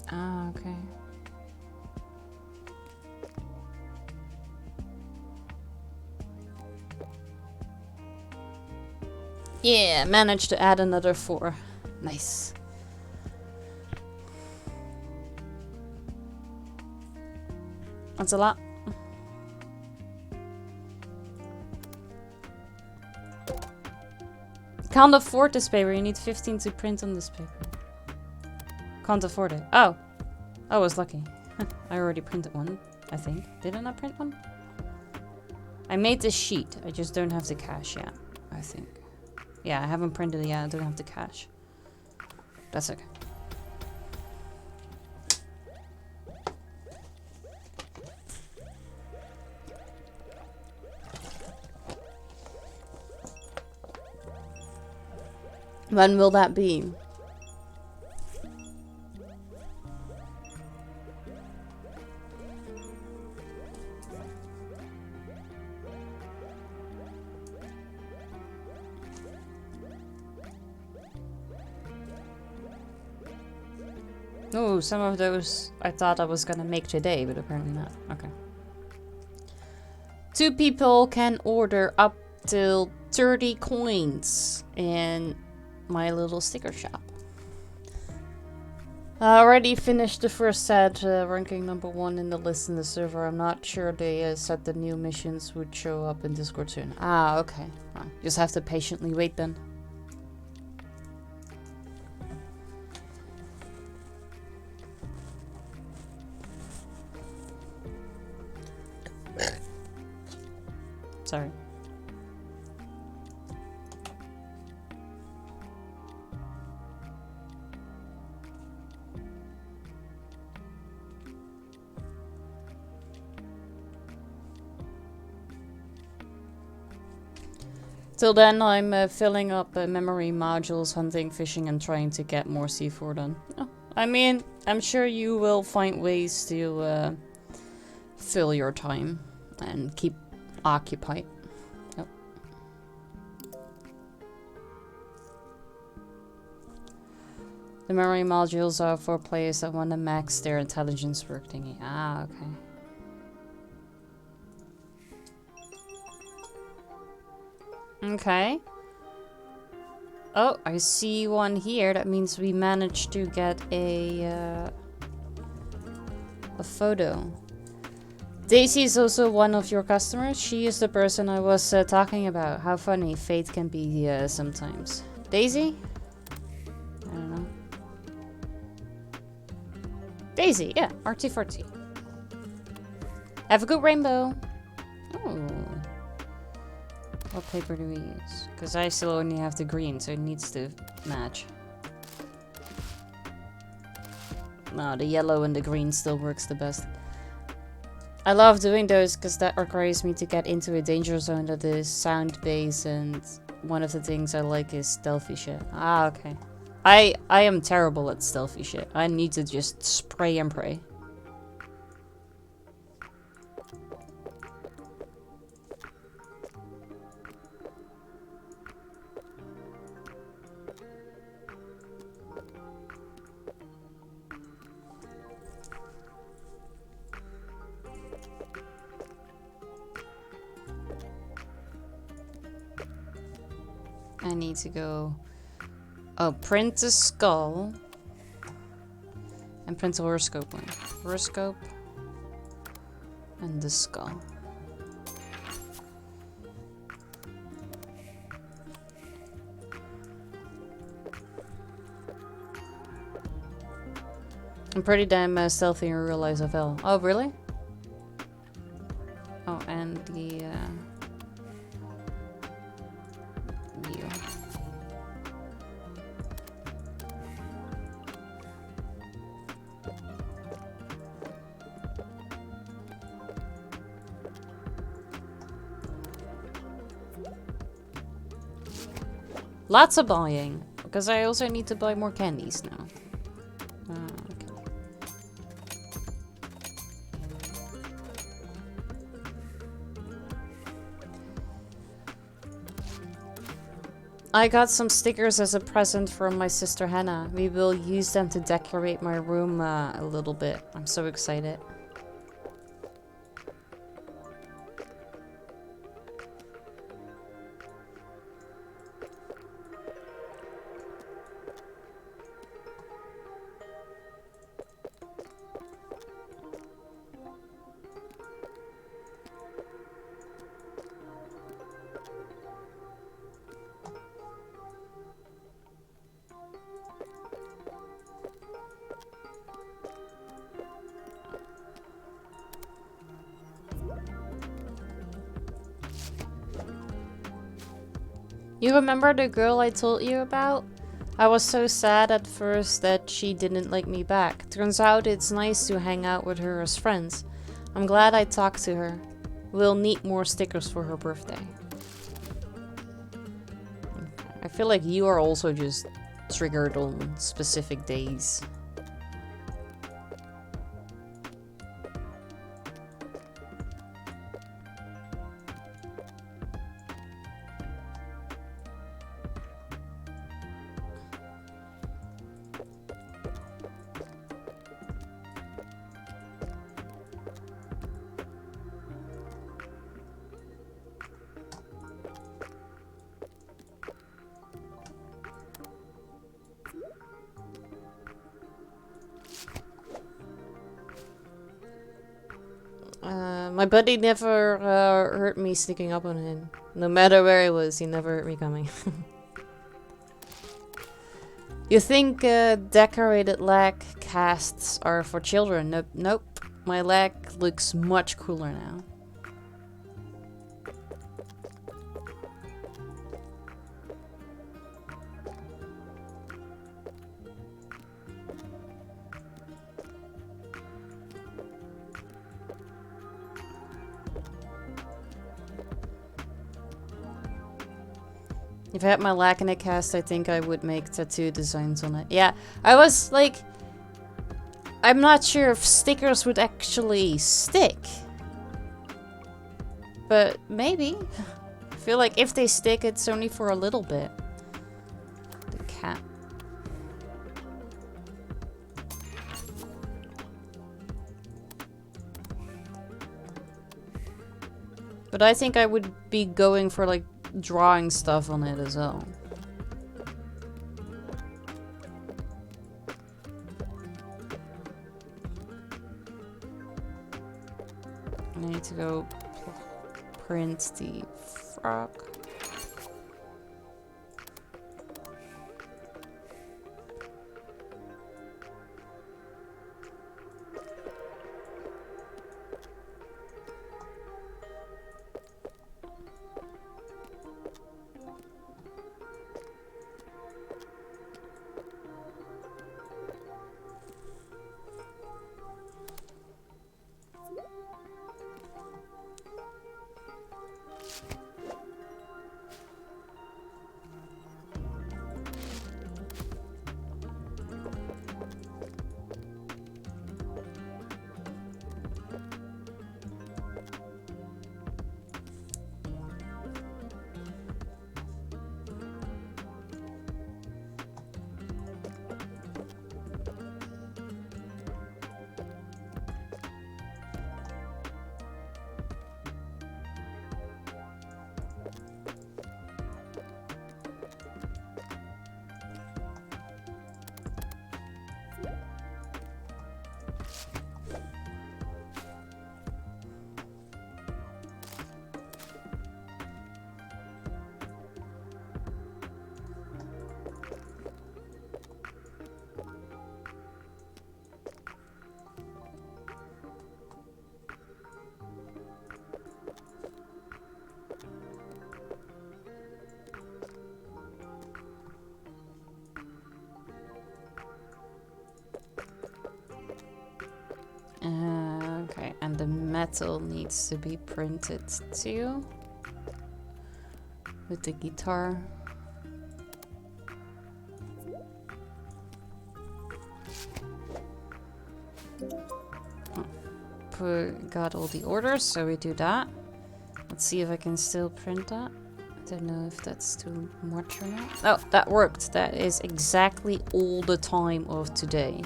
Ah, okay. Yeah, managed to add another 4. Nice. That's a lot. Can't afford this paper. You need 15 to print on this paper. Can't afford it. Oh. I was lucky. I already printed one, I think. Did I not print one? I made this sheet. I just don't have the cash yet, I think. Yeah, I haven't printed it yet. I don't have the cash. That's okay. When will that be? Oh, some of those I thought I was gonna make today, but apparently not. Okay. 2 people can order up till 30 coins in my little sticker shop. I already finished the first set, ranking number 1 in the list in the server. I'm not sure they said the new missions would show up in Discord soon. Ah, okay. Well, just have to patiently wait then. Sorry. Till then, I'm filling up memory modules, hunting, fishing, and trying to get more C4 done. Oh, I mean, I'm sure you will find ways to fill your time and keep occupied. Yep. The memory modules are for players that want to max their intelligence work thingy. Ah, okay. Okay. Oh, I see one here. That means we managed to get a photo. Daisy is also one of your customers. She is the person I was talking about. How funny fate can be sometimes. Daisy? I don't know. Daisy, yeah. RT40. Have a good rainbow. Oh. What paper do we use? Because I still only have the green, so it needs to match. No, the yellow and the green still works the best. I love doing those because that requires me to get into a danger zone that is sound-based, and one of the things I like is stealthy shit. Ah, okay. I am terrible at stealthy shit. I need to just spray and pray. I need to go... Oh, print the skull. And print the horoscope one. Horoscope. And the skull. I'm pretty damn stealthy in real life as well. Oh, really? Oh, and the... view. Lots of buying. Because I also need to buy more candies now. Okay. I got some stickers as a present from my sister Hannah. We will use them to decorate my room a little bit. I'm so excited. You remember the girl I told you about? I was so sad at first that she didn't like me back. Turns out it's nice to hang out with her as friends. I'm glad I talked to her. We'll need more stickers for her birthday. I feel like you are also just triggered on specific days. My buddy never heard me sneaking up on him. No matter where he was, he never heard me coming. You think decorated lag casts are for children? Nope. Nope. My lag looks much cooler now. If I had my lack in a cast, I think I would make tattoo designs on it. Yeah, I was like... I'm not sure if stickers would actually stick. But maybe. I feel like if they stick, it's only for a little bit. The cat. But I think I would be going for like drawing stuff on it as well. I need to go print the frog. Okay, and the metal needs to be printed too. With the guitar. got all the orders, so we do that. Let's see if I can still print that. I don't know if that's too much or not. Oh, that worked. That is exactly all the time of today.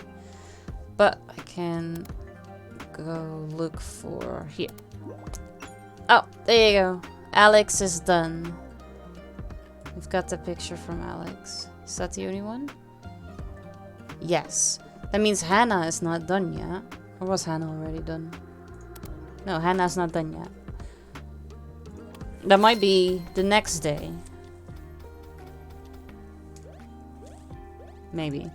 But I can go look for here. Oh, there you go. Alex is done. We've got the picture from Alex. Is that the only one? Yes. That means Hannah is not done yet. Or was Hannah already done? No, Hannah's not done yet. That might be the next day. Maybe.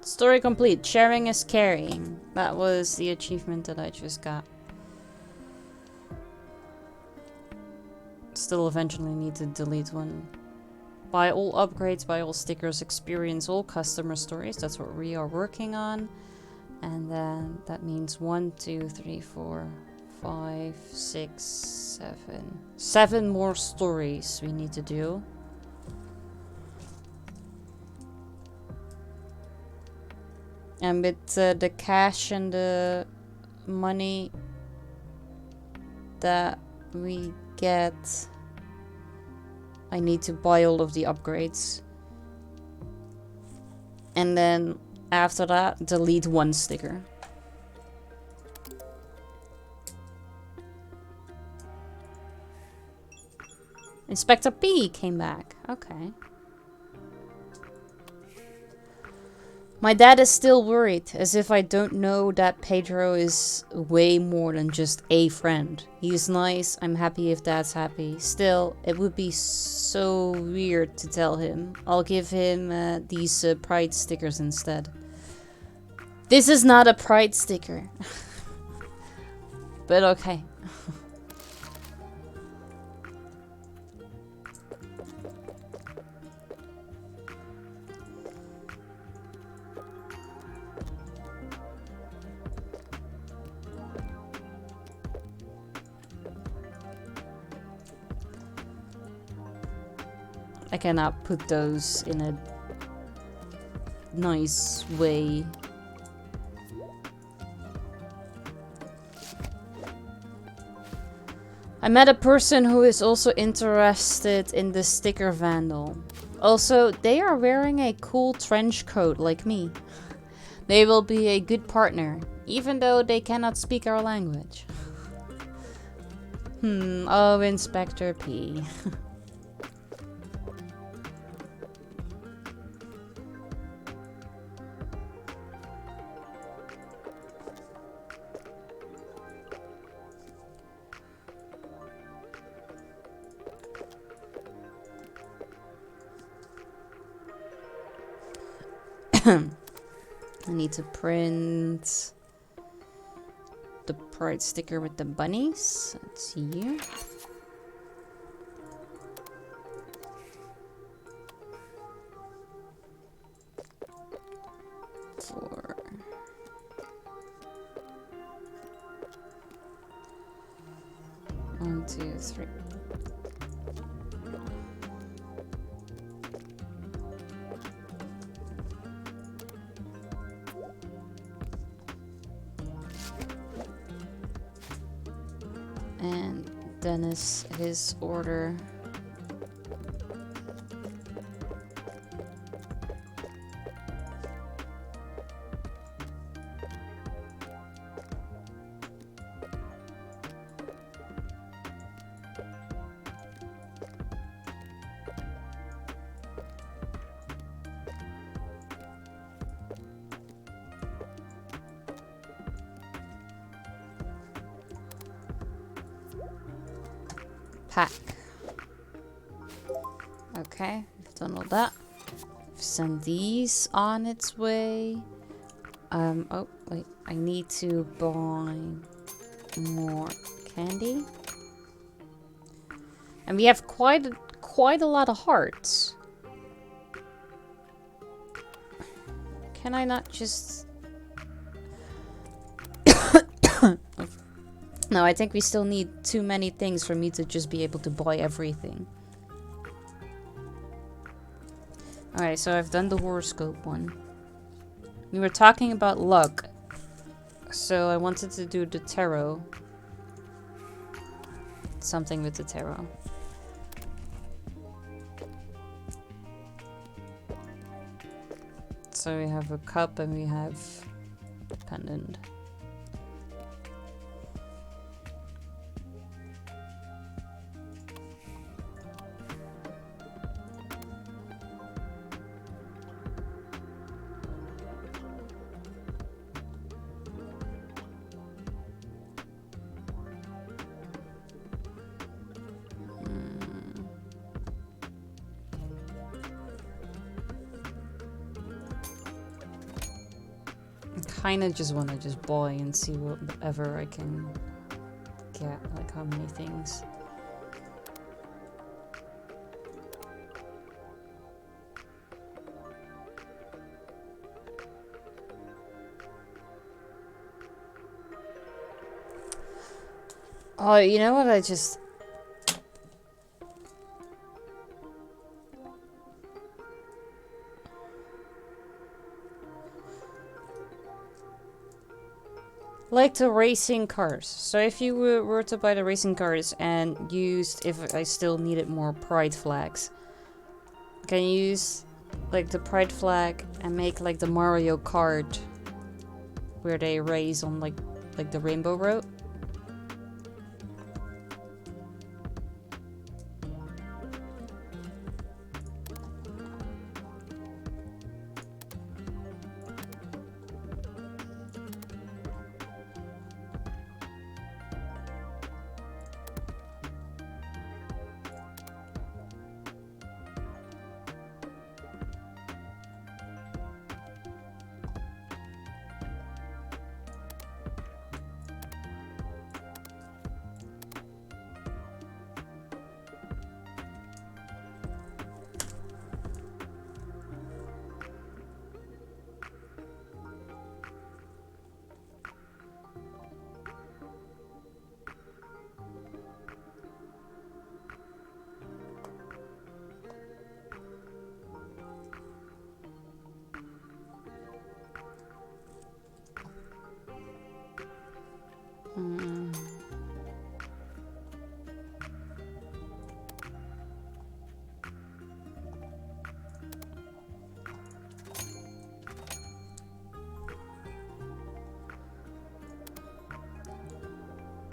Story complete. Sharing is caring. That was the achievement that I just got. Still eventually need to delete one. Buy all upgrades, buy all stickers, experience all customer stories. That's what we are working on. And then that means 1, 2, 3, 4, 5, 6, 7. 7 more stories we need to do. And with the cash and the money that we get, I need to buy all of the upgrades. And then after that, delete one sticker. Inspector P came back. Okay. My dad is still worried, as if I don't know that Pedro is way more than just a friend. He's nice, I'm happy if dad's happy. Still, it would be so weird to tell him. I'll give him these pride stickers instead. This is not a pride sticker. But okay. I cannot put those in a nice way. I met a person who is also interested in the sticker vandal. Also, they are wearing a cool trench coat like me. They will be a good partner, even though they cannot speak our language. Oh, Inspector P. I need to print the pride sticker with the bunnies. Let's see here. Four. One, two, three. And Dennis, his order. pack. Okay, we've done all that. We've sent these on its way. Oh, wait. I need to buy more candy. And we have quite a lot of hearts. Can I not just... No, I think we still need too many things for me to just be able to buy everything. Alright, so I've done the horoscope one. We were talking about luck. So I wanted to do the tarot. Something with the tarot. So we have a cup and we have a pendant. Kind of just want to just buy and see whatever I can get, like how many things. Oh, you know what I just... Like the racing cars. So if you were to buy the racing cars and used, if I still needed more pride flags, can you use like the pride flag and make like the Mario Kart where they race on like the Rainbow Road?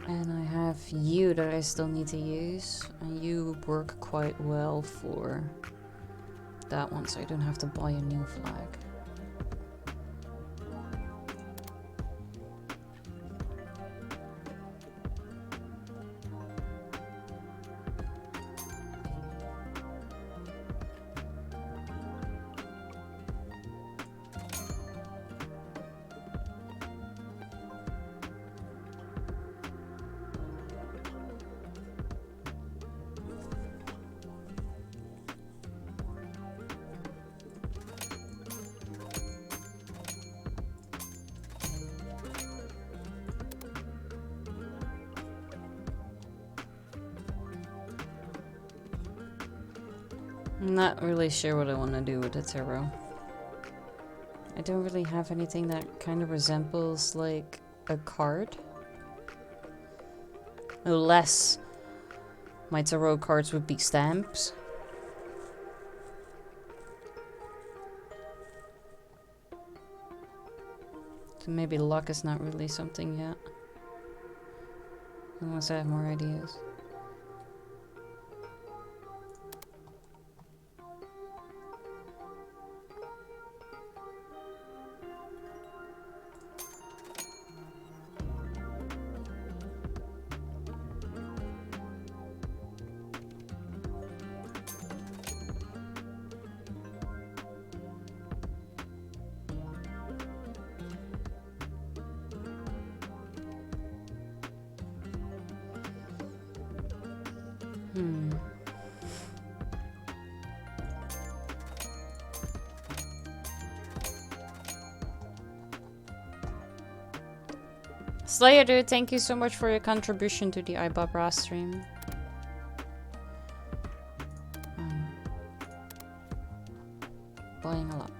And I have you that I still need to use. And you work quite well for that one, so I don't have to buy a new flag. I'm not really sure what I want to do with the tarot. I don't really have anything that kind of resembles like a card. Unless my tarot cards would be stamps. So maybe luck is not really something yet. Unless I have more ideas. Hmm. Slayer dude, thank you so much for your contribution to the iBabra stream. Buying a lot.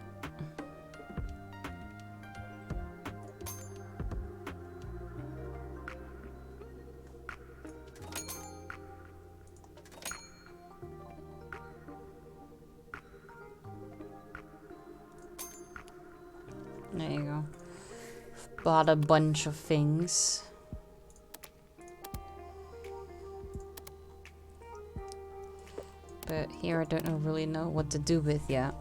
There you go. Bought a bunch of things. But here I don't really know what to do with yet.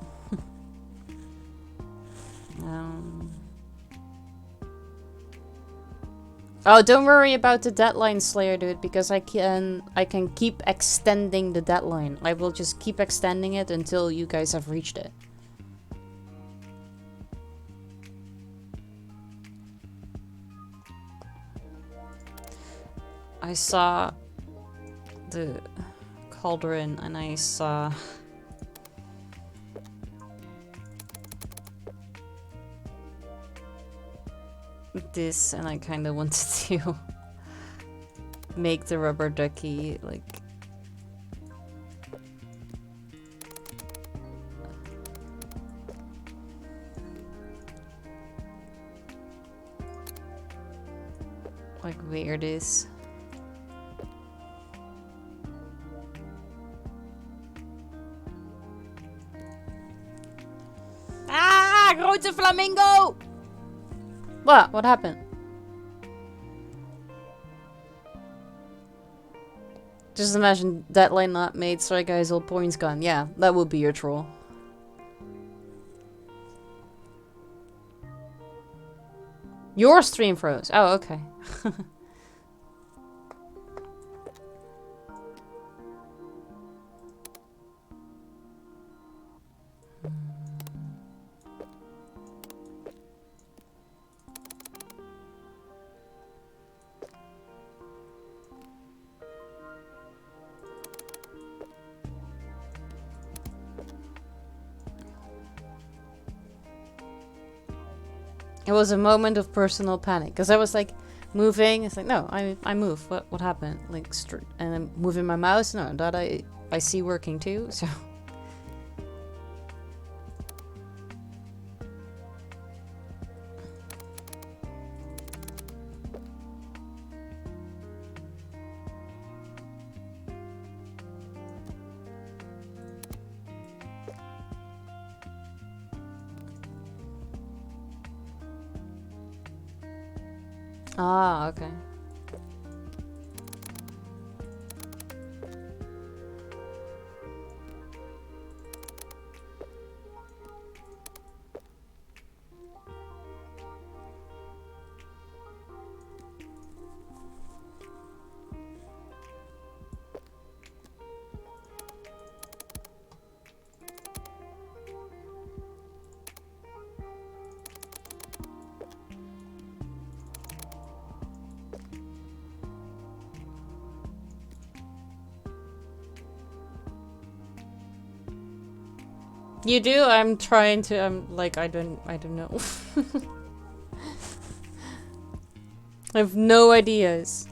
Oh, don't worry about the deadline, Slayer dude, because I can keep extending the deadline. I will just keep extending it until you guys have reached it. I saw the cauldron and I saw this, and I kind of wanted to make the rubber ducky like where it is. Ah, grote flamingo! What? What happened? Just imagine that line not made, sorry guys, all points gone. Yeah, that would be your troll. Your stream froze. Oh, okay. It was a moment of personal panic because I was like moving. It's like, no, I move. What happened? Like, and I'm moving my mouse. No, that I see working too. So. Ah, okay. You do? I'm trying to, I'm like, I don't know. I have no ideas.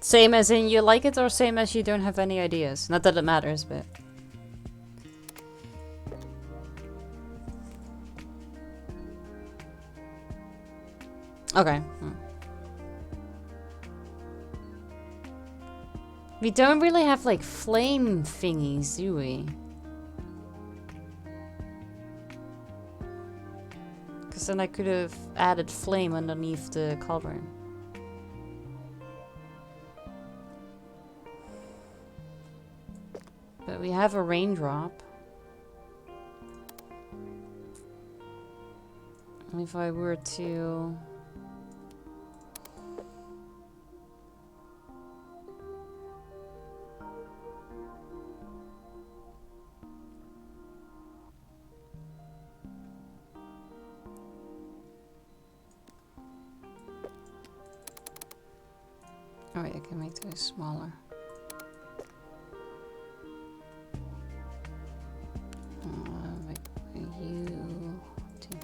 Same as in you like it, or same as you don't have any ideas? Not that it matters, but... Okay. We don't really have, like, flame thingies, do we? Because then I could have added flame underneath the cauldron. But we have a raindrop. If I were to... Oh, wait, I can make those smaller. Make you think.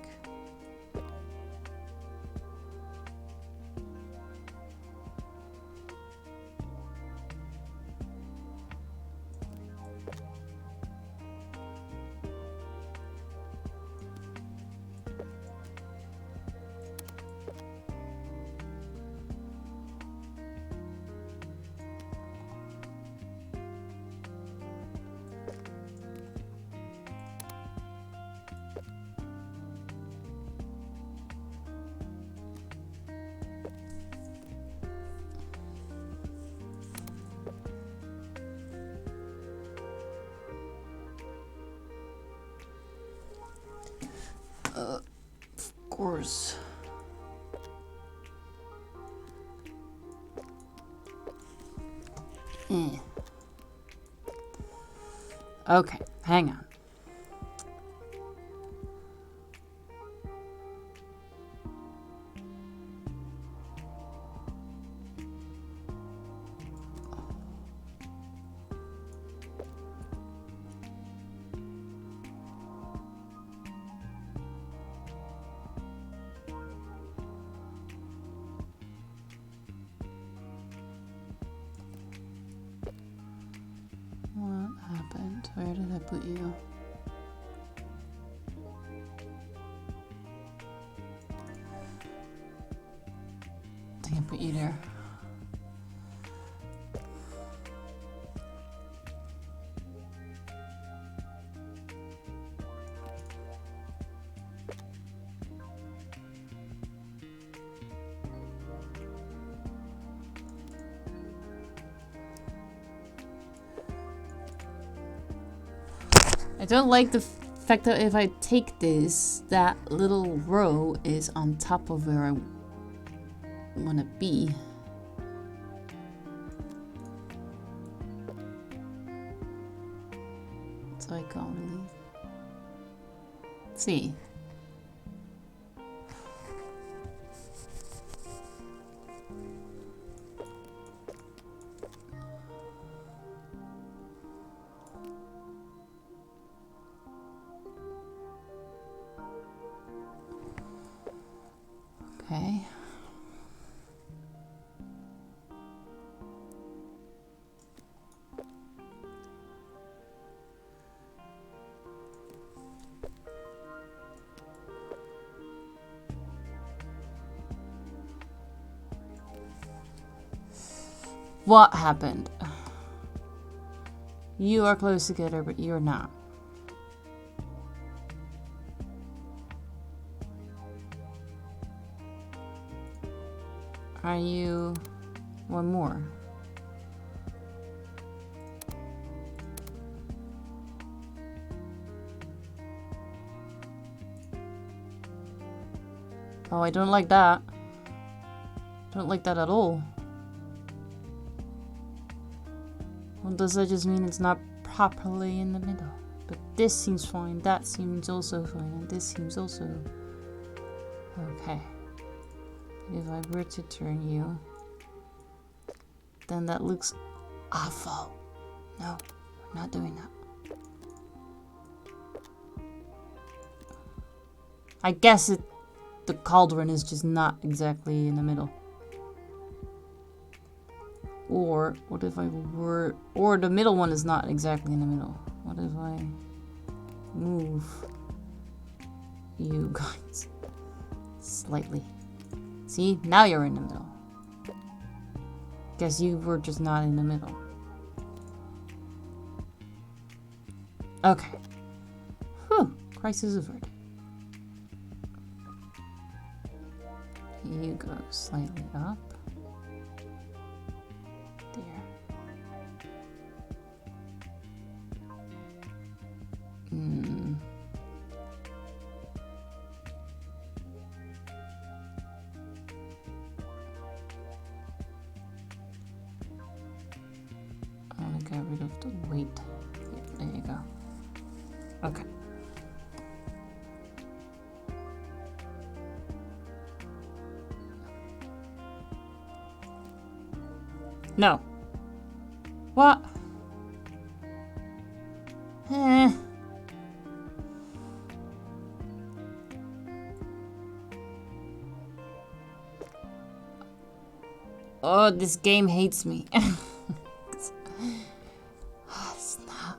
Of course. Okay, hang on. What happened? Where did I put you? I think I put you there. I don't like the fact that if I take this, that little row is on top of where I want to be. So I can't really see. Okay. What happened? You are close together, but you're not. Are you one more? Oh, I don't like that. Don't like that at all. Well, does that just mean it's not properly in the middle? But this seems fine, that seems also fine, and this seems also... Okay. If I were to turn you, then that looks awful. No, we're not doing that. I guess the cauldron is just not exactly in the middle. Or, what if I were... Or the middle one is not exactly in the middle. What if I move you guys slightly? See, now you're in the middle. Guess you were just not in the middle. Okay. Whew, crisis averted. You go slightly up. There. I want to get rid of the weight. Yeah, there you go. Okay. No. What? Oh, this game hates me. It's not.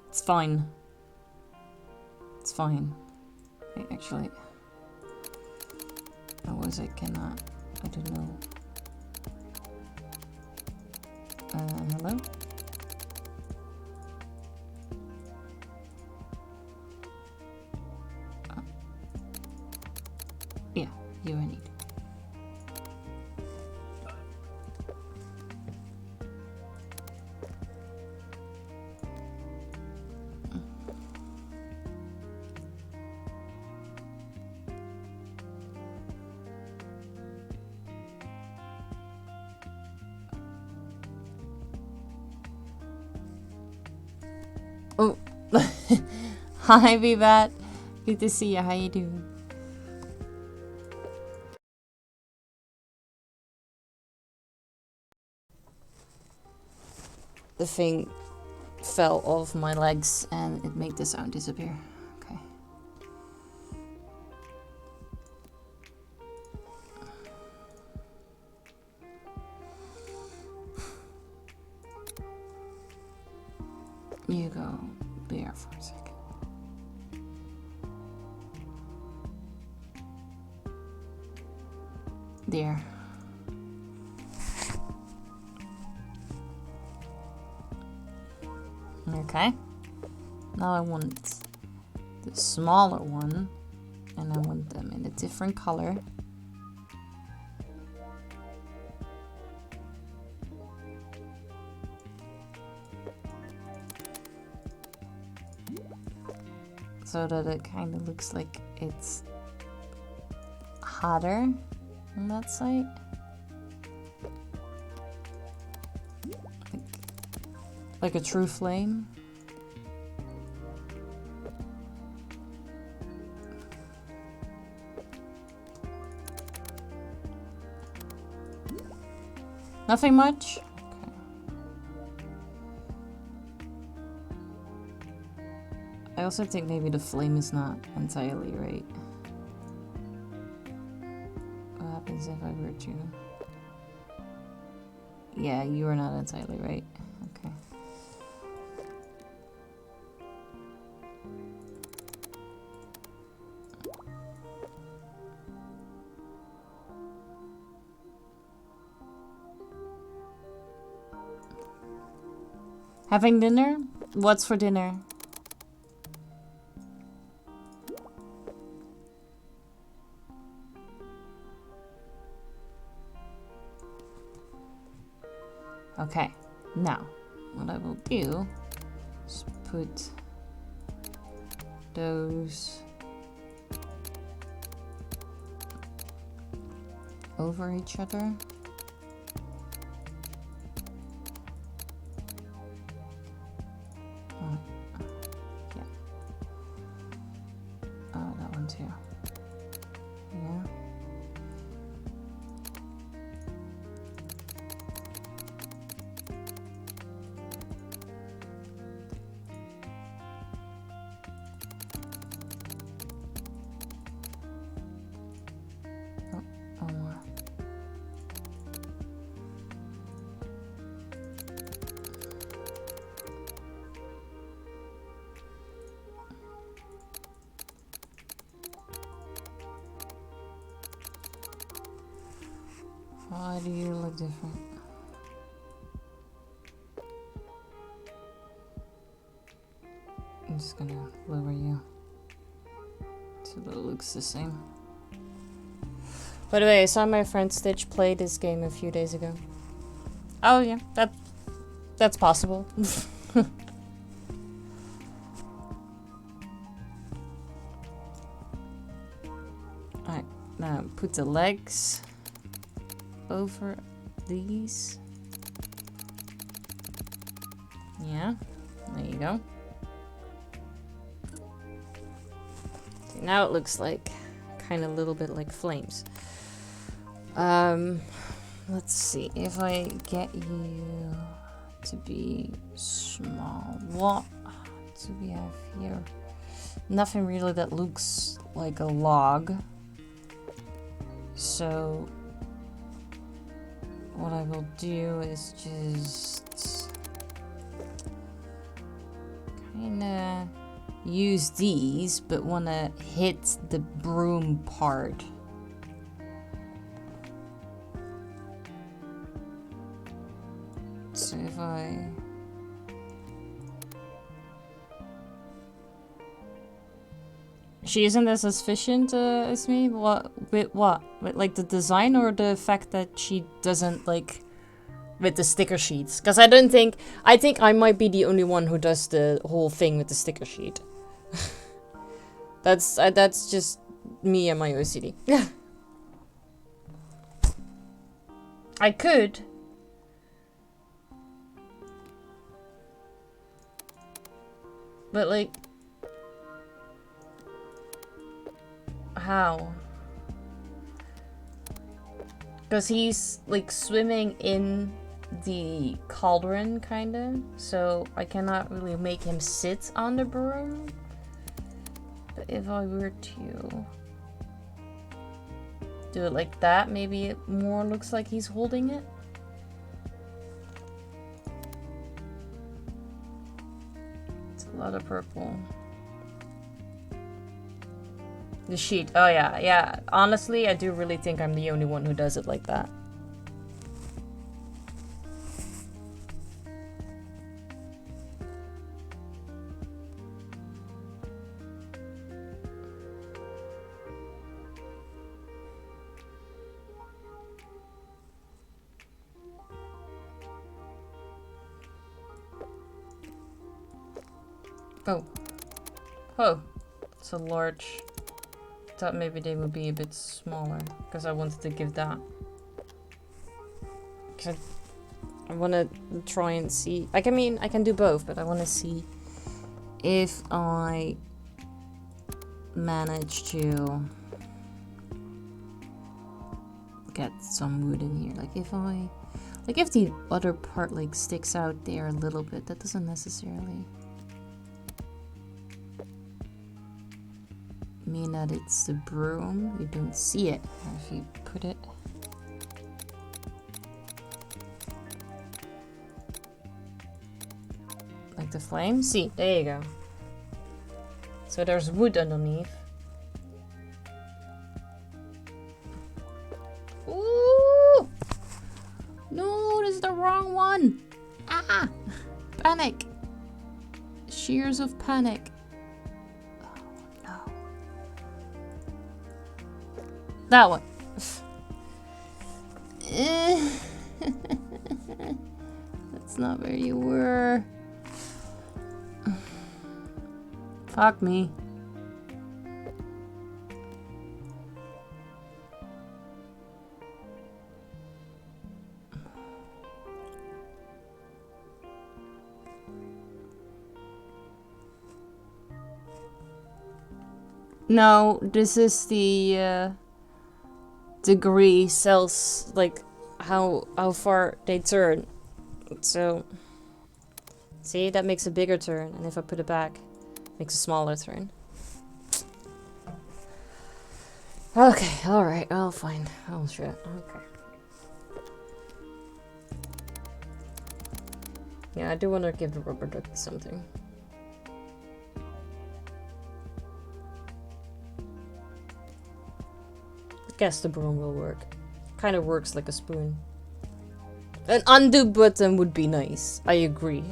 It's fine. It's fine. Wait, actually. How was I cannot? I don't know. Hello? Yeah, you I need. Oh, hi, Vivat. Good to see you. How you doing? The thing fell off my legs and it made the sound disappear. Okay. You go there for a second. There. Okay. Now I want the smaller one, and I want them in a different color. So that it kind of looks like it's hotter on that side. Like a true flame. Nothing much? Okay. I also think maybe the flame is not entirely right. What happens if I were to... Yeah, you are not entirely right. Okay. Having dinner? What's for dinner? Okay, now what I will do is put those over each other. That one too. Yeah. Oh, more. Why do you look different? I'm just gonna lower you so that it looks the same. By the way, I saw my friend Stitch play this game a few days ago. Oh yeah, that's possible. Alright, now put the legs over these. Yeah, there you go. See, now it looks like kind of a little bit like flames. Let's see if I get you to be small. What do we have here? Nothing really that looks like a log. So what I will do is just kinda use these, but wanna hit the broom part. So if I she isn't as efficient as me. What? With what? With like the design or the fact that she doesn't like with the sticker sheets? Because I think I might be the only one who does the whole thing with the sticker sheet. That's just me and my OCD. I could. But like, how? Because he's like swimming in the cauldron, kinda. So I cannot really make him sit on the broom. But if I were to do it like that, maybe it more looks like he's holding it. It's a lot of purple. The sheet. Oh yeah, yeah. Honestly, I do really think I'm the only one who does it like that. Oh. Oh. It's a large. Thought maybe they would be a bit smaller because I wanted to give that. I want to try and see. I mean, I can do both, but I want to see if I manage to get some wood in here. Like if the other part like sticks out there a little bit, that doesn't necessarily mean that it's the broom. You don't see it if you put it like the flame. See, there you go. So there's wood underneath. Ooh! No, this is the wrong one. Ah! Panic. Shears of panic. That one. That's not where you were. Fuck me. No, this is the degree cells, like how far they turn. So see, that makes a bigger turn, and if I put it back, it makes a smaller turn. Okay, alright, well, fine. Oh shit, okay. Yeah, I do want to give the rubber duck something. Guess the broom will work. Kind of works like a spoon. An undo button would be nice. I agree.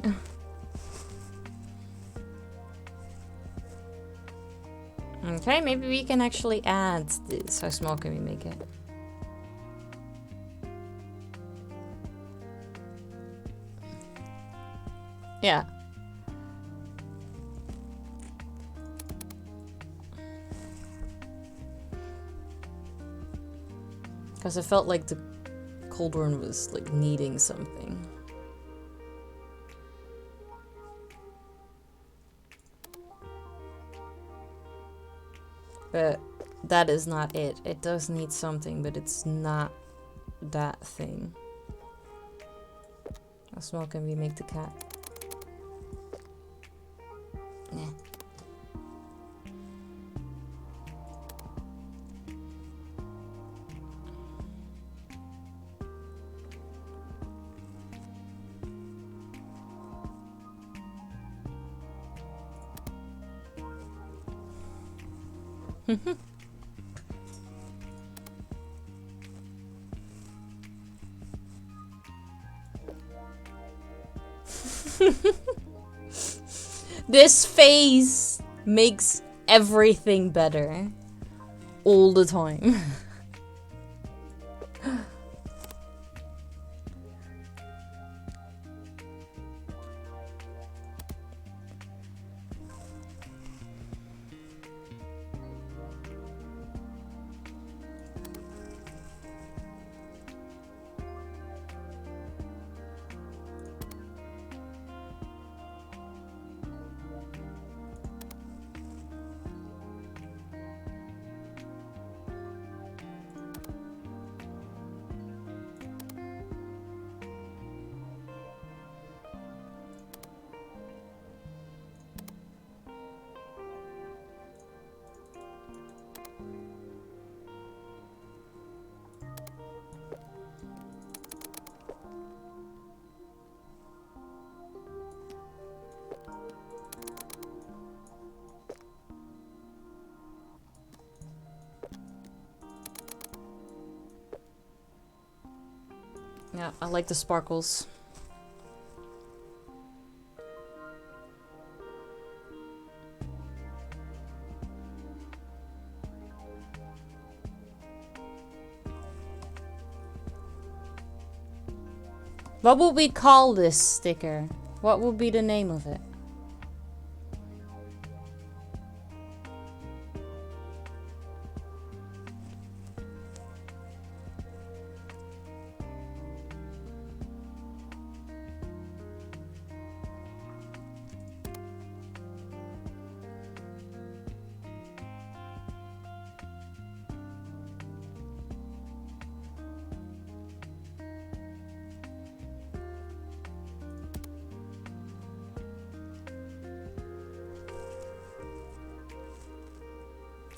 Okay, maybe we can actually add this. How small can we make it? Yeah. Because I felt like the cauldron was like needing something. But that is not it. It does need something, but it's not that thing. How small can we make the cat? Nah. This phase makes everything better all the time. Yeah, I like the sparkles. What would we call this sticker? What would be the name of it?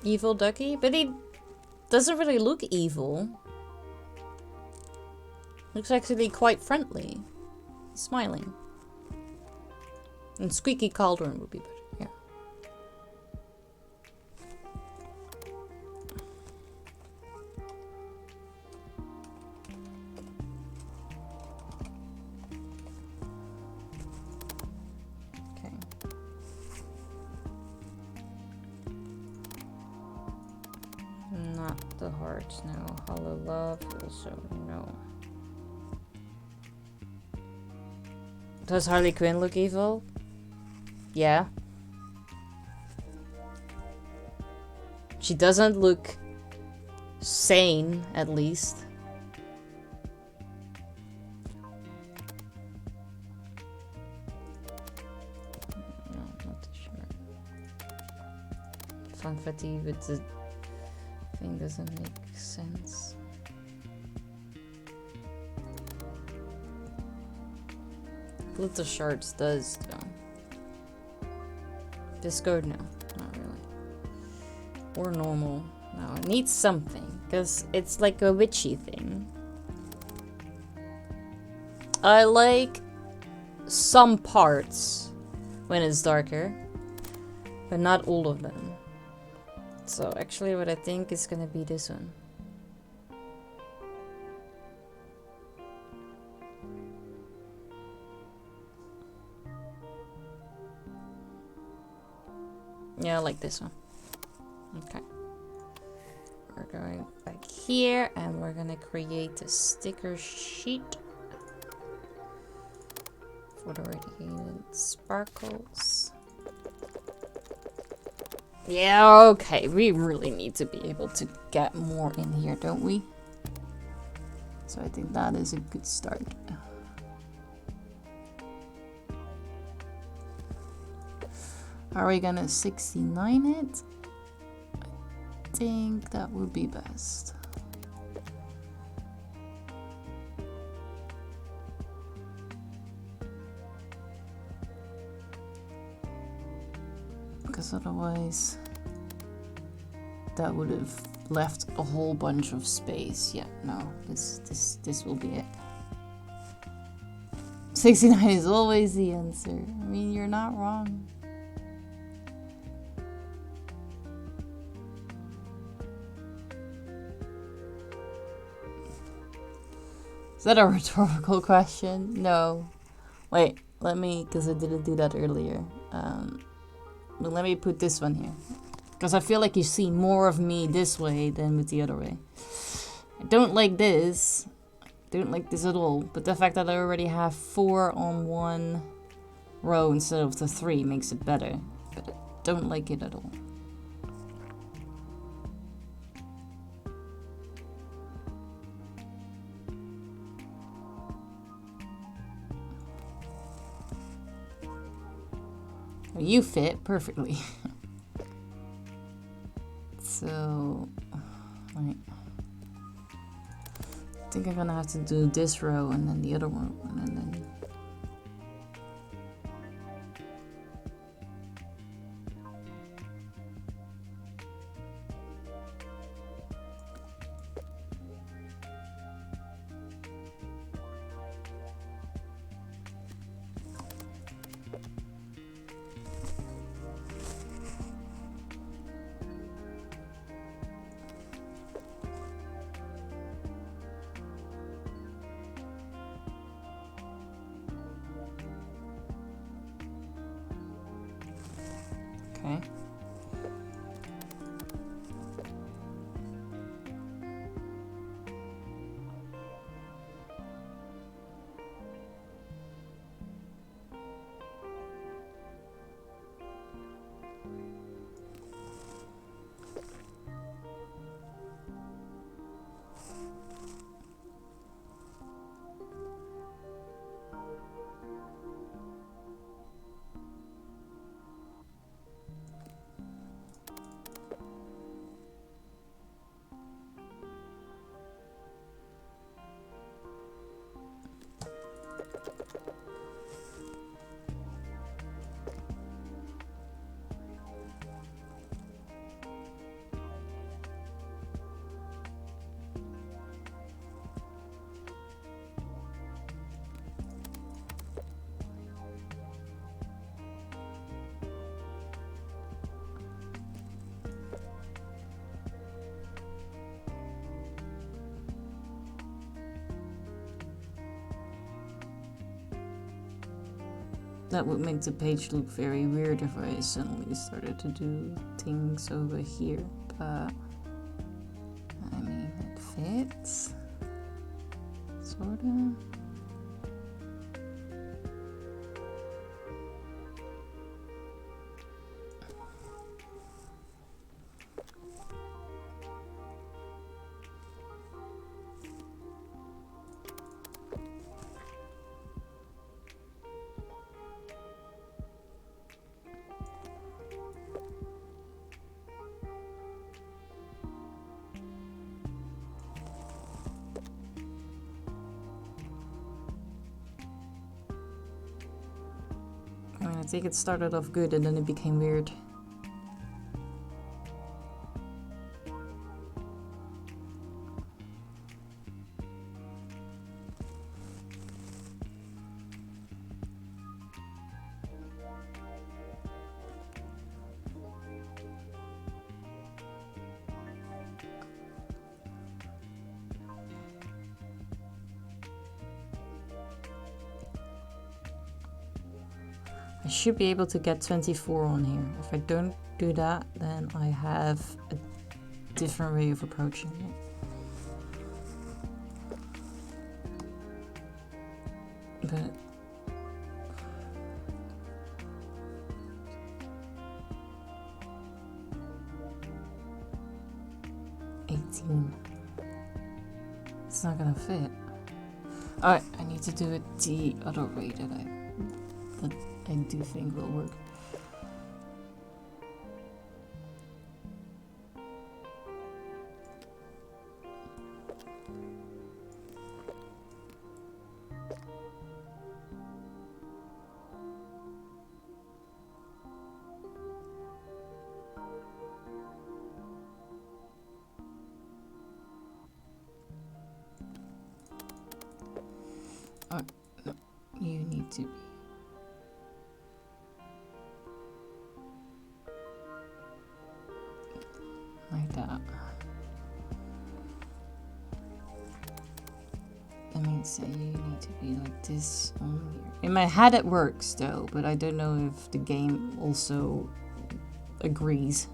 Evil Ducky? But he doesn't really look evil. Looks actually quite friendly. He's smiling. And Squeaky Cauldron would be better, yeah. Okay. Not the hearts, no. Hollow Love, also no. Does Harley Quinn look evil? Yeah. She doesn't look sane, at least. No, not too sure. Funfetti with the thing doesn't make sense. Glitter Shards does, though. Discord, no. Not really. Or normal. No, it needs something. Because it's like a witchy thing. I like some parts when it's darker. But not all of them. So actually what I think is gonna be this one. Yeah, I like this one. Okay. We're going back here and we're gonna create a sticker sheet for the radiated sparkles. Yeah, okay. We really need to be able to get more in here, don't we? So I think that is a good start. Are we gonna 69 it? I think that would be best. Because otherwise that would have left a whole bunch of space. Yeah, no, this will be it. 69 is always the answer. I mean, you're not wrong. Is that a rhetorical question? No. Wait, let me, because I didn't do that earlier. But let me put this one here. Because I feel like you see more of me this way than with the other way. I don't like this. I don't like this at all. But the fact that I already have 4 on one row instead of the 3 makes it better. But I don't like it at all. You fit perfectly. So, right. I think I'm gonna have to do this row and then the other one, and then. Okay. That would make the page look very weird if I suddenly started to do things over here, but I mean, it fits, sorta. I mean, I think it started off good and then it became weird. I should be able to get 24 on here. If I don't do that, then I have a different way of approaching it. But it's not gonna fit. I need to do it the other way that I do think will work. Oh, no, you need to be. Like that. That means that you need to be like this on here. In my head it works though, but I don't know if the game also agrees.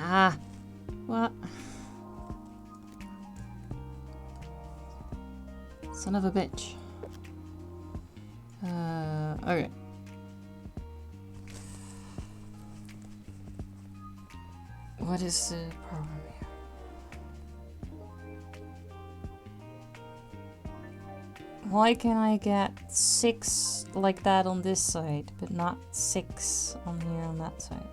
Ah, what? Son of a bitch. Okay. What is the problem here? Why can I get 6 like that on this side, but not 6 on here on that side?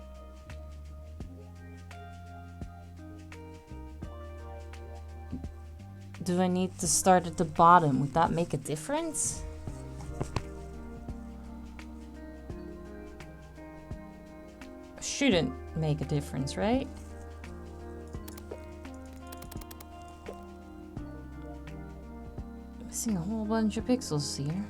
Do I need to start at the bottom? Would that make a difference? Shouldn't make a difference, right? Missing a whole bunch of pixels here.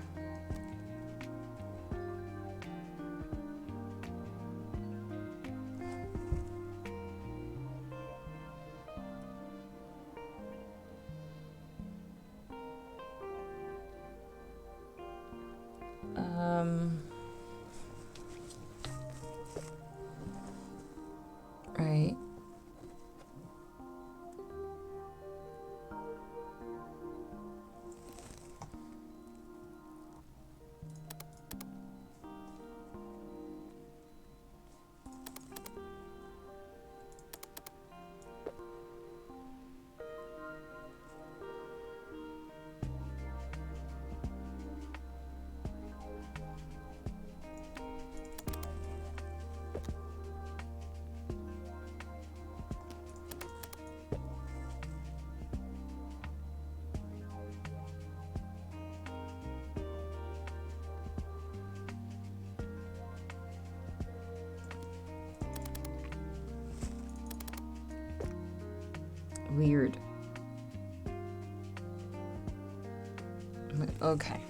Right. Weird. Okay.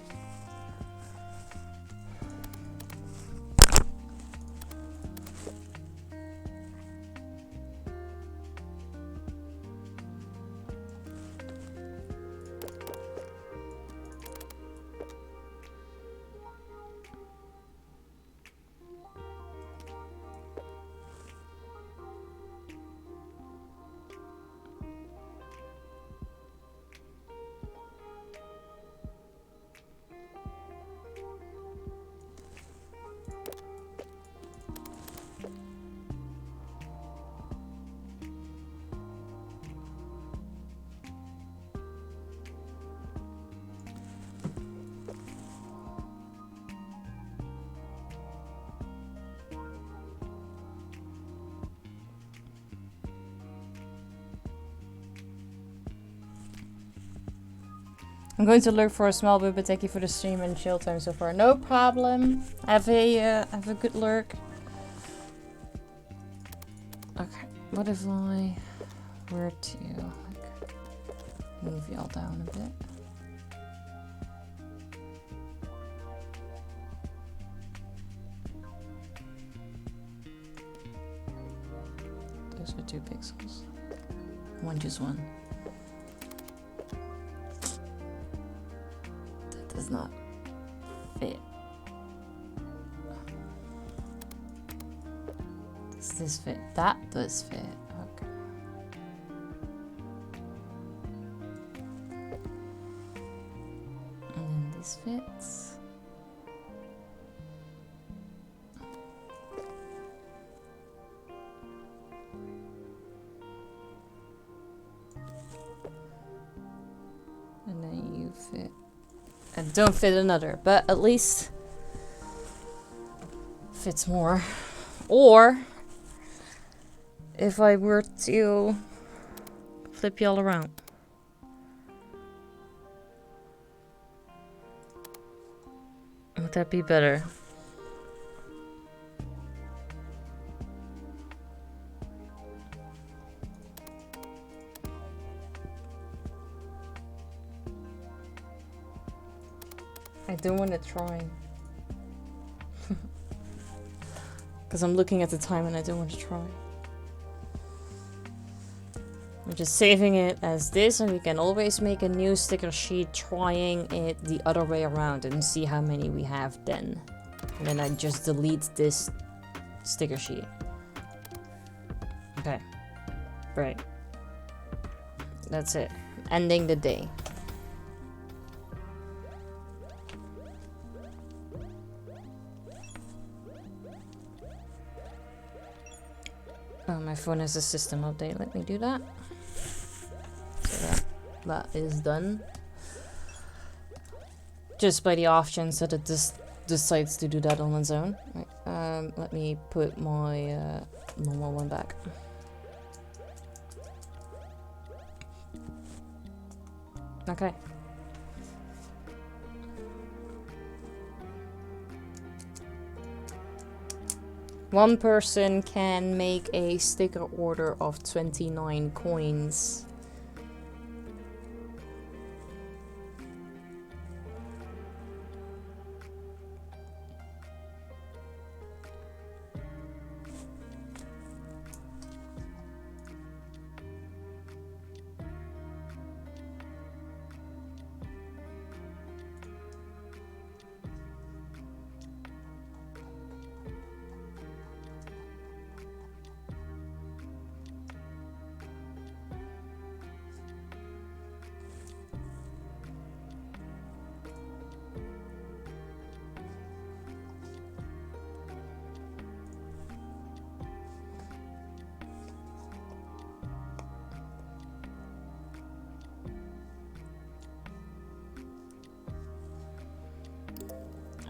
I'm going to look for a small bit, but thank you for the stream and chill time so far. No problem. Have a good lurk. Okay, what if I were to like, move y'all down a bit? Those are 2 pixels. Just one. That does not fit. Does this fit? That does fit. Okay. And then this fits. And then you fit. And don't fit another, but at least fits more. Or if I were to flip y'all around. Would that be better? I don't want to try. Because I'm looking at the time and I don't want to try. I'm just saving it as this, and we can always make a new sticker sheet trying it the other way around and see how many we have then. And then I just delete this sticker sheet. Okay. Right. That's it. Ending the day. Oh, my phone has a system update. Let me do that. So that is done. Just by the off chance that it decides to do that on its own. Right. Let me put my normal one back. Okay. One person can make a sticker order of 29 coins.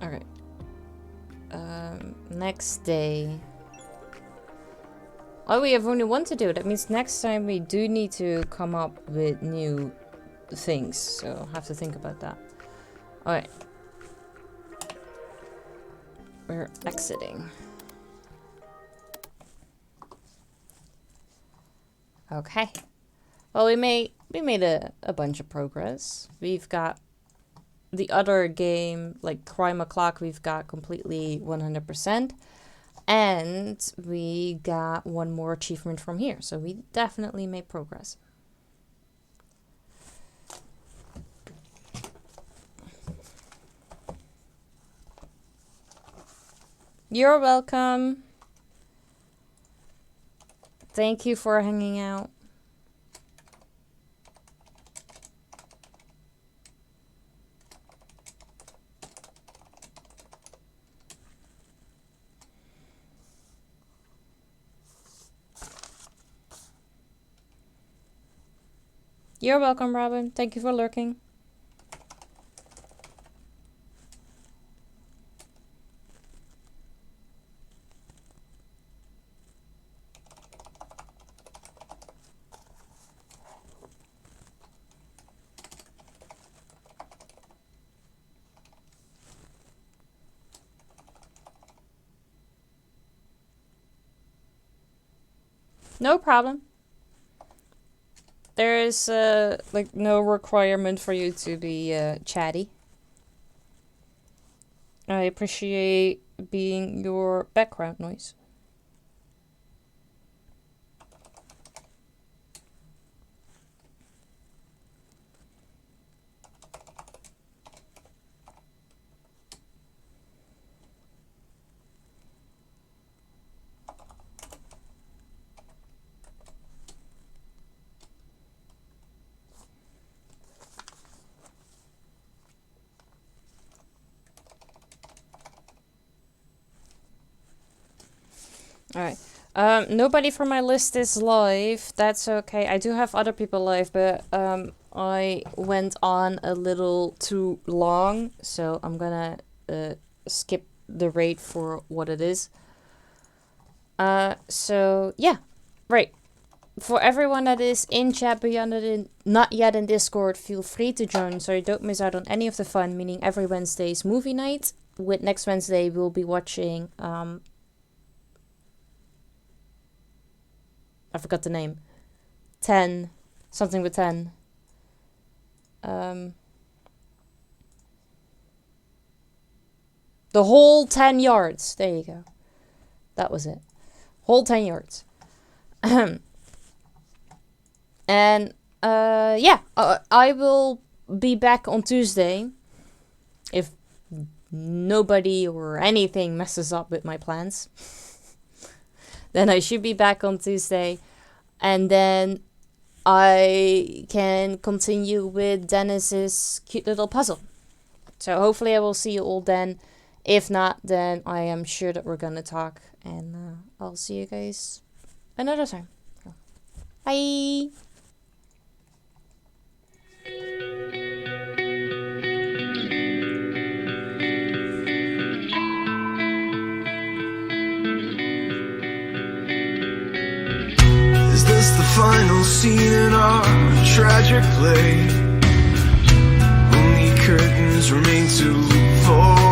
Alright. Next day. Oh, we have only one to do. That means next time we do need to come up with new things. So I'll have to think about that. Alright. We're exiting. Okay. Well, we made a bunch of progress. We've got the other game, like Crime O'Clock, we've got completely 100%. And we got one more achievement from here. So we definitely made progress. You're welcome. Thank you for hanging out. You're welcome, Robin. Thank you for lurking. No problem. There is like no requirement for you to be chatty. I appreciate being your background noise. Alright. Nobody from my list is live. That's okay. I do have other people live, but I went on a little too long, so I'm gonna skip the raid for what it is. So yeah, right. For everyone that is in chat but not yet in Discord, feel free to join so you don't miss out on any of the fun, meaning every Wednesday's movie night. With next Wednesday, we'll be watching I forgot the name. 10. Something with 10. The whole 10 yards. There you go. That was it. Whole 10 yards. And, yeah. I will be back on Tuesday. If nobody or anything messes up with my plans. Then I should be back on Tuesday. And then I can continue with Dennis's cute little puzzle. So hopefully I will see you all then. If not, then I am sure that we're going to talk. And I'll see you guys another time. Bye! Is this the final scene in our tragic play? Only curtains remain to fall.